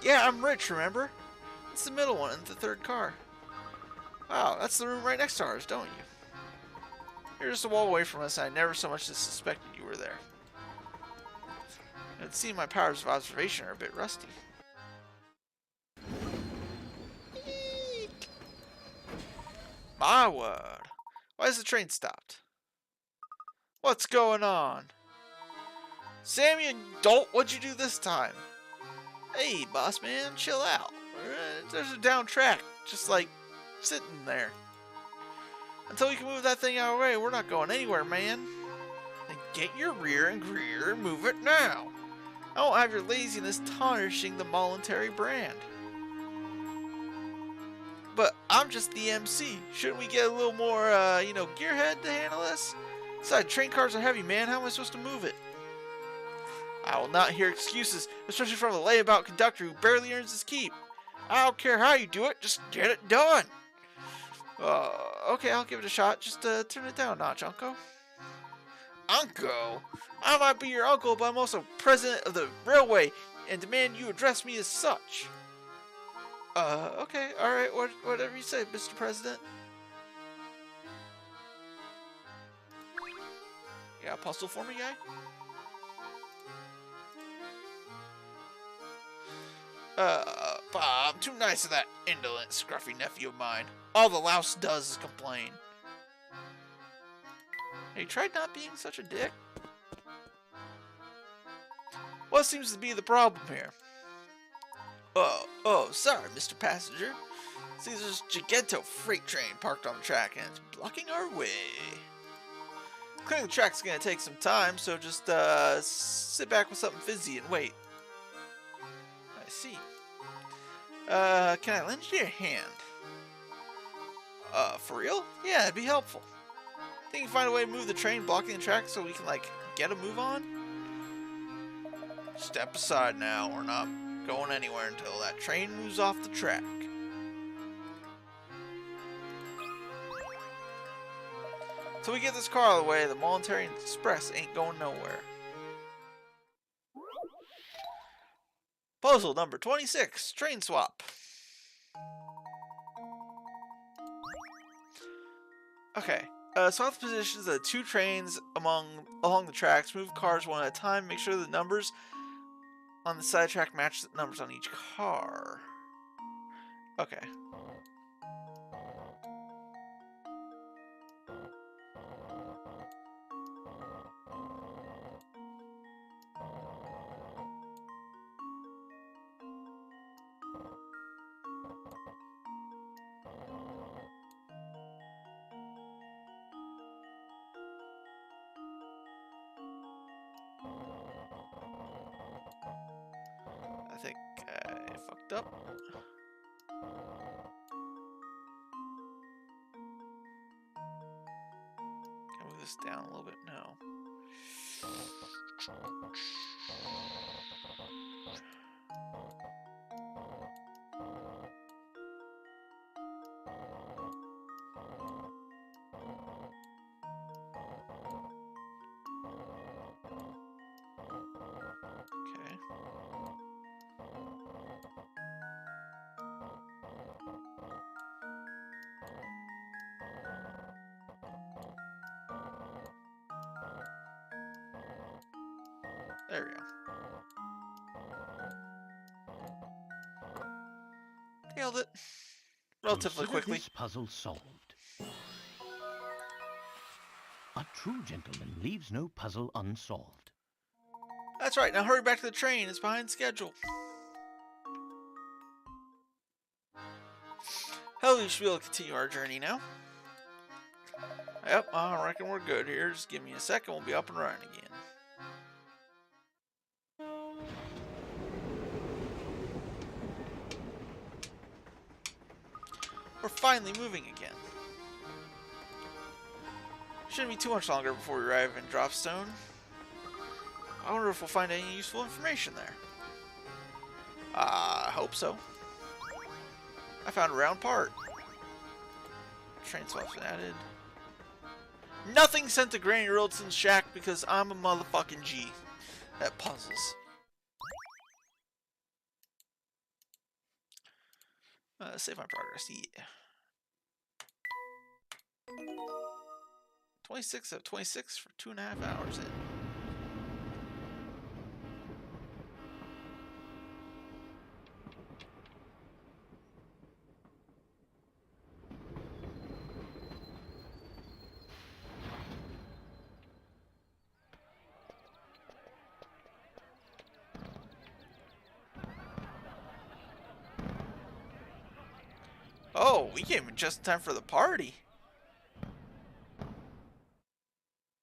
Yeah, I'm rich, remember? It's the middle one in the third car. Wow, that's the room right next to ours, don't you? You're just a wall away from us, and I never so much as suspected you were there. It would seem my powers of observation are a bit rusty. Eek. My word. Why is the train stopped? What's going on? Sam, you dolt, what'd you do this time? Hey, boss man, chill out. There's a down track, just like sitting there. Until we can move that thing out of the way, we're not going anywhere, man. Then get your rear and greer and move it now. I won't have your laziness tarnishing the voluntary brand. But I'm just the MC. Shouldn't we get a little more, gearhead to handle this? Besides, train cars are heavy, man. How am I supposed to move it? I will not hear excuses, especially from a layabout conductor who barely earns his keep. I don't care how you do it, just get it done. Okay, I'll give it a shot. Just turn it down a notch, Uncle. Uncle? I might be your uncle, but I'm also president of the railway and demand you address me as such. Okay, alright, whatever you say, Mr. President. You got a puzzle for me, guy? But I'm too nice to that indolent, scruffy nephew of mine. All the louse does is complain. Have you tried not being such a dick? What seems to be the problem here? Oh, sorry, Mr. Passenger. See, there's a Gigento freight train parked on the track and it's blocking our way. Clearing the track's gonna take some time, so just sit back with something fizzy and wait. I see. Can I lend you a hand? For real? Yeah, it'd be helpful. Think you can find a way to move the train blocking the track so we can, like, get a move on? Step aside now, we're not going anywhere until that train moves off the track. Till we get this car out of the way, the Voluntary Express ain't going nowhere. Puzzle number 26, train swap. Okay, swap the positions of the two trains along the tracks, move cars one at a time, make sure the numbers on the side track match the numbers on each car. Okay. I think I fucked up. Can I move this down a little bit? No. Okay. There we go. Nailed it. Relatively Consider quickly. this puzzle solved. A true gentleman leaves no puzzle unsolved. That's right, now hurry back to the train. It's behind schedule. Hell, we should be able to continue our journey now. Yep, I reckon we're good here. Just give me a second, we'll be up and running again. We're finally moving again. Shouldn't be too much longer before we arrive in Dropstone. I wonder if we'll find any useful information there. I hope so. I found a round part. Train swap's been added. Nothing sent to Granny Rollson's shack because I'm a motherfucking G at puzzles. Save my progress. Yeah. 26 of 26 for 2.5 hours in. Oh, we came in just in time for the party.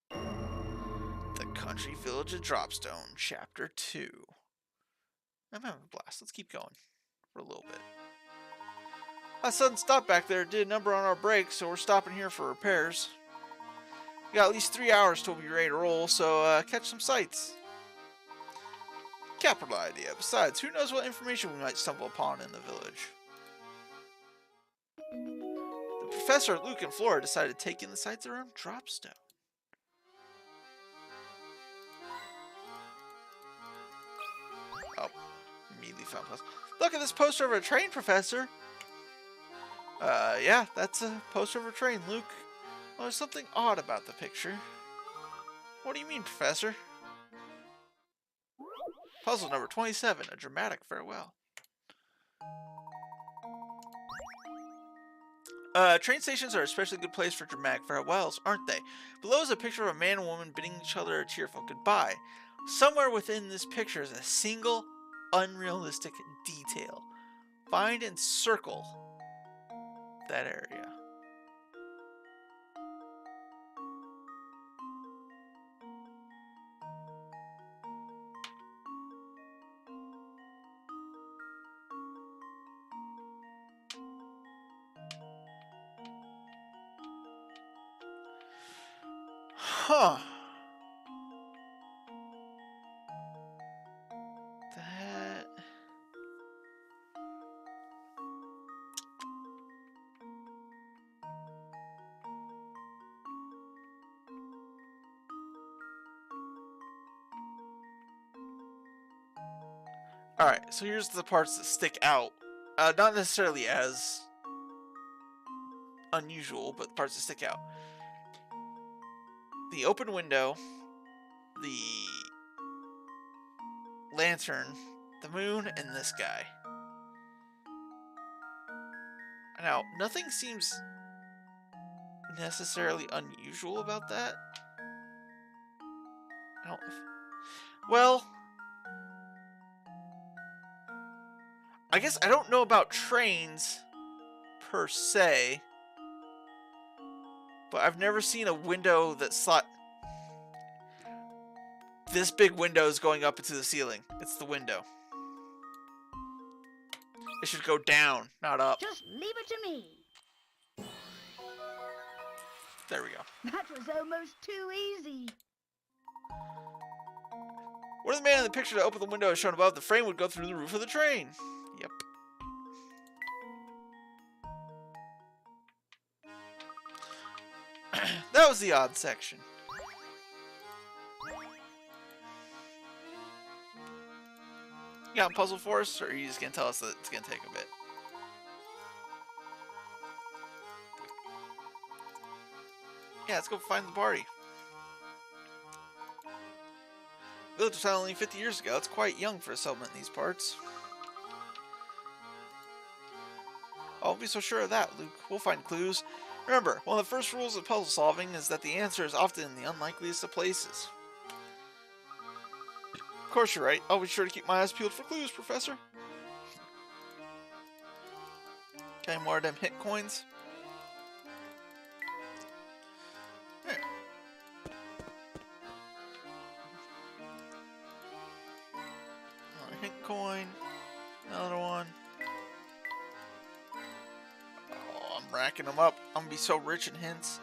The Country Village of Dropstone, Chapter 2. I'm having a blast. Let's keep going for a little bit. A sudden stop back there did a number on our brakes, so we're stopping here for repairs. We got at least 3 hours till we ready to roll, so catch some sights. Capital idea. Besides, who knows what information we might stumble upon in the village. The Professor, Luke, and Flora decided to take in the sights around Dropstone. Oh, immediately found plus. Look at this poster of a train, Professor. Yeah, that's a poster of a train, Luke. Well, there's something odd about the picture. What do you mean, Professor? Puzzle number 27, a dramatic farewell. Train stations are an especially good place for dramatic farewells, aren't they? Below is a picture of a man and woman bidding each other a tearful goodbye. Somewhere within this picture is a single, unrealistic detail. Find and circle that area. Huh. That... Alright, so here's the parts that stick out. Not necessarily as unusual, but the parts that stick out. The open window, the lantern, the moon, and this guy. Now, nothing seems necessarily unusual about that. Well, I guess I don't know about trains per se, but I've never seen a window that this big window is going up into the ceiling. It's the window. It should go down, not up. Just leave it to me. There we go. That was almost too easy. Were the man in the picture to open the window as shown above, the frame would go through the roof of the train. Yep. That was the odd section. You got a puzzle for us, or are you just going to tell us that it's going to take a bit? Yeah, let's go find the party. The village was founded only 50 years ago. It's quite young for a settlement in these parts. I won't be so sure of that, Luke. We'll find clues. Remember, one of the first rules of puzzle solving is that the answer is often in the unlikeliest of places. Of course you're right. I'll be sure to keep my eyes peeled for clues, Professor. Got any more of them hit coins? There. Another hit coin. Another one. Oh, I'm racking them up. I'm gonna be so rich in hints.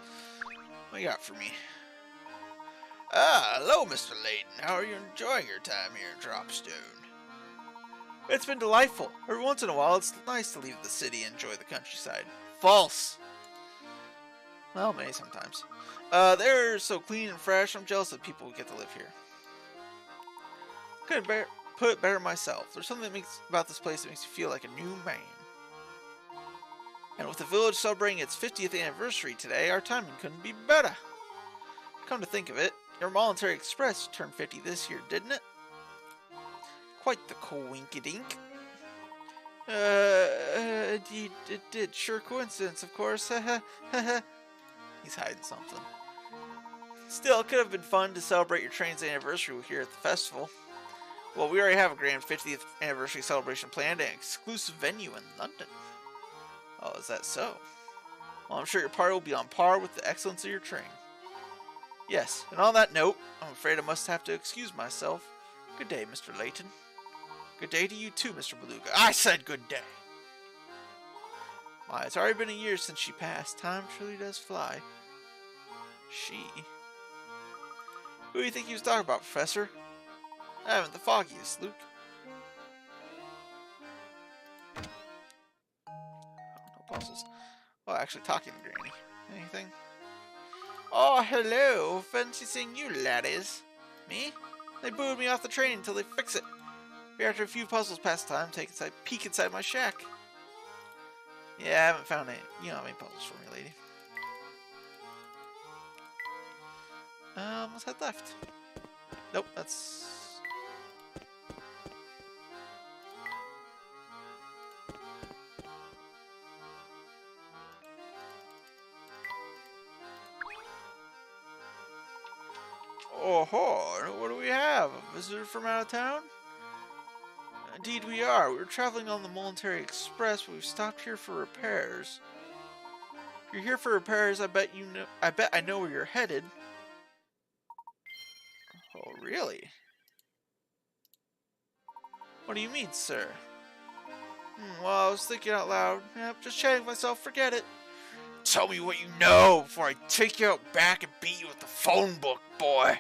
What you got for me? Ah, hello, Mr. Layton. How are you enjoying your time here in Dropstone? It's been delightful. Every once in a while, it's nice to leave the city and enjoy the countryside. False. Well, maybe sometimes. They're so clean and fresh. I'm jealous of people who get to live here. Couldn't put it better myself. There's something about this place that makes you feel like a new man. And with the village celebrating its 50th anniversary today, our timing couldn't be better. Come to think of it, your Voluntary Express turned 50 this year, didn't it? Quite the coinkydink. It did. Sure coincidence, of course. He's hiding something. Still, it could have been fun to celebrate your train's anniversary here at the festival. Well, we already have a grand 50th anniversary celebration planned at an exclusive venue in London. Oh, is that so? Well, I'm sure your party will be on par with the excellence of your train. Yes, and on that note, I'm afraid I must have to excuse myself. Good day, Mr. Layton. Good day to you too, Mr. Beluga. I said good day! Why, it's already been a year since she passed. Time truly does fly. She? Who do you think he was talking about, Professor? I haven't the foggiest, Luke. Oh, no puzzles. Oh, actually talking to Granny. Anything? Oh, hello. Fancy seeing you, laddies. Me? They booed me off the train until they fix it. After a few puzzles past time, take a peek inside my shack. Yeah, I haven't found any. You don't have any puzzles for me, lady. Let's head left. Nope, that's... Oh, what do we have? A visitor from out of town? Indeed we are. We were traveling on the Military Express, but we've stopped here for repairs. If you're here for repairs, I bet I know where you're headed. Oh, really? What do you mean, sir? Well, I was thinking out loud. Yep, just chatting with myself, forget it. Tell me what you know before I take you out back and beat you with the phone book, boy.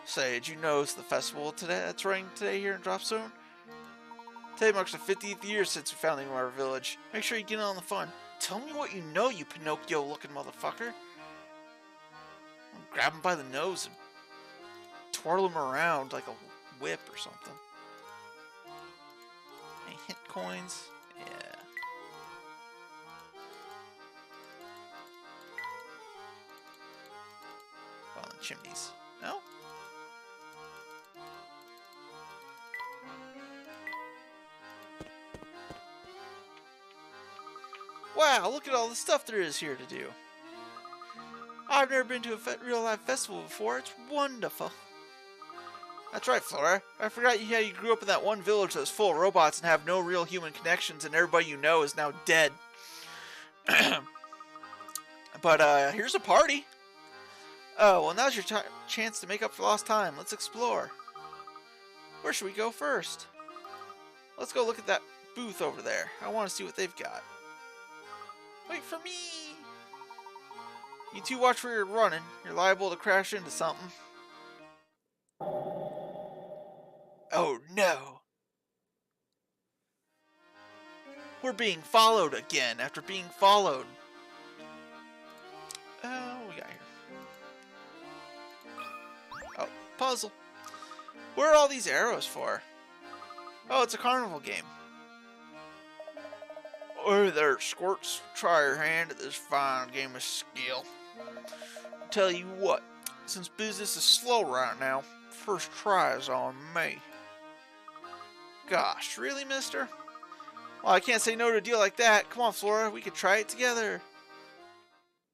Say, did you know it's the festival that's running today here in Dropzone? Today marks the 50th year since we found the our village. Make sure you get in on the fun. Tell me what you know, you Pinocchio-looking motherfucker. I'll grab him by the nose and twirl him around like a whip or something. Any hint coins? Yeah. On the chimneys. No? Wow, look at all the stuff there is here to do. I've never been to a real-life festival before. It's wonderful. That's right, Flora. I forgot how you grew up in that one village that's full of robots and have no real human connections, and everybody you know is now dead. But, here's a party. Oh, well, now's your chance to make up for lost time. Let's explore. Where should we go first? Let's go look at that booth over there. I want to see what they've got. Wait for me! You two watch where you're running. You're liable to crash into something. Oh no! We're being followed again after being followed. What we got here? Oh, puzzle. What are all these arrows for? Oh, it's a carnival game. Oh there, Squirts. Try your hand at this fine game of skill. Tell you what, since business is slow right now, first try is on me. Gosh, really, mister? Well, I can't say no to a deal like that. Come on, Flora, we could try it together.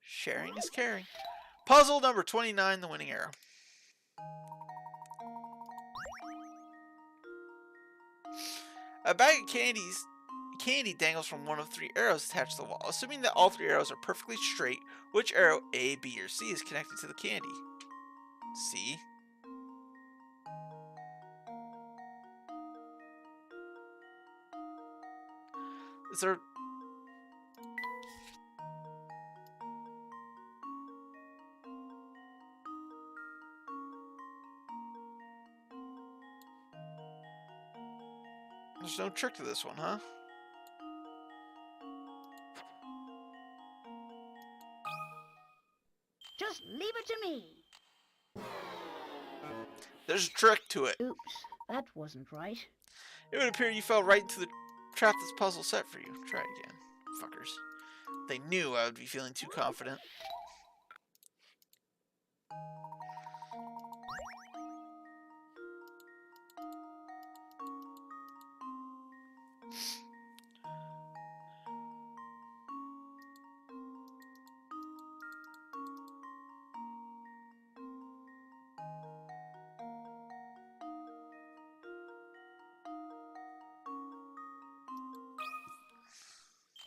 Sharing is caring. Puzzle number 29, the winning arrow. A bag of candy dangles from one of 3 arrows attached to the wall. Assuming that all 3 arrows are perfectly straight, which arrow A, B, or C is connected to the candy? C. Is there... There's no trick to this one, huh? Just leave it to me. There's a trick to it. Oops, that wasn't right. It would appear you fell right into the trap this puzzle set for you. Try again. Fuckers. They knew I would be feeling too confident.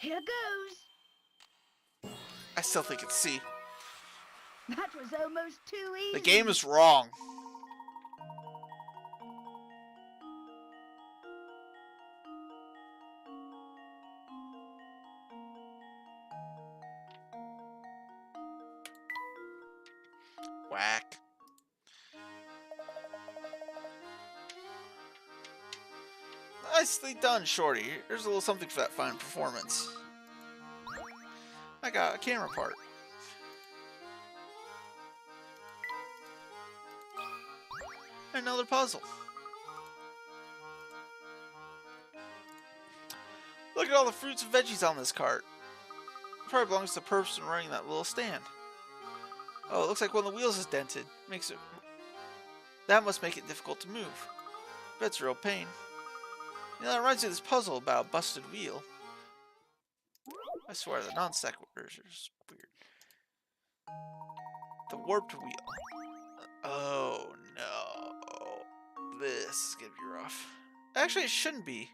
Here goes. I still think it's C. That was almost too easy. The game is wrong. Whack. Nicely done, Shorty. Here's a little something for that fine performance. I got a camera part. Another puzzle. Look at all the fruits and veggies on this cart. It probably belongs to the person running that little stand. Oh, it looks like one of the wheels is dented. That must make it difficult to move. That's a real pain. You know, that reminds me of this puzzle about a busted wheel. I swear, the non sequiturs are just weird. The warped wheel. Oh no. This is gonna be rough. Actually, it shouldn't be.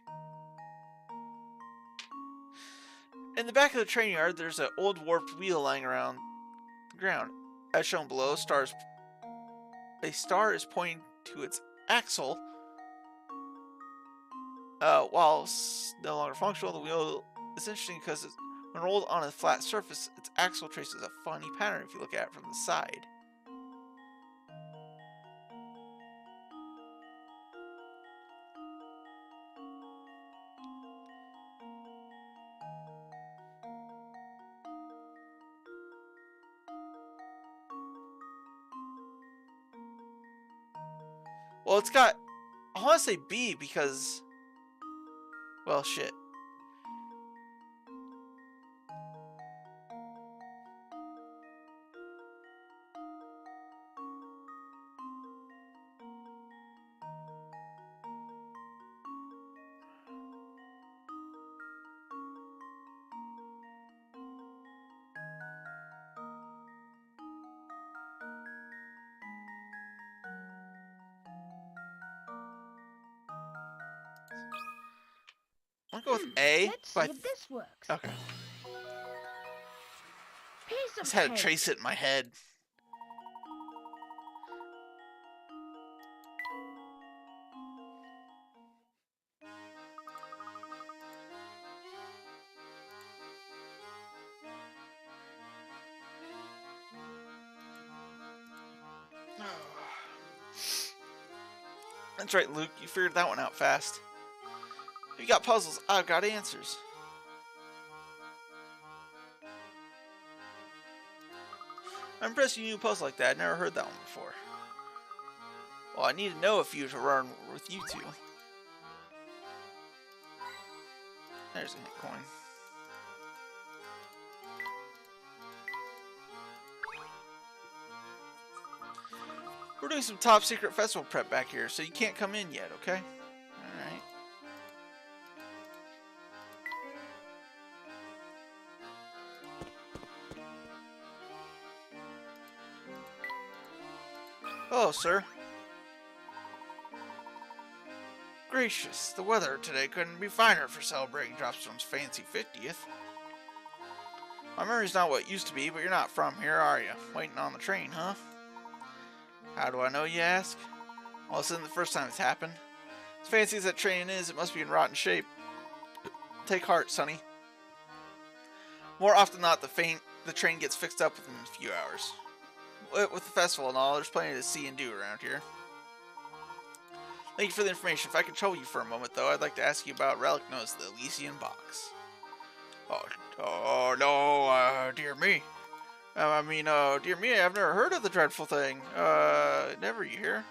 In the back of the train yard, there's an old warped wheel lying around the ground. As shown below, a star is pointing to its axle. While no longer functional, the wheel is interesting because when rolled on a flat surface, its axle traces a funny pattern if you look at it from the side. Well, it's got... I want to say B because... Well, shit. I'm gonna go with A. Let's see if this works. Okay. Piece of Just had to cake. trace it in my head. That's right, Luke. You figured that one out fast. You got puzzles. I've got answers. I'm impressed you knew a puzzle like that. I'd never heard that one before. Well, I need to know a few to run with you two. There's a hit coin. We're doing some top secret festival prep back here, so you can't come in yet, okay? Alright. Hello, sir. Gracious, the weather today couldn't be finer for celebrating Dropstone's fancy 50th. My memory's not what it used to be, but you're not from here, are you? Waiting on the train, huh? How do I know, you ask? Well, this isn't the first time it's happened. As fancy as that train is, it must be in rotten shape. Take heart, sonny. More often than not, the train gets fixed up within a few hours. With the festival and all, there's plenty to see and do around here. Thank you for the information. If I could trouble you for a moment, though, I'd like to ask you about a relic known as the Elysian Box. Oh no, dear me. Dear me, I've never heard of the dreadful thing. Never, you hear?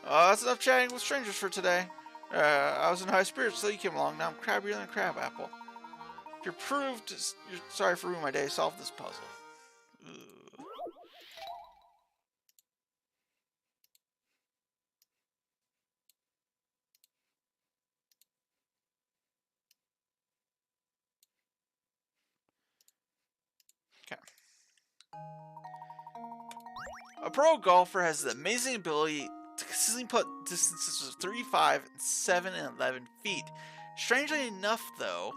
That's enough chatting with strangers for today. I was in high spirits till you came along. Now I'm crabbier than a crab apple. If you're sorry for ruining my day. Solve this puzzle. Ooh. Okay. A pro golfer has the amazing ability to consistently put distances of 3, 5, 7, and 11 feet. Strangely enough, though,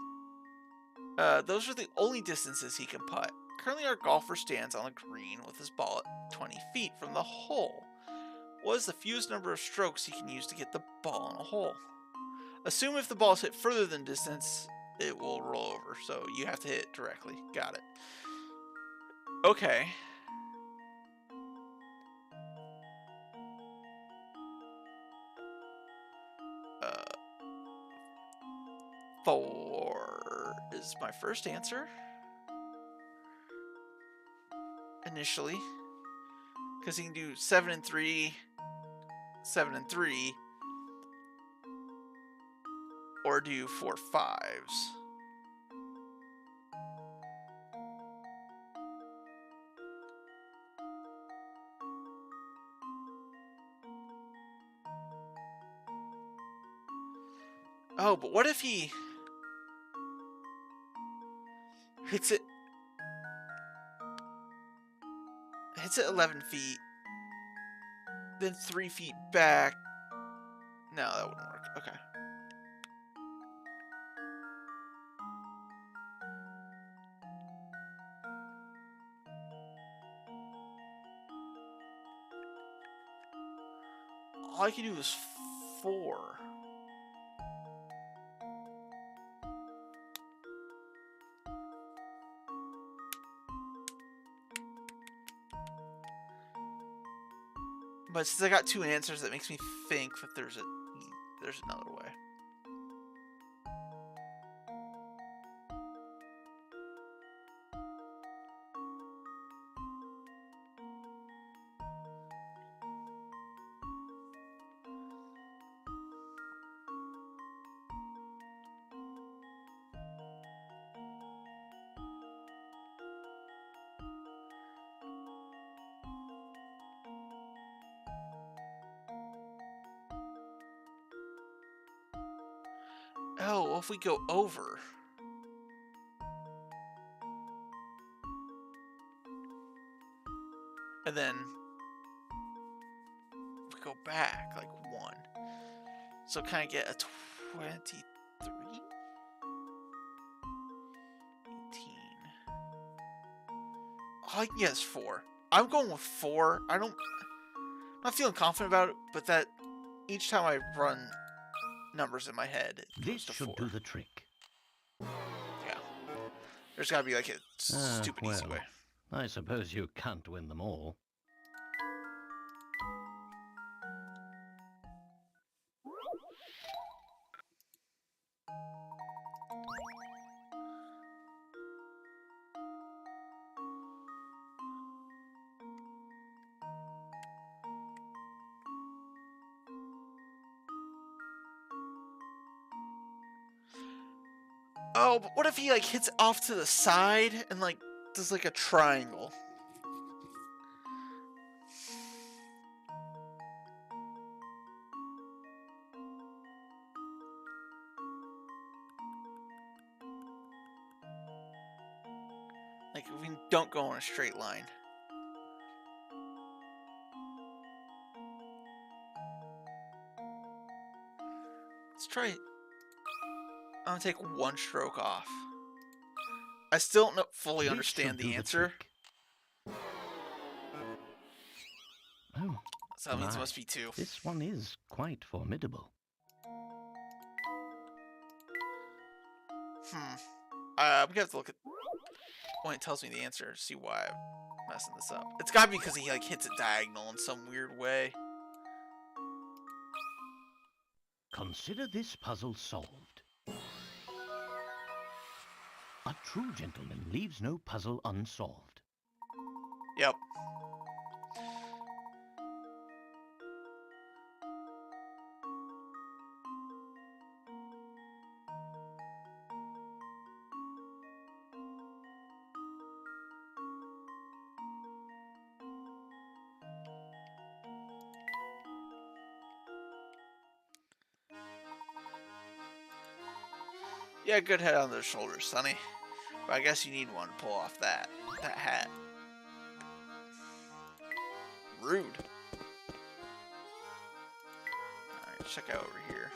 those are the only distances he can putt. Currently, our golfer stands on the green with his ball at 20 feet from the hole. What is the fewest number of strokes he can use to get the ball in a hole? Assume if the ball is hit further than distance, it will roll over. So you have to hit it directly. Got it. Okay. is my first answer. Initially. Because he can do 7 and 3, 7 and 3, or do 4 5s. Oh, but what if he hits it 11 feet, then 3 feet back? No, that wouldn't work. Okay. All I can do is 4. But since I got 2 answers, that makes me think that there's another way. Oh, well, if we go over. And then we go back like 1. So can I get a 23? 18. All I can get is 4. I'm going with 4. I'm not feeling confident about it, but that each time I run numbers in my head, it This goes to should 4. do the trick. Yeah. There's gotta be like a stupid easy well, way. I suppose you can't win them all. Oh, but what if he like hits off to the side and like does like a triangle? Like we don't go in a straight line. Let's try. I'm gonna take 1 stroke off. I still don't fully understand the answer. Oh, So that means it my. must be 2. This one is quite formidable. I'm gonna have to look at when it tells me the answer to see why I'm messing this up. It's gotta be because he like hits it diagonal in some weird way. Consider this puzzle solved. A true gentleman leaves no puzzle unsolved. Yep. Yeah, good head on those shoulders, Sonny. But I guess you need one to pull off that hat. Rude. Alright, check out over here.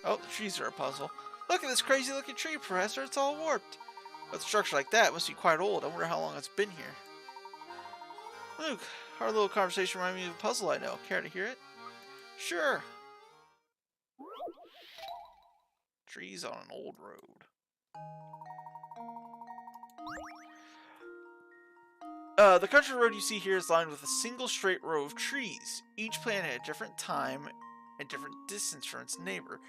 Oh, the trees are a puzzle. Look at this crazy looking tree, Professor. It's all warped. With a structure like that, it must be quite old. I wonder how long it's been here. Luke, our little conversation reminded me of a puzzle I know. Care to hear it? Sure. Trees on an old road. The country road you see here is lined with a single straight row of trees. Each plant at a different time and different distance from its neighbor.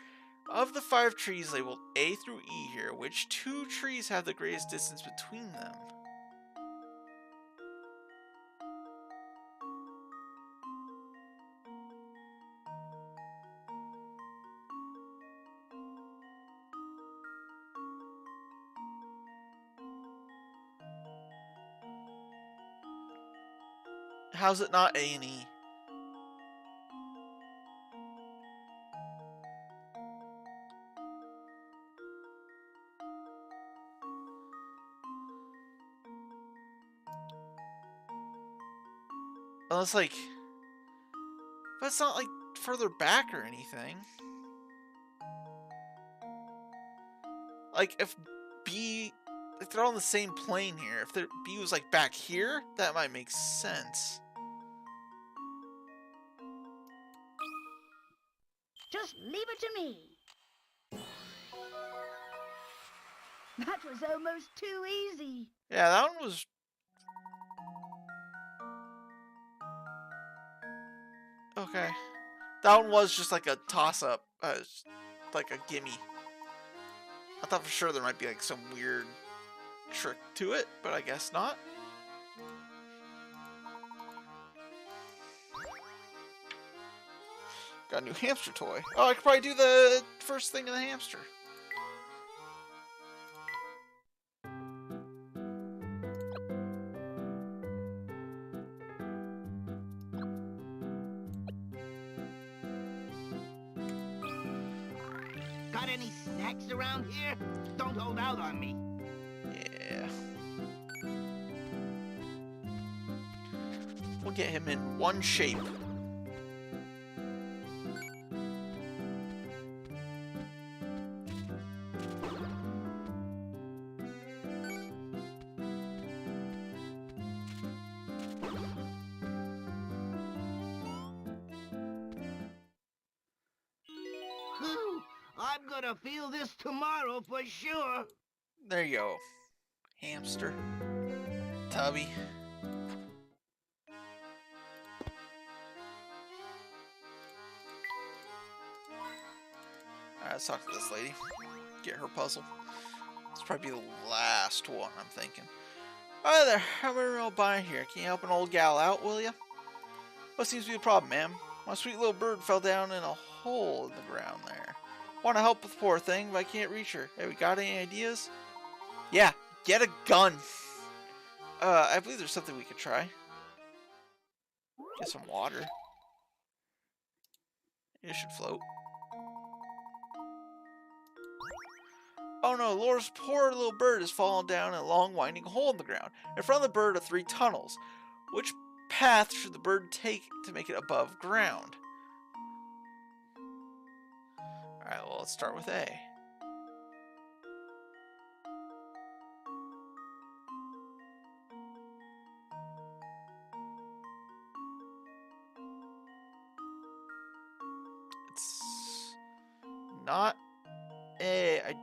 Of the 5 trees labeled A through E here, which 2 trees have the greatest distance between them? How's it not A and E? Unless, like... But it's not, like, further back or anything. Like, if B... If they're all on the same plane here, if B was, like, back here, that might make sense. Just leave it to me. That was almost too easy. Yeah, that one was... Okay. That one was just like a toss-up. Like a gimme. I thought for sure there might be like some weird trick to it, but I guess not. Got a new hamster toy. Oh, I could probably do the first thing in the hamster. Got any snacks around here? Don't hold out on me. Yeah. We'll get him in one shape. I'm gonna feel this tomorrow for sure. There you go. Hamster. Tubby. Alright, let's talk to this lady. Get her puzzle. This will probably be the last one, I'm thinking. Hi there, I'm all by here. Can you help an old gal out, will ya? What seems to be the problem, ma'am? My sweet little bird fell down in a hole in the ground there. Want to help with the poor thing, but I can't reach her. Have we got any ideas? Yeah, get a gun. I believe there's something we could try. Get some water. It should float. Oh no, Laura's poor little bird has fallen down in a long winding hole in the ground. In front of the bird are 3 tunnels. Which path should the bird take to make it above ground? Alright, well, let's start with A. It's not A. I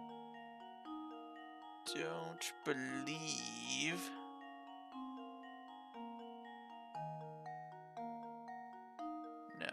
don't believe. No.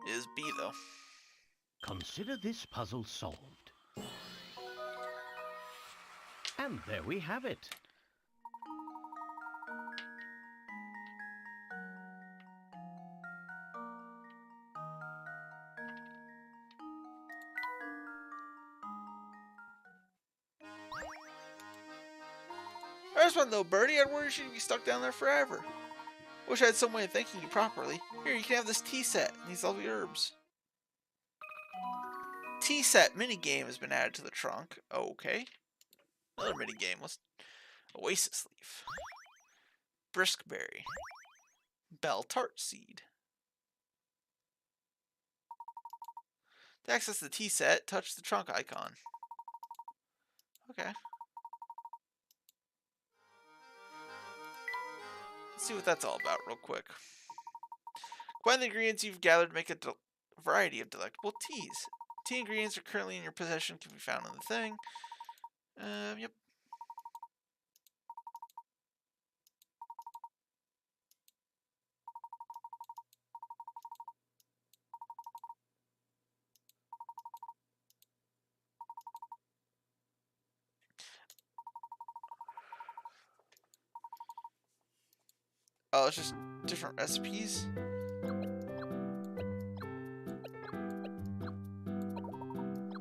It is B, though. Consider this puzzle solved. And there we have it. There's one, though, Birdie. I'd worry she'd be stuck down there forever. Wish I had some way of thanking you properly. Here, you can have this tea set and these lovely herbs. Tea set minigame has been added to the trunk. Okay. Another minigame. Let's... Oasis leaf. Briskberry. Bell tart seed. To access the tea set, touch the trunk icon. Okay. Let's see what that's all about real quick. Combine the ingredients you've gathered to make a variety of delectable teas. Tea ingredients are currently in your possession, can be found on the thing. Yep. Oh, it's just different recipes.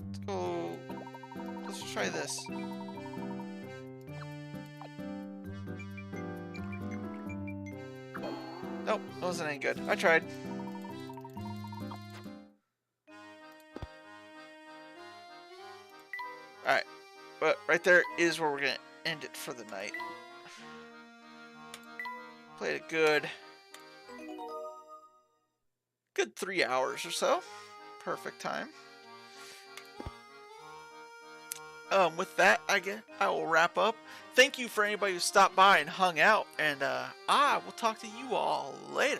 Let's go. Let's try this. Nope, wasn't any good. I tried. Alright, but right there is where we're gonna end it for the night. Played a good 3 hours or so. Perfect time. With that, I will wrap up. Thank you for anybody who stopped by and hung out, and I will talk to you all later.